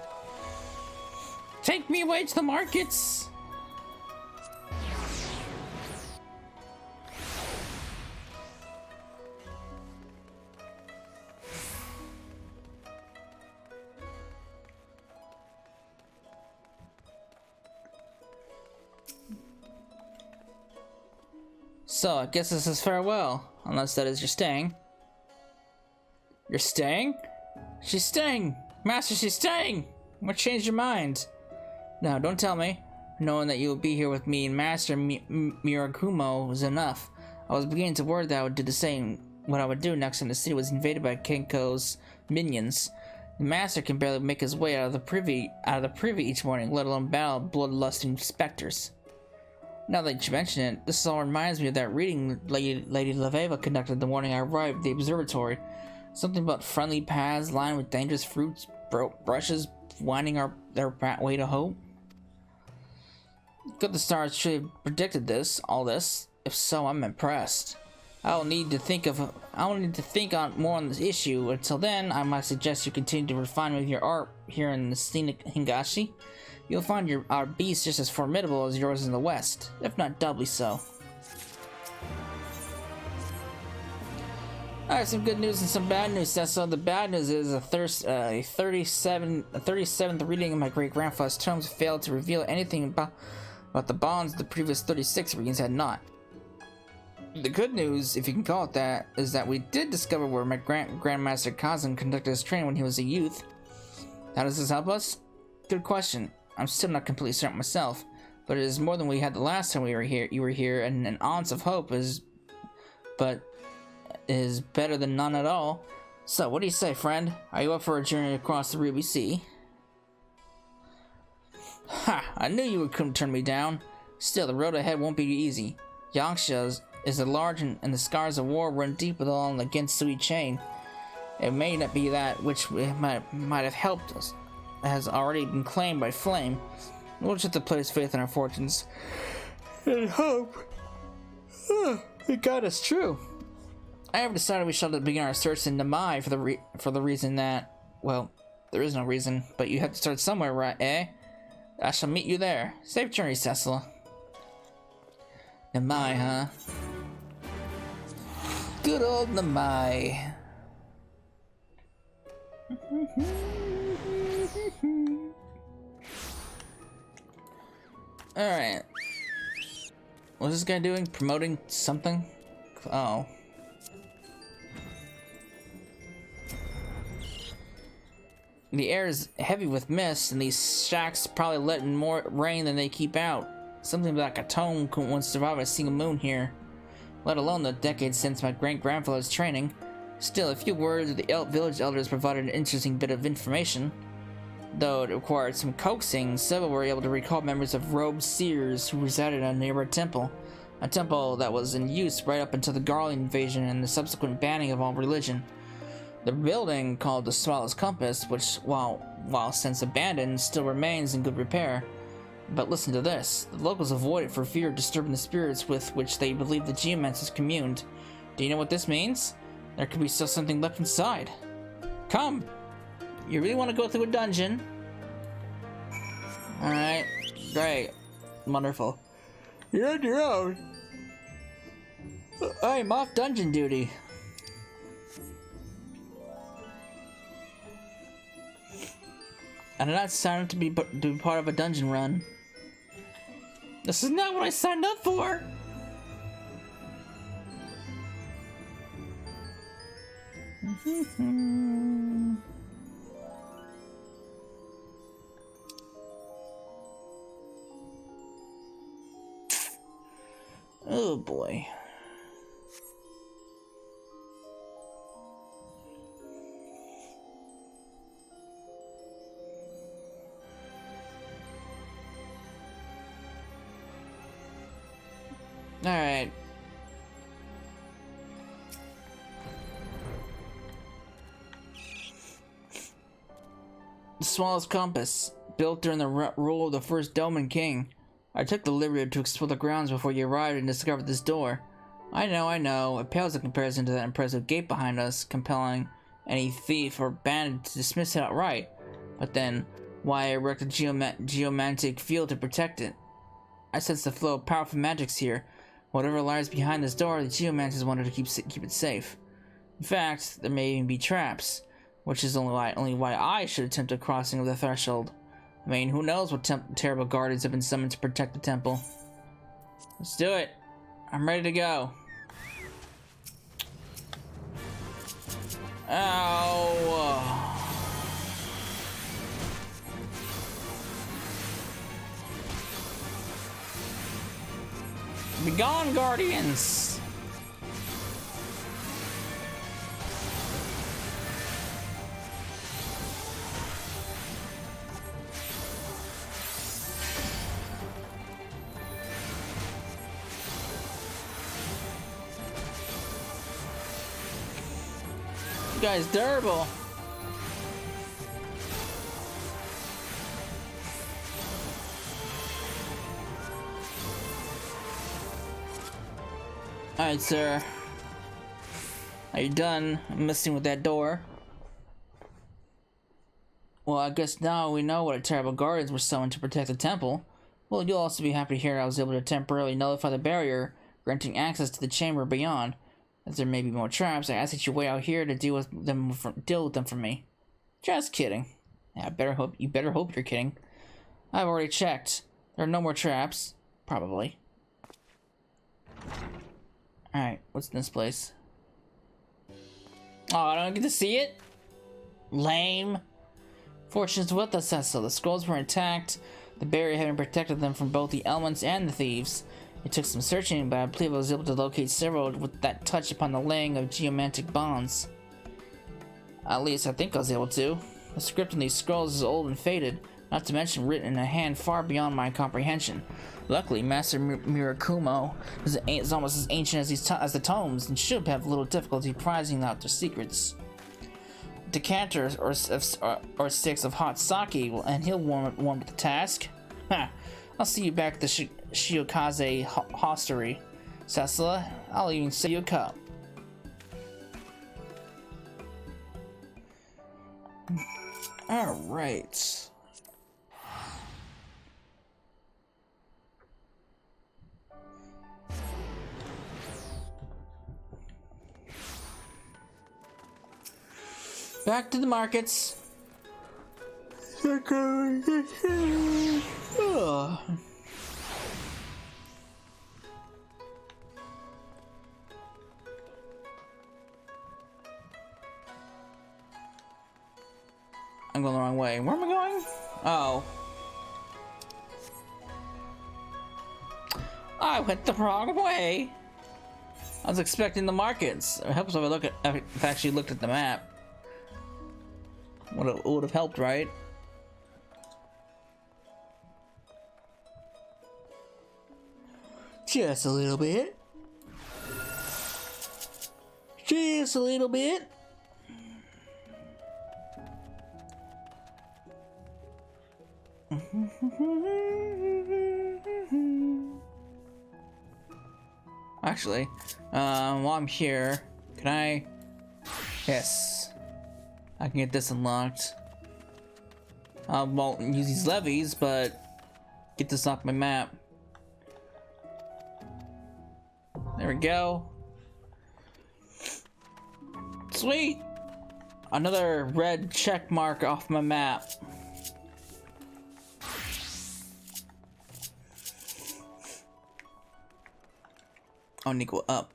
Take me away to the markets. So, I guess this is farewell. Unless that is you're staying. You're staying? She's staying! Master, she's staying! What changed your mind? No, don't tell me. Knowing that you will be here with me and Master Mirakumo was enough. I was beginning to worry that I would do the same. What I would do next when the city was invaded by Kenko's minions. The Master can barely make his way out of the privy each morning, let alone battle bloodlusting specters. Now that you mention it, this all reminds me of that reading Lady Laveva conducted the morning I arrived at the observatory. Something about friendly paths lined with dangerous fruits, brushes winding their way to hope. Good the stars should have predicted all this. If so, I'm impressed. I will need to think more on this issue. Until then, I might suggest you continue to refine with your art here in the scenic Hingashi. You'll find our beast just as formidable as yours in the West, if not doubly so. I have some good news and some bad news, Cecil. The bad news is a 37th reading of my great-grandfather's tomes failed to reveal anything about the bonds the previous 36 readings had not. The good news, if you can call it that, is that we did discover where my Grandmaster Kazan conducted his training when he was a youth. How does this help us? Good question. I'm still not completely certain myself, but it is more than we had the last time you were here, and an ounce of hope is better than none at all. So, what do you say, friend? Are you up for a journey across the Ruby Sea? Ha! I knew you couldn't turn me down. Still, the road ahead won't be easy. Yangsha is large, and the scars of war run deep along the Gensui chain. It may not be that which might have helped us has already been claimed by Flame. We'll just have to place faith in our fortunes and hope that God is true. I have decided we shall begin our search in Namai for the reason that, well, there is no reason, but you have to start somewhere, right? Eh? I shall meet you there. Safe journey, Cecil. Namai, huh? Good old Namai. Alright. What's this guy doing? Promoting something? Oh. The air is heavy with mist, and these shacks probably let in more rain than they keep out. Something like a tome couldn't once survive a single moon here, let alone the decades since my great-grandfather's training. Still, a few words of the village elders provided an interesting bit of information. Though it required some coaxing, several were able to recall members of robed seers who resided in a nearby temple. A temple that was in use right up until the Garland invasion and the subsequent banning of all religion. The building, called the Swallow's Compass, which, while since abandoned, still remains in good repair. But listen to this. The locals avoid it for fear of disturbing the spirits with which they believe the geomancers communed. Do you know what this means? There could be still something left inside. Come! You really want to go through a dungeon? Alright. Great. Wonderful. You're on your own. I'm off dungeon duty. I did not sign up to be part of a dungeon run. This is not what I signed up for! Oh boy. Alright. The Swallow's Compass, built during the rule of the first Doman King. I took the liberty to explore the grounds before you arrived and discovered this door. I know. It pales in comparison to that impressive gate behind us, compelling any thief or bandit to dismiss it outright. But then, why erect a geomantic field to protect it? I sense the flow of powerful magics here. Whatever lies behind this door, the geomancers wanted to keep it safe. In fact, there may even be traps, which is only why I should attempt a crossing of the threshold. I mean, who knows what terrible guardians have been summoned to protect the temple. Let's do it. I'm ready to go. Ow. Be gone, guardians! You guys durable. Alright, sir. Are you done messing with that door? Well, I guess now we know what terrible guardians were summoned to protect the temple. Well, you'll also be happy to hear I was able to temporarily nullify the barrier, granting access to the chamber beyond. As there may be more traps, I ask that you wait out here to deal with them for me. Just kidding. Yeah, you better hope you're kidding. I've already checked. There are no more traps. Probably. Alright, what's in this place? Oh, I don't get to see it? Lame. Fortune's with us, Cecil. The scrolls were intact, the barrier having protected them from both the elements and the thieves. It took some searching, but I believe I was able to locate several with that touch upon the laying of geomantic bonds. At least I think I was able to. The script in these scrolls is old and faded, not to mention written in a hand far beyond my comprehension. Luckily, Master Mirakumo is almost as ancient as the tomes, and should have little difficulty prizing out their secrets. Decanters or 6 of hot sake, and he'll warm to the task. Ha! I'll see you back at the Shiokaze Hostery. Cecil, I'll even send you a cup. Alright. Back to the markets. I'm going the wrong way. Where am I going? Oh. I went the wrong way. I was expecting the markets. It helps if I actually looked at the map. Would have helped, right? Just a little bit. Just a little bit. Actually, while I'm here, can I? Yes, I can get this unlocked. I won't use these levies, but get this off my map. There we go. Sweet! Another red check mark off my map. I need to go up.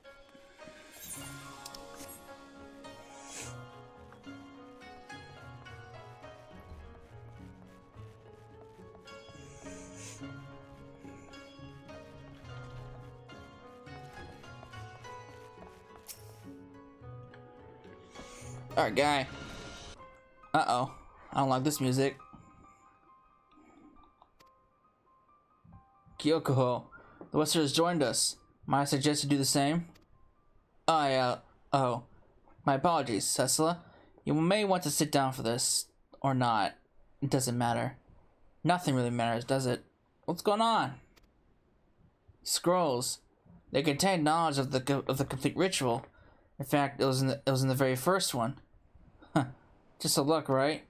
Alright, guy. Uh-oh. I don't like this music. Kyokuho. The Western has joined us. Might I suggest you do the same? Oh. My apologies, Cecila. You may want to sit down for this. Or not. It doesn't matter. Nothing really matters, does it? What's going on? Scrolls. They contain knowledge of the complete ritual. In fact, it was in the very first one. Huh. Just a look, right?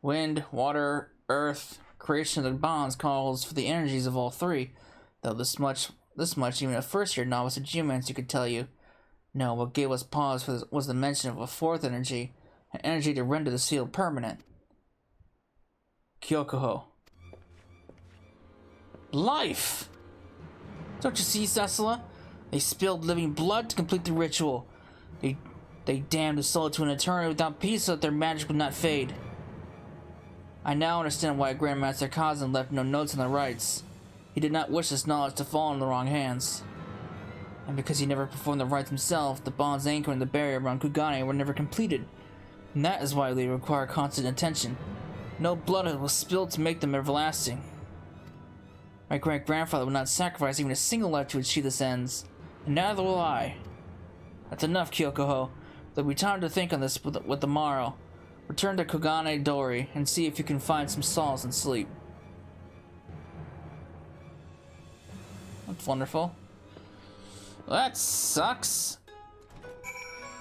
Wind, water, earth, creation of the bonds calls for the energies of all three. Though this much even a first-year novice of geomancy could tell you. No, what gave us pause was the mention of a fourth energy, an energy to render the seal permanent. Kyokuho. Life! Don't you see, Cecila? They spilled living blood to complete the ritual. They damned the soul to an eternity without peace so that their magic would not fade. I now understand why Grandmaster Kazan left no notes on the rites. He did not wish this knowledge to fall in the wrong hands. And because he never performed the rites himself, the bonds anchoring the barrier around Kugane were never completed. And that is why they require constant attention. No blood was spilled to make them everlasting. My great-grandfather would not sacrifice even a single life to achieve this ends, and neither will I. That's enough, Kyokuho. There'll be time to think on this with the morrow. Return to Kugane Dori and see if you can find some solace in sleep. That's wonderful. Well, that sucks.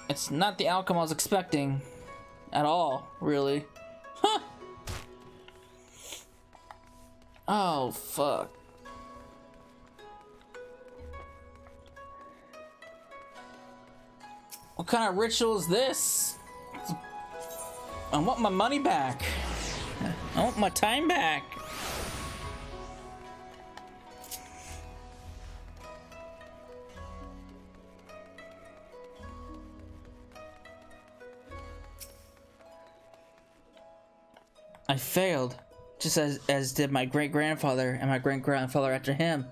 It's not the outcome I was expecting. At all, really. Huh! Oh, fuck. What kind of ritual is this? I want my money back. I want my time back. I failed, just as did my great-grandfather and my great-grandfather after him.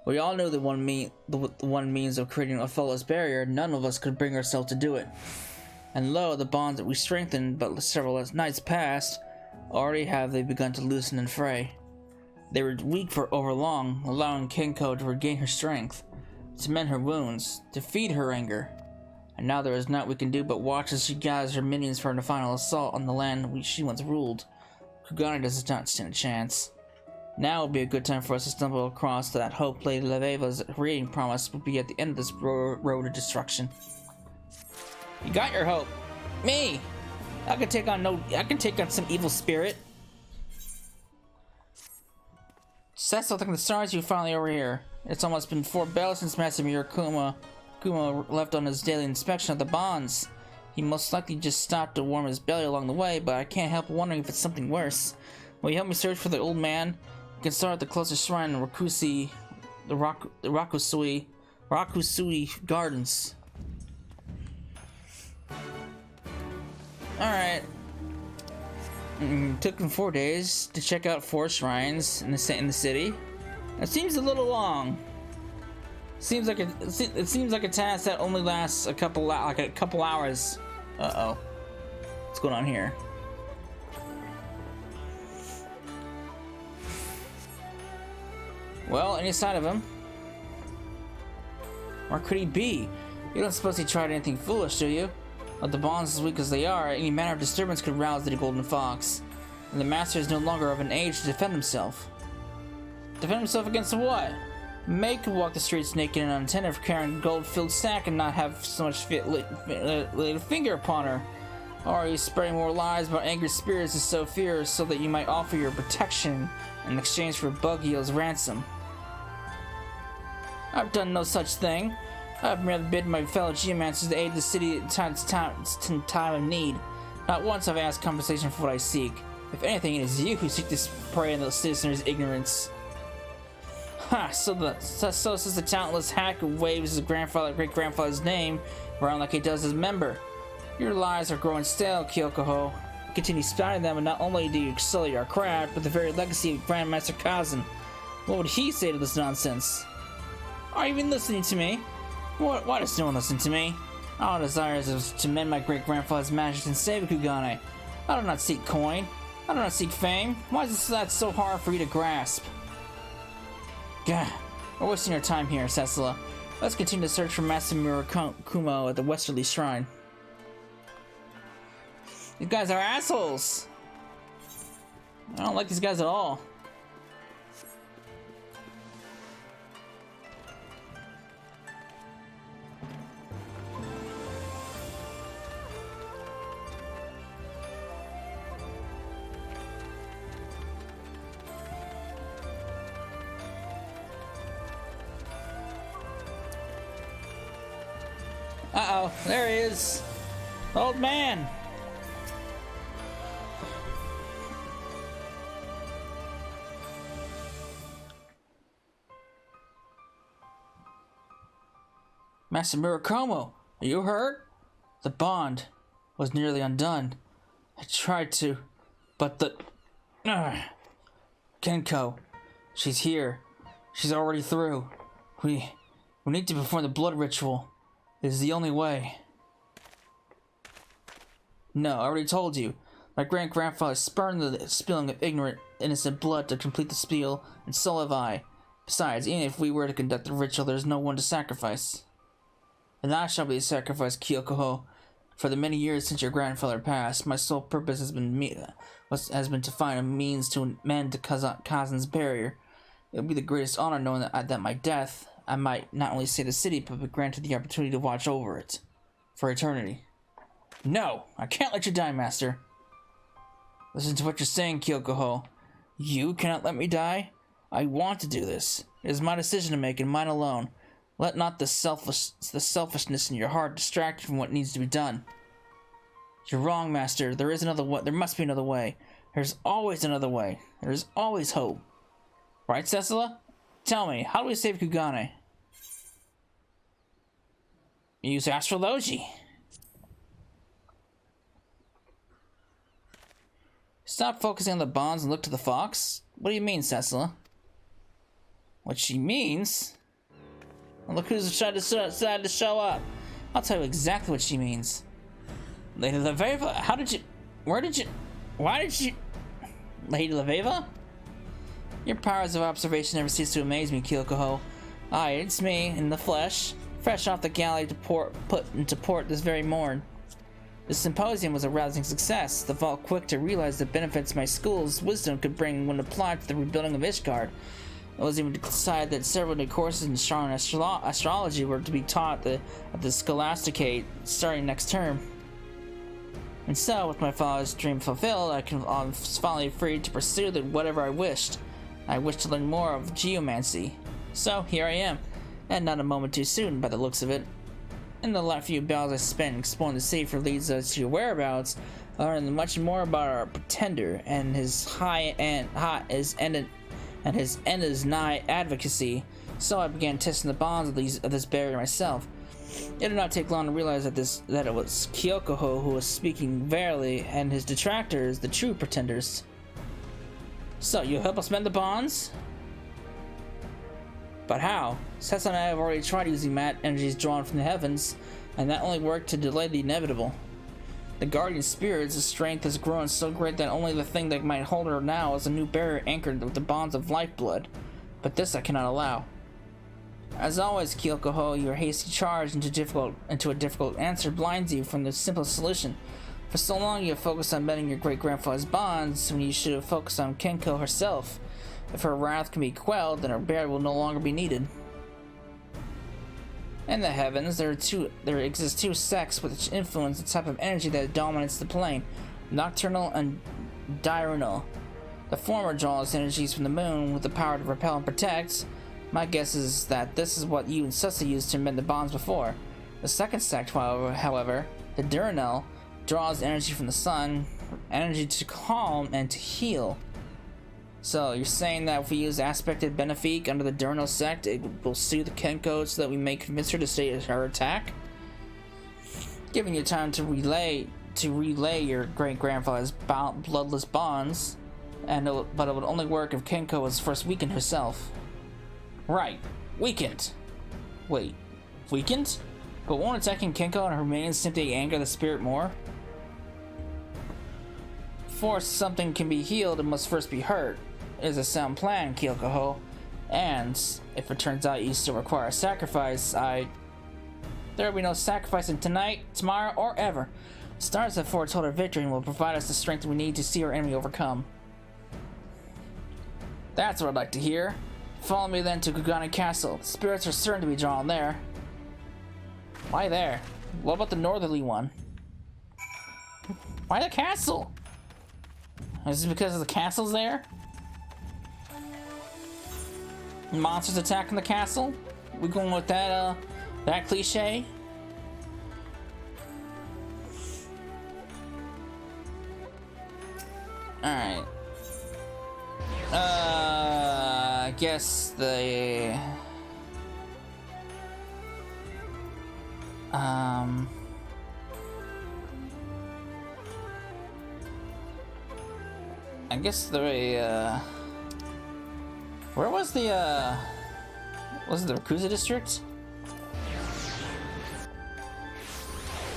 We all knew the one means of creating a flawless barrier. None of us could bring ourselves to do it. And lo, the bonds that we strengthened but several nights past, already have they begun to loosen and fray. They were weak for overlong, allowing Kenko to regain her strength, to mend her wounds, to feed her anger. And now there is naught we can do but watch as she gathers her minions for her final assault on the land she once ruled. Kugane does not stand a chance. Now would be a good time for us to stumble across that hope Lady Leveva's reading promise would be at the end of this road of destruction. You got your hope. Me! I can take on some evil spirit. Cecil, thank the stars you finally over here. It's almost been 4 bells since Master Kuma left on his daily inspection of the bonds. He most likely just stopped to warm his belly along the way, but I can't help wondering if it's something worse. Will you help me search for the old man? You can start at the closest shrine in Rakusui Gardens. Alright. Took him 4 days to check out 4 shrines in the city. It seems a little long. It seems like a task that only lasts a couple hours. Uh-oh. What's going on here? Well, any side of him. Or could he be? You don't suppose he tried anything foolish, do you? With the bonds as weak as they are, any manner of disturbance could rouse the Golden Fox. And the Master is no longer of an age to defend himself. Defend himself against what? May could walk the streets naked and unattended for carrying a gold-filled sack and not have so much laid a finger upon her. Or are you spreading more lies about angry spirits and so fierce so that you might offer your protection in exchange for Buggy's ransom? I've done no such thing. I've rather bid my fellow geomancers to aid the city in time of need. Not once have I asked compensation for what I seek. If anything, it is you who seek to prey on the citizens' ignorance. Ha! So says the talentless hack who waves his great-grandfather's name around like he does his member. Your lies are growing stale, Kyokoho. Continue spouting them, and not only do you sully our craft, but the very legacy of Grandmaster Kazan. What would he say to this nonsense? Are you even listening to me? Why does no one listen to me? All I desire is to mend my great-grandfather's magic and save Kugane. I do not seek coin. I do not seek fame. Why is that so hard for you to grasp? Gah, we're wasting our time here, Cecila. Let's continue to search for Masamura Kumo at the Westerly Shrine. These guys are assholes! I don't like these guys at all. Uh-oh, there he is. Old man. Master Murakumo, are you hurt? The bond was nearly undone. I tried to, but the... Kenko, she's here. She's already through. We need to perform the blood ritual. It is the only way. No, I already told you. My great-grandfather spurned the spilling of ignorant, innocent blood to complete the spiel, and so have I. Besides, even if we were to conduct the ritual, there is no one to sacrifice. And I shall be sacrificed, Kyokoho. For the many years since your grandfather passed, my sole purpose has been to find a means to mend Kazan's barrier. It would be the greatest honor knowing that at my death, I might not only save the city, but be granted the opportunity to watch over it. For eternity. No! I can't let you die, Master. Listen to what you're saying, Kyokoho. You cannot let me die? I want to do this. It is my decision to make, and mine alone. Let not the selfishness in your heart distract you from what needs to be done. You're wrong, Master. There is another way. There must be another way. There's always another way. There's always hope. Right, Cecila? Tell me, how do we save Kugane? Use astrology. Stop focusing on the bonds and look to the fox. What do you mean, Cecila? What she means? Well, look who's decided to show up. I'll tell you exactly what she means. Lady Leveva, how did you... Why did you... Lady Leveva? Your powers of observation never cease to amaze me, Kyokoho. Aye, it's me, in the flesh, fresh off the galley to put into port this very morn. The symposium was a rousing success, the vault quick to realize the benefits my school's wisdom could bring when applied to the rebuilding of Ishgard. It was even decided that several new courses in strong astrology were to be taught at the Scholasticate starting next term. And so, with my father's dream fulfilled, I was finally free to pursue whatever I wished. I wished to learn more of geomancy. So, here I am, and not a moment too soon by the looks of it. In the last few battles I spent exploring the safer leads us to your whereabouts, I learned much more about our pretender and his his nigh advocacy, so I began testing the bonds of this barrier myself. It did not take long to realize that it was Kyokoho who was speaking verily, and his detractors the true pretenders. So, you'll help us mend the bonds? But how? Sessa and I have already tried using mat energies drawn from the heavens, and that only worked to delay the inevitable. The guardian spirit's strength has grown so great that only the thing that might hold her now is a new barrier anchored with the bonds of lifeblood. But this I cannot allow. As always, Kyokoho, your hasty charge into a difficult answer blinds you from the simplest solution. For so long you have focused on mending your great-grandfather's bonds, when you should have focused on Kenko herself. If her wrath can be quelled, then her barrier will no longer be needed. In the heavens, there exist two sects which influence the type of energy that dominates the plane, nocturnal and diurnal. The former draws energies from the moon with the power to repel and protect. My guess is that this is what you and Sussa used to mend the bonds before. The second sect, however, the Duranel, draws energy from the sun, energy to calm and to heal. So, you're saying that if we use Aspected Benefique under the Duranel sect, it will soothe the Kenko so that we may convince her to stay at her attack? Giving you time to relay your great-grandfather's bloodless bonds, but it would only work if Kenko was first weakened herself. Right, weakened. Wait, weakened? But won't attacking Kenko and her minions simply anger the spirit more? Before something can be healed, it must first be hurt. It is a sound plan, Kyokoho. And if it turns out you still require a sacrifice, there will be no sacrificing tonight, tomorrow, or ever. Stars have foretold our victory and will provide us the strength we need to see our enemy overcome. That's what I'd like to hear. Follow me then to Kugane Castle. The spirits are certain to be drawn there. Why there? What about the northerly one? Why the castle? Is it because of the castle's there? Monsters attacking the castle? We going with that cliche? Alright. I guess the... I guess the, where was the, was it the Rakuza district?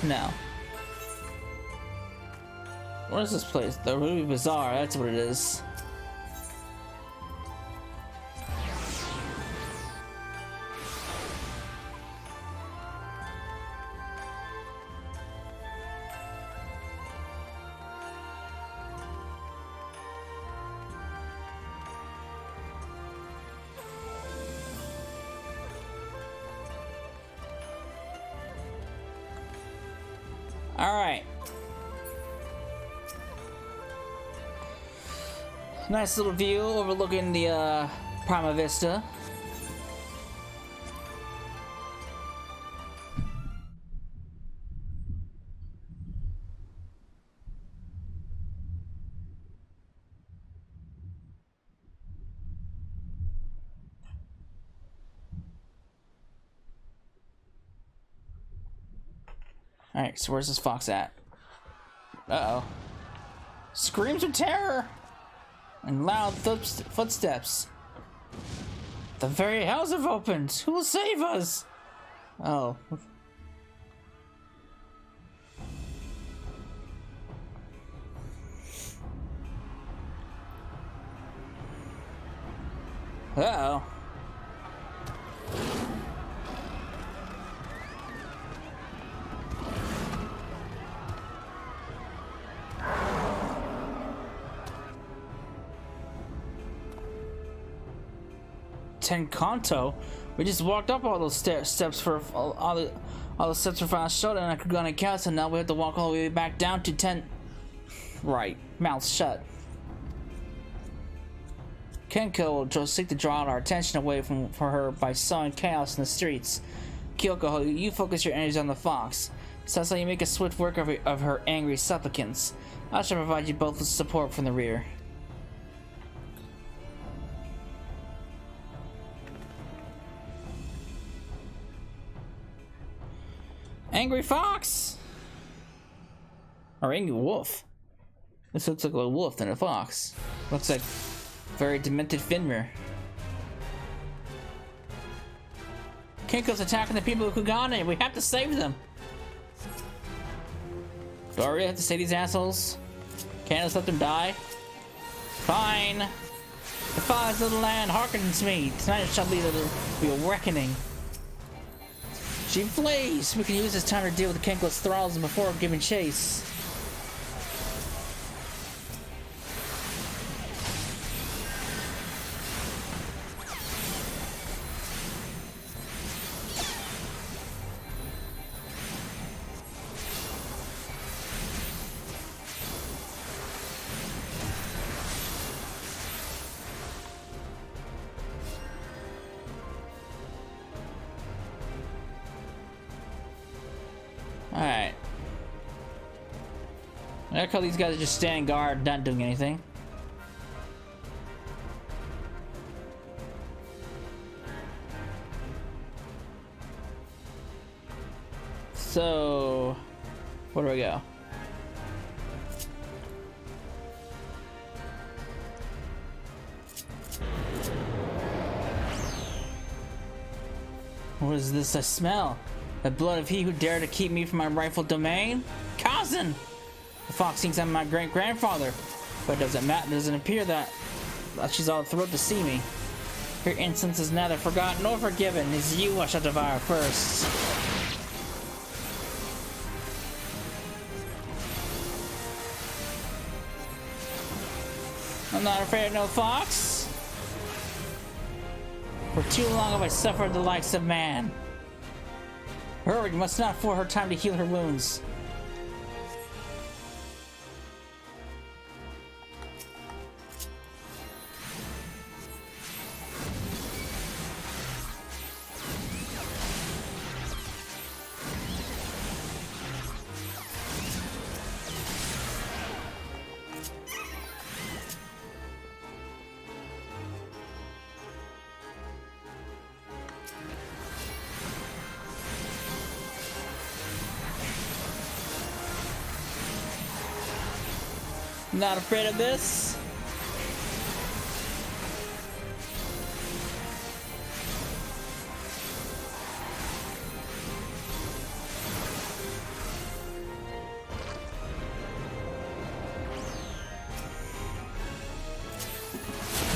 No. What is this place? The Ruby Bazaar, that's what it is. Alright. Nice little view overlooking the Prima Vista. Alright, so where's this fox at? Uh-oh. Screams of terror! And loud footsteps. The very hells have opened! Who will save us? Oh. Uh-oh. Tenkanto? We just walked up all those steps for all the steps for Final Showdown at Kugane Castle, and now we have to walk all the way back down to 10. Right, mouth shut. Kenko will just seek to draw our attention away from her by sowing chaos in the streets. Kyoko, you focus your energy on the fox. Sounds like you make a swift work of her angry supplicants. I shall provide you both with support from the rear. Angry fox! Or angry wolf. This looks like a wolf than a fox. Looks like very demented Finmer. Kenko's attacking the people of Kugane. We have to save them. Do I really have to save these assholes? Can't I just let them die? Fine. The fires of the land hearkens me. Tonight shall be a reckoning. She flees! We can use this time to deal with the Kenko's thralls before giving chase. Alright. I call these guys just standing guard, not doing anything. So, where do we go? What is this I smell? The blood of he who dared to keep me from my rightful domain? Cousin! The fox thinks I'm my great-grandfather, but it doesn't matter. It doesn't appear that she's all thrilled to see me. Her insolence is neither forgotten nor forgiven. It's you I shall devour first. I'm not afraid of no fox. For too long have I suffered the likes of man. Hurry, you must not afford her time to heal her wounds. Not afraid of this.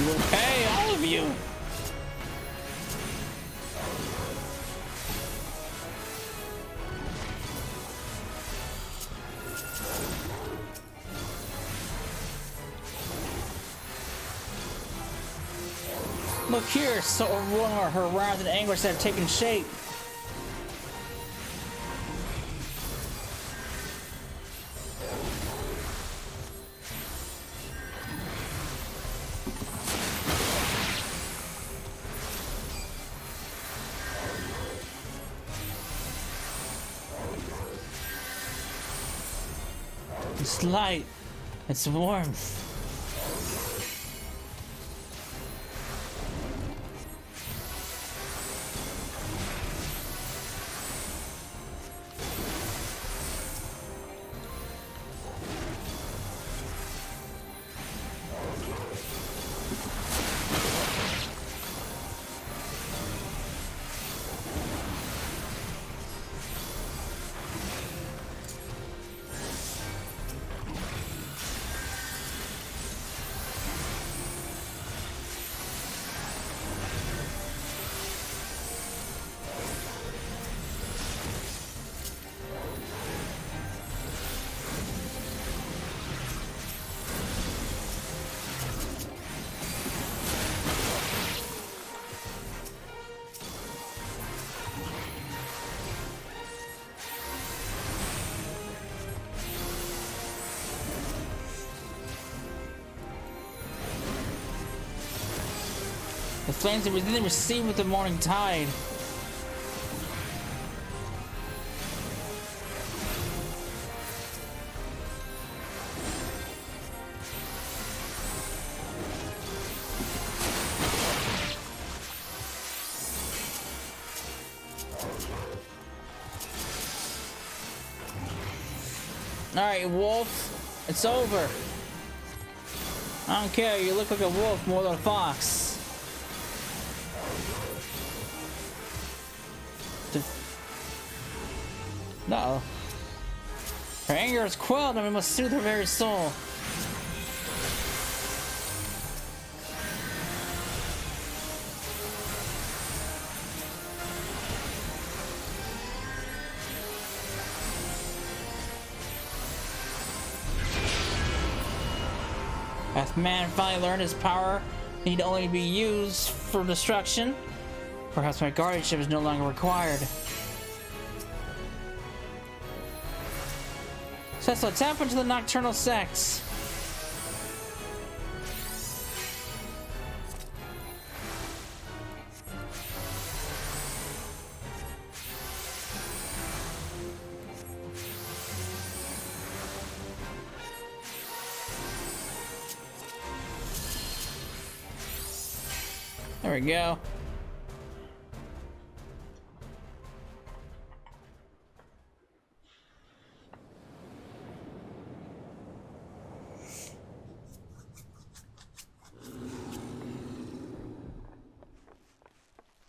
You will pay, all of you. Look here, so roar, her wrath and anguish have taken shape. It's light, it's warmth. The flames are within receive with the morning tide. Alright, wolf, it's over. I don't care, you look like a wolf more than a fox. No. Her anger is quelled and we must soothe her very soul. Hath man finally learned his power need only be used for destruction? Perhaps my guardianship is no longer required. So tap into the nocturnal sex. There we go.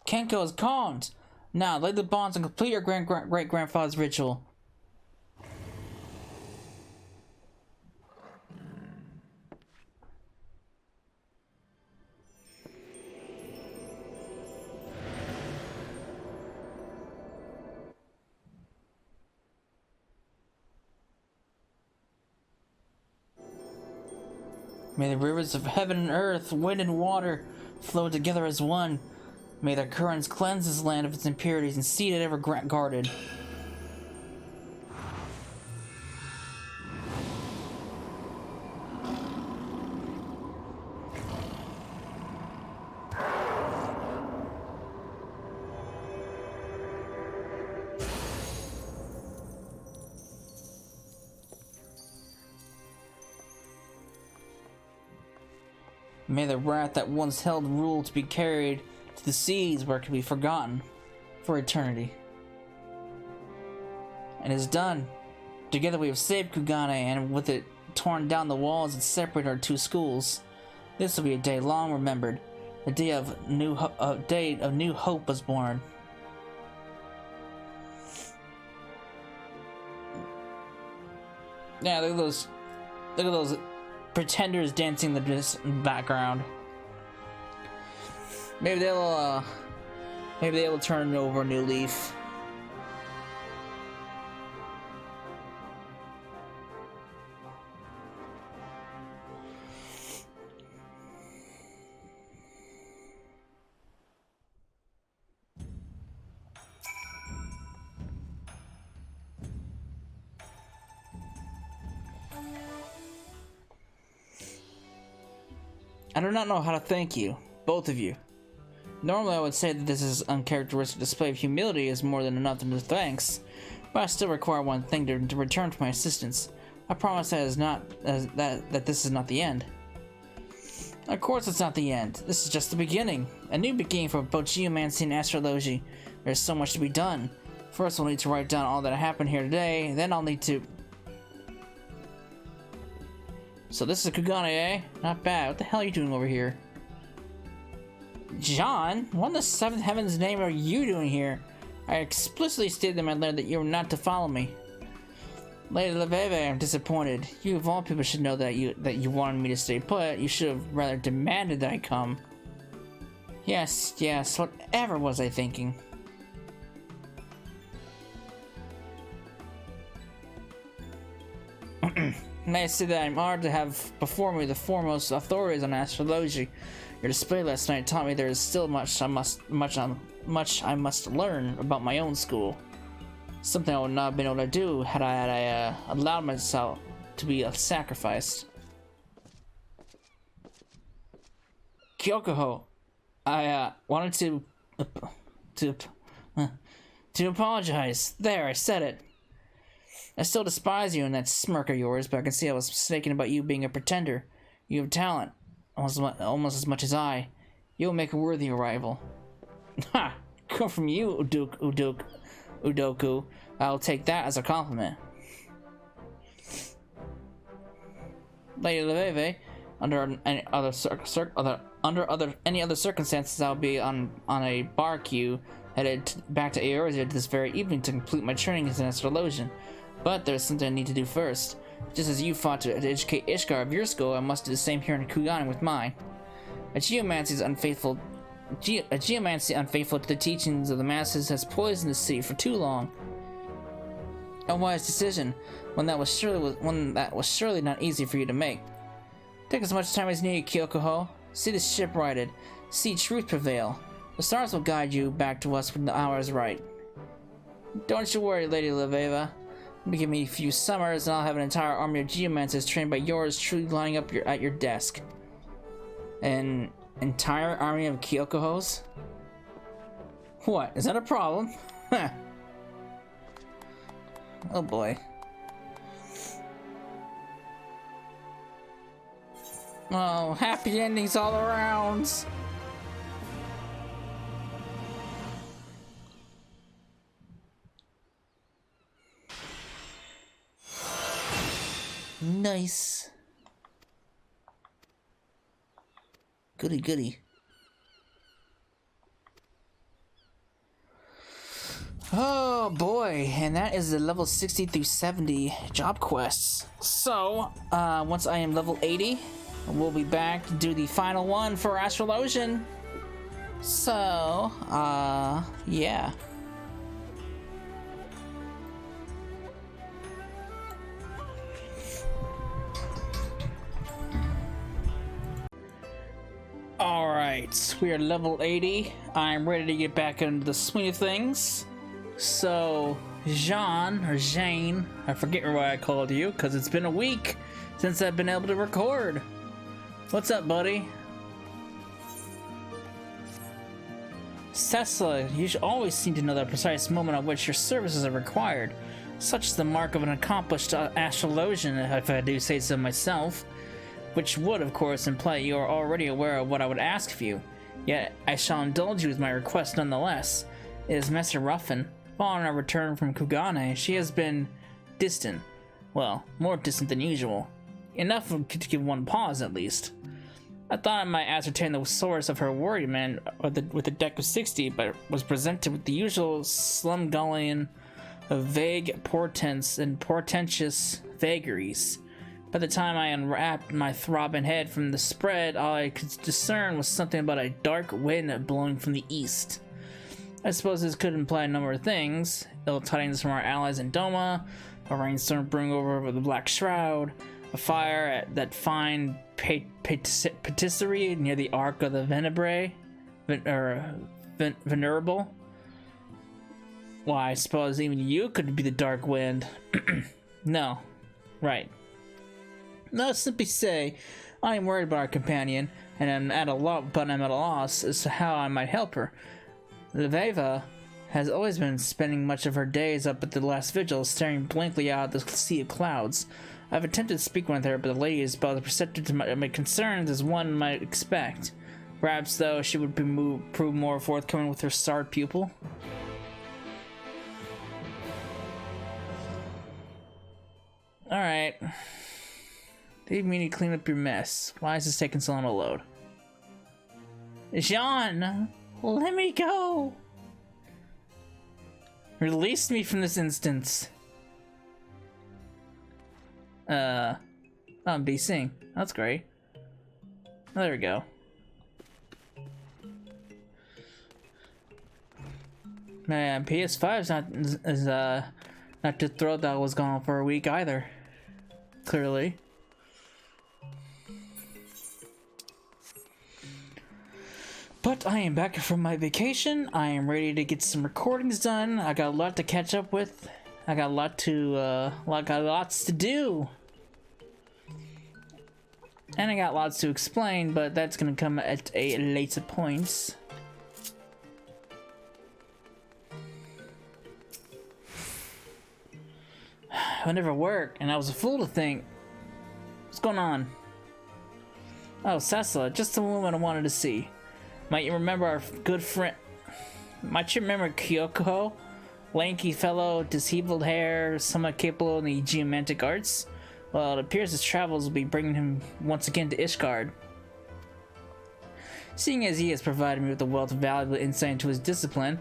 Kenko is calmed. Now, lay the bonds and complete your great-grandfather's ritual. May the rivers of heaven and earth, wind and water flow together as one. May their currents cleanse this land of its impurities and seed it ever guarded. May the wrath that once held rule to be carried to the seas where it can be forgotten for eternity. And it is done. Together we have saved Kugane, and with it torn down the walls that separate our two schools. This will be a day long remembered. The day of new hope was born. Yeah, look at those pretenders dancing in the background. Maybe they will turn over a new leaf. I do not know how to thank you, both of you. Normally I would say that this is uncharacteristic display of humility is more than enough to thanks, but I still require one thing to return for my assistance. I promise that this is not the end. Of course it's not the end. This is just the beginning. A new beginning for both geomancy and astrology. There's so much to be done. First we'll need to write down all that happened here today, then I'll need to... So this is Kugane, eh? Not bad. What the hell are you doing over here? John? What in the seventh heaven's name are you doing here? I explicitly stated in my letter that you were not to follow me. Lady Leveve, I'm disappointed. You of all people should know that you wanted me to stay put. You should have rather demanded that I come. Yes, whatever was I thinking? May I say that I'm honored to have before me the foremost authorities on astrology. Your display last night taught me there is still much I must learn about my own school. Something I would not have been able to do had I allowed myself to be sacrificed. Kyokoho, I wanted to apologize. There, I said it. I still despise you and that smirk of yours, but I can see I was mistaken about you being a pretender. You have talent, almost as much as I. You will make a worthy rival. Ha! Come from you, Udoku. I'll take that as a compliment. Lady Leveve, under any other circumstances, I'll be on a bar queue headed back to Eorzea this very evening to complete my training as an astrologian. But there's something I need to do first. Just as you fought to educate Ishgar of your school, I must do the same here in Kugane with mine. A geomancy unfaithful to the teachings of the masses has poisoned the sea for too long. A wise decision, one that was surely not easy for you to make. Take as much time as needed, Kyokoho. See the ship righted. See truth prevail. The stars will guide you back to us when the hour is right. Don't you worry, Lady Leveva. Give me a few summers and I'll have an entire army of geomancers trained by yours truly lining up at your desk. An entire army of Kyokohos? What? Is that a problem? Oh boy. Oh, happy endings all around. Nice. Goody goody. Oh boy, and that is the level 60 through 70 job quests. So, once I am level 80, we'll be back to do the final one for Astrologian. So, yeah. Alright, we are level 80. I'm ready to get back into the swing of things. So, Jean, or Jane, I forget what I called you, because it's been a week since I've been able to record. What's up, buddy? Cecily, you should always seem to know the precise moment at which your services are required. Such is the mark of an accomplished astrologian, if I do say so myself. Which would, of course, imply you are already aware of what I would ask of you. Yet, I shall indulge you with my request nonetheless. It is Master Ruffin. Following our return from Kugane, she has been distant. Well, more distant than usual. Enough to give one pause, at least. I thought I might ascertain the source of her worriment with the deck of 60, but was presented with the usual slumgullion of vague portents and portentous vagaries. By the time I unwrapped my throbbing head from the spread, all I could discern was something about a dark wind blowing from the east. I suppose this could imply a number of things: ill tidings from our allies in Doma, a rainstorm brewing over the Black Shroud, a fire at that fine patisserie near the Arc of the Venerable. Why, I suppose even you could be the dark wind. No. Right. No, simply say, I am worried about our companion, and I'm at a loss as to how I might help her. Leveva has always been spending much of her days up at the last vigil, staring blankly out at the sea of clouds. I've attempted to speak with her, but the lady is about as receptive to my concerns as one might expect. Perhaps, though, she would prove more forthcoming with her starred pupil. Alright. Leave me to clean up your mess. Why is this taking so long to load? Jean! Let me go! Release me from this instance. I'm BCing. That's great. Oh, there we go. Man, PS5's not too thrilled that I was gone for a week either. Clearly. But I am back from my vacation. I am ready to get some recordings done. I got a lot to catch up with. I got lots to do. And I got lots to explain, but that's gonna come at a later point. I never worked, and I was a fool to think. What's going on? Oh, Cecily, just the woman I wanted to see. Might you remember our good friend? Might you remember Kyoko? Lanky fellow, disheveled hair, somewhat capable in the geomantic arts? Well, it appears his travels will be bringing him once again to Ishgard. Seeing as he has provided me with a wealth of valuable insight into his discipline,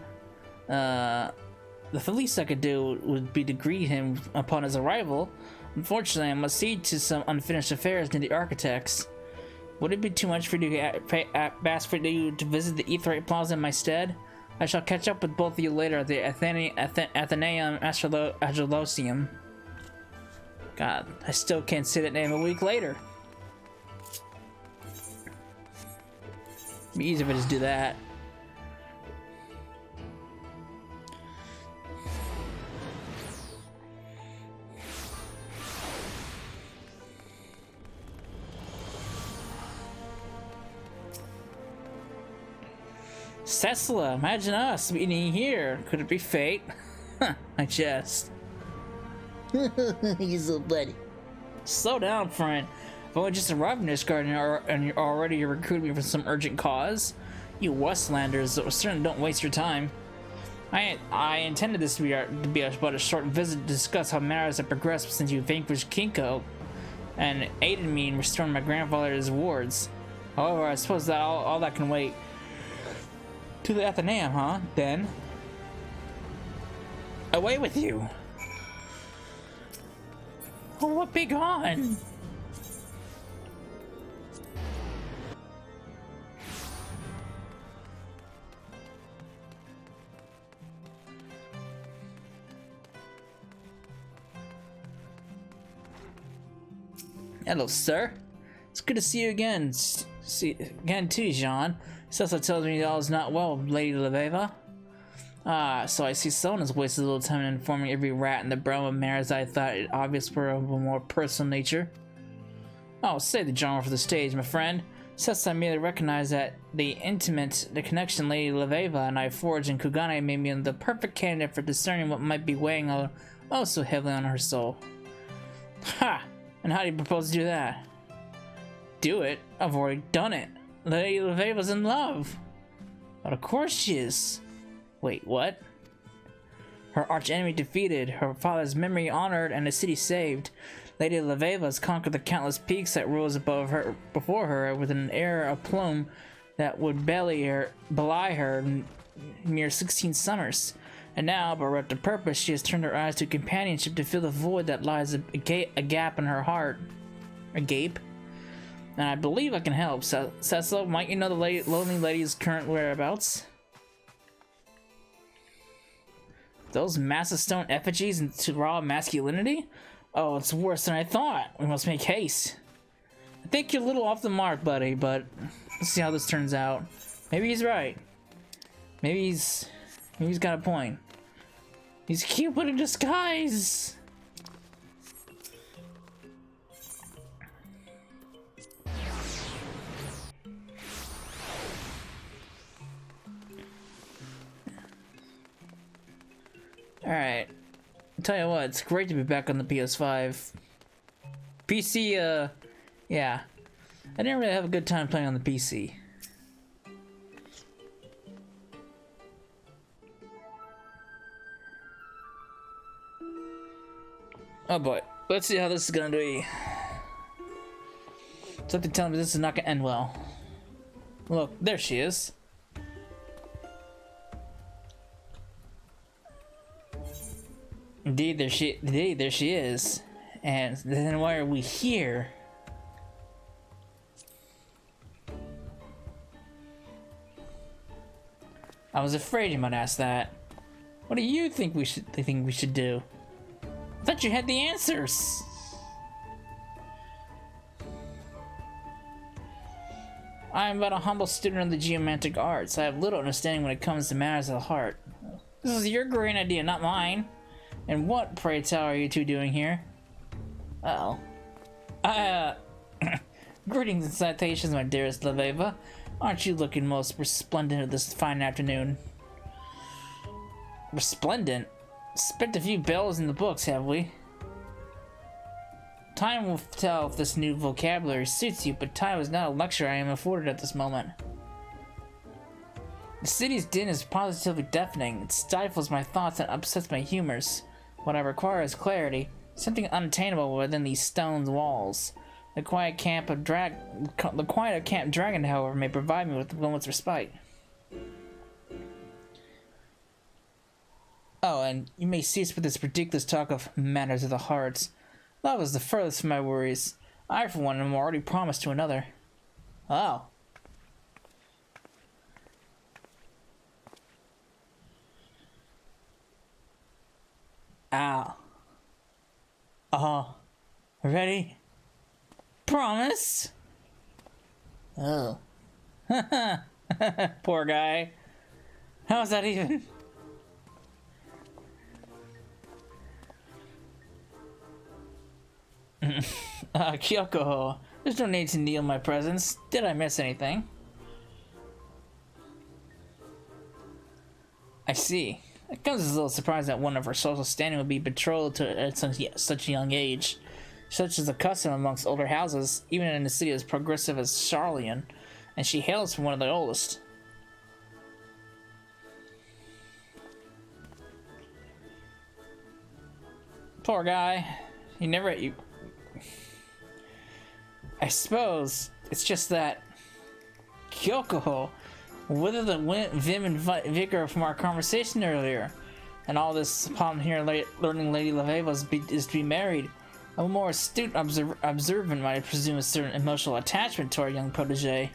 the least I could do would be to greet him upon his arrival. Unfortunately, I must see to some unfinished affairs near the architects. Would it be too much for you to ask for you to visit the Aetherite Plaza in my stead? I shall catch up with both of you later at the Athenaeum Astrologium. God, I still can't say that name a week later. It'd be easier if I just do that. Cecily, imagine us meeting here. Could it be fate? I jest. You're so funny. Slow down, friend. I've only just arrived in this garden and you're already recruiting me for some urgent cause. You Westlanders certainly don't waste your time. I intended this to be about a short visit to discuss how matters have progressed since you vanquished Kinko. and aided me in restoring my grandfather's wards. However, I suppose that all that can wait to the Athenaeum, huh? Then, away with you! Oh, what be gone? Hello, sir. It's good to see you again. See again too, Jean. This also tells me all is not well, Lady Leveva. Ah, so I see someone has wasted a little time in informing every rat in the realm of matters I thought it obvious were of a more personal nature. Oh, save the genre for the stage, my friend. Since I merely recognize that the connection Lady Leveva and I forged in Kugane made me the perfect candidate for discerning what might be weighing oh so heavily on her soul. Ha! And how do you propose to do that? Do it? I've already done it. Lady Leveva's in love. But of course she is. Wait, what? Her archenemy defeated, her father's memory honored, and the city saved. Lady Leveva has conquered the countless peaks that rose before her with an air of plume that would belie her mere 16 summers. And now, but to purpose, she has turned her eyes to companionship to fill the void that lies a gap in her heart. A gape? And I believe I can help. Cecil, might you know the lonely lady's current whereabouts? Those massive stone effigies into raw masculinity? Oh, it's worse than I thought. We must make haste. I think you're a little off the mark, buddy, but let's see how this turns out. Maybe he's right. Maybe he's got a point. He's Cupid in disguise! Alright. I'll tell you what, it's great to be back on the PS5. PC, yeah. I didn't really have a good time playing on the PC. Oh boy, let's see how this is gonna be. Something telling me this is not gonna end well. Look, there she is. Indeed, there she is. And then why are we here? I was afraid you might ask that. What do you think we should do? I thought you had the answers. I am but a humble student of the geomantic arts. I have little understanding when it comes to matters of the heart. This is your great idea, not mine. And what, pray tell, are you two doing here? Uh-oh. Greetings and salutations, my dearest Leveva. Aren't you looking most resplendent this fine afternoon? Resplendent? Spent a few bells in the books, have we? Time will tell if this new vocabulary suits you, but time is not a luxury I am afforded at this moment. The city's din is positively deafening. It stifles my thoughts and upsets my humors. What I require is clarity, something unattainable within these stone walls. The quiet camp dragon, however, may provide me with a moment's respite. Oh, and you may cease with this ridiculous talk of matters of the hearts. Love is the furthest from my worries. I, for one, am already promised to another. Oh. Ow. Oh. Ready? Promise? Oh. Poor guy. How's that even? Kyoko, there's no need to kneel in my presence. Did I miss anything? I see. It comes as a little surprise that one of her social standing would be betrothed to at such a young age. Such is the custom amongst older houses, even in a city as progressive as Astrologian, and she hails from one of the oldest. Poor guy. He never... I suppose it's just that Kyoko, whether the vim and vigor from our conversation earlier, and all this upon here learning Lady Laveva is to be married, a more astute observant might presume a certain emotional attachment to our young protege.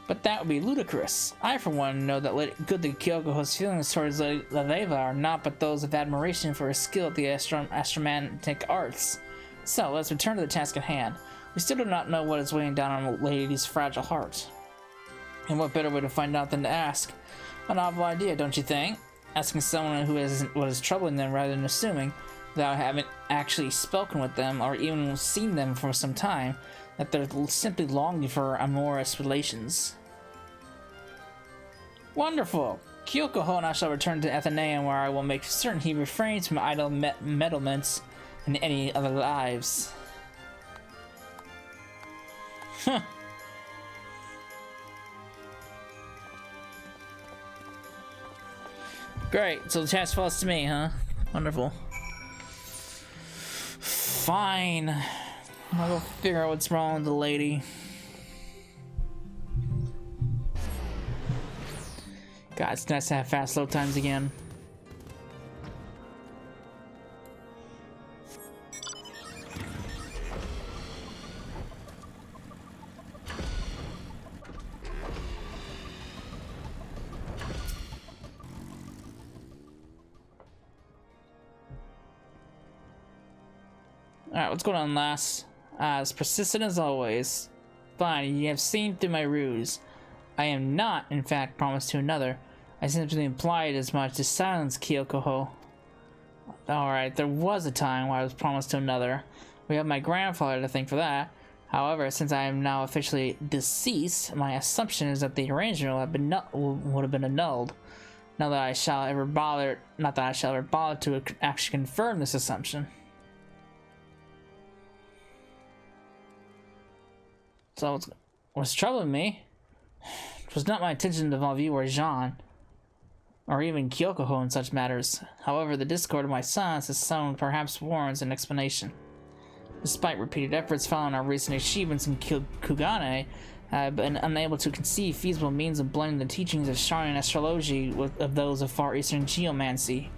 But that would be ludicrous. I, for one, know that good that Kyoko's feelings towards Lady Laveva are not but those of admiration for her skill at the astromantic arts. So, let's return to the task at hand. We still do not know what is weighing down on a lady's fragile heart. And what better way to find out than to ask? A novel idea, don't you think? Asking someone who is what is troubling them rather than assuming, without having actually spoken with them or even seen them for some time, that they're simply longing for amorous relations. Wonderful! Kyoko and I shall return to Athenaeum, where I will make certain he refrains from idle meddlements in any other lives. Huh. Great, so the task falls to me, huh? Wonderful. Fine. I'll go figure out what's wrong with the lady. God, it's nice to have fast load times again. Alright, what's going on, lass? As persistent as always. Fine, you have seen through my ruse. I am not, in fact, promised to another. I simply implied as much to silence Kyoko. Alright, there was a time when I was promised to another. We have my grandfather to thank for that. However, since I am now officially deceased, my assumption is that the arrangement would have been annulled. Not that I shall ever bother to actually confirm this assumption. So what's troubling me? It was not my intention to involve you or Jean, or even Kyoko in such matters. However, the discord of my silence is someone perhaps warrants an explanation. Despite repeated efforts following our recent achievements in Kugane, I have been unable to conceive feasible means of blending the teachings of Shadowbringers astrology with those of Far Eastern geomancy.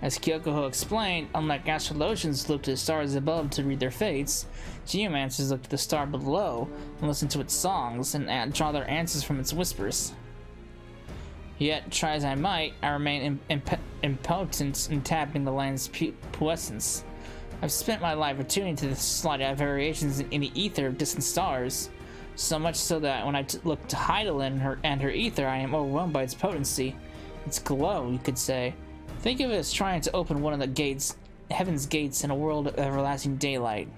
As Kyoko explained, unlike astrologians look to the stars above to read their fates, geomancers look to the star below and listen to its songs and draw their answers from its whispers. Yet, try as I might, I remain impotent in tapping the land's puissance. I've spent my life attuning to the slight variations in the ether of distant stars, so much so that when I look to Heidelin and her ether, I am overwhelmed by its potency. Its glow, you could say. Think of it as trying to open one of the gates, heaven's gates in a world of everlasting daylight.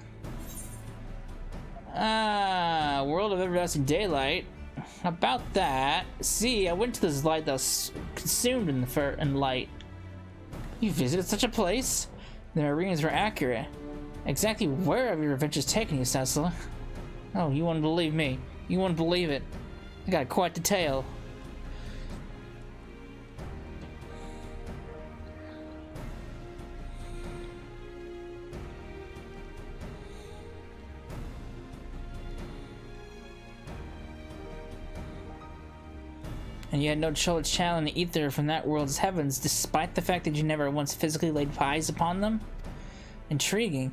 Ah, world of everlasting daylight. About that, see, I went to this light that was consumed in light. You visited such a place? The readings were accurate. Exactly where have your adventures taken you, Cecil? Oh, you wouldn't believe me. You wouldn't believe it. I got quite the tale. And you had no trouble channeling the ether from that world's heavens, despite the fact that you never once physically laid eyes upon them? Intriguing,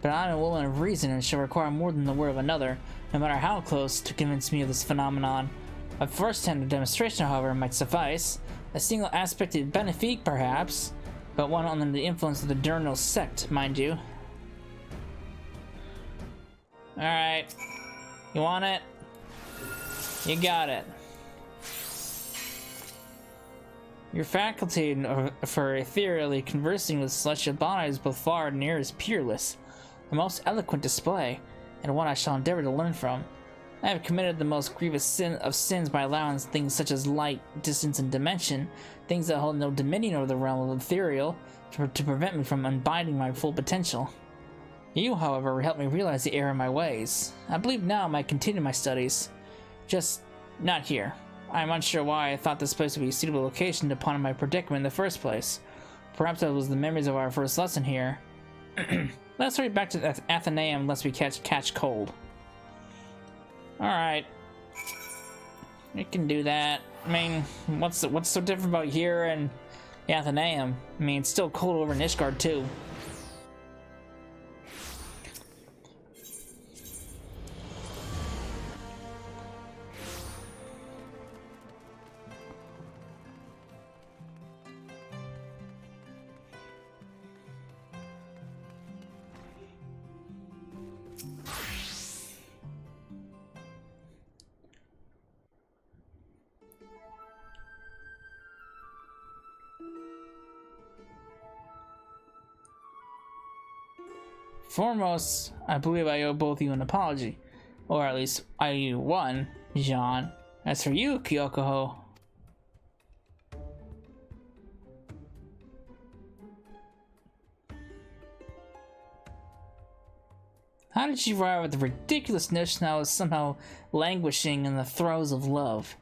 but I am a woman of reason and shall require more than the word of another, no matter how close, to convince me of this phenomenon. A first-hand demonstration, however, might suffice. A single aspect of benefic, perhaps, but one under the influence of the diurnal sect, mind you. Alright. You want it? You got it. Your faculty for ethereally conversing with celestial bodies both far and near is peerless, a most eloquent display, and one I shall endeavor to learn from. I have committed the most grievous sin of sins by allowing things such as light, distance, and dimension, things that hold no dominion over the realm of ethereal, to prevent me from unbinding my full potential. You, however, helped me realize the error in my ways. I believe now I might continue my studies. Just not here. I am unsure why I thought this place would be a suitable location to ponder my predicament in the first place. Perhaps that was the memories of our first lesson here. Let's hurry back to Athenaeum unless we catch cold. Alright. We can do that. I mean, what's so different about here and the Athenaeum? I mean, it's still cold over in Ishgard too. Foremost, I believe I owe both of you an apology. Or at least I owe you one, Jean. As for you, Kyokoho... How did you arrive at the ridiculous notion I was somehow languishing in the throes of love?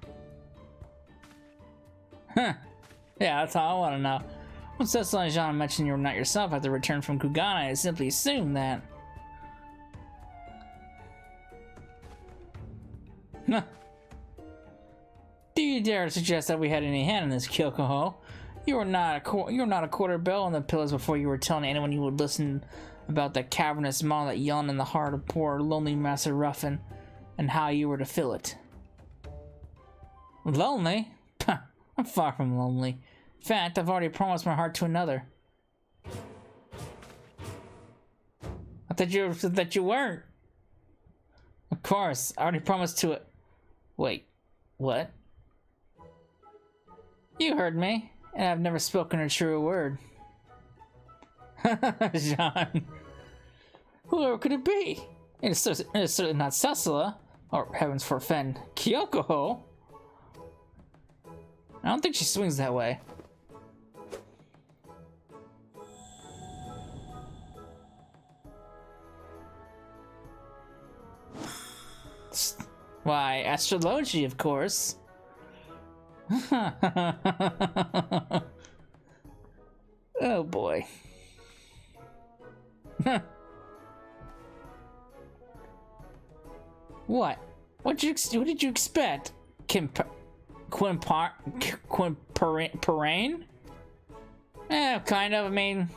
Huh. Yeah, that's all I want to know. When Cecil and Jean mentioned you were not yourself after return from Kugana, I simply assumed that. Huh. Do you dare suggest that we had any hand in this, Kyokoho? You were not a quarter bell on the pillows before you were telling anyone you would listen about that cavernous maw that yawned in the heart of poor lonely Master Ruffin, and how you were to fill it. Lonely? Puh, I'm far from lonely. In fact, I've already promised my heart to another. I thought that you weren't. Of course, I already promised to it. Wait, what? You heard me, and I've never spoken a true word. Jean. Whoever could it be? It is certainly not Cecila, or heavens forfend, Kyokoho. I don't think she swings that way. Why, astrology, of course. Oh boy. What? What did you expect? Quimperane? Kind of. I mean,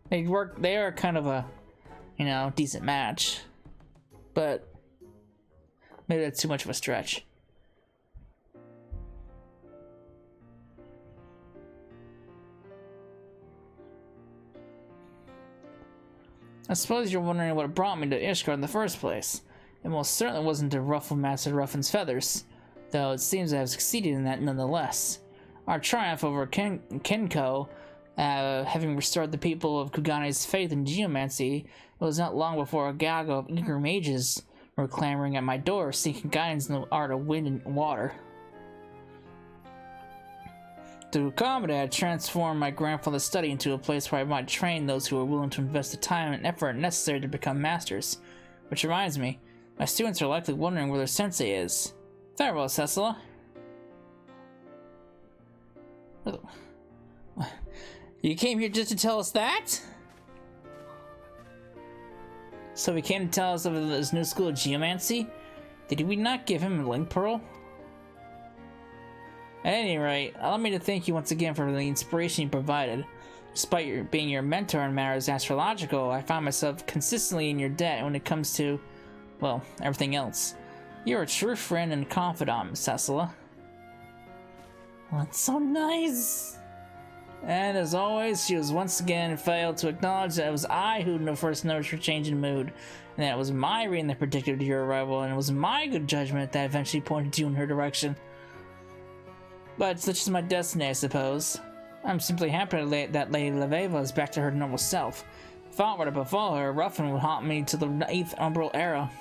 they are kind of a, you know, decent match, but maybe that's too much of a stretch. I suppose you're wondering what brought me to Ishgard in the first place. It most certainly wasn't to ruffle Master Ruffin's feathers, though it seems I have succeeded in that nonetheless. Our triumph over Kenko, having restored the people of Kugane's faith in geomancy, it was not long before a gaggle of eager mages were clamoring at my door, seeking guidance in the art of wind and water. To accommodate, I transformed my grandfather's study into a place where I might train those who are willing to invest the time and effort necessary to become masters. Which reminds me, my students are likely wondering where their sensei is. Farewell, Cecila. You came here just to tell us that? So he came to tell us of his new school of geomancy? Did we not give him a link pearl? At any rate, allow me to thank you once again for the inspiration you provided. Despite being your mentor in matters astrological, I find myself consistently in your debt when it comes to, well, everything else. You're a true friend and confidant, Miss Cecila. Well, that's so nice! And as always, she was once again failed to acknowledge that it was I who first noticed her change in mood, and that it was my reading that predicted your arrival, and it was my good judgment that eventually pointed you in her direction. But such is my destiny, I suppose. I'm simply happy that Lady Leveva is back to her normal self. If aught were to befall her, Ruffin would haunt me to the 8th Umbral Era.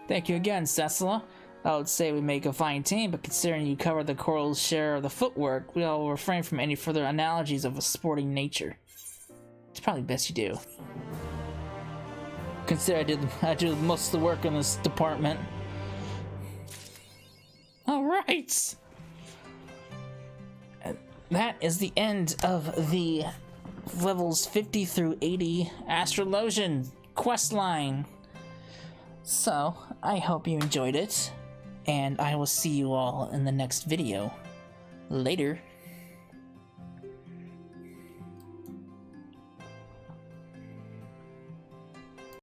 Thank you again, Cecila. I would say we make a fine team, but considering you cover the Coral's share of the footwork, we all refrain from any further analogies of a sporting nature. It's probably best you do. Consider I do most of the work in this department. Alright! That is the end of the levels 50 through 80 Astrologian questline. So, I hope you enjoyed it, and I will see you all in the next video. Later.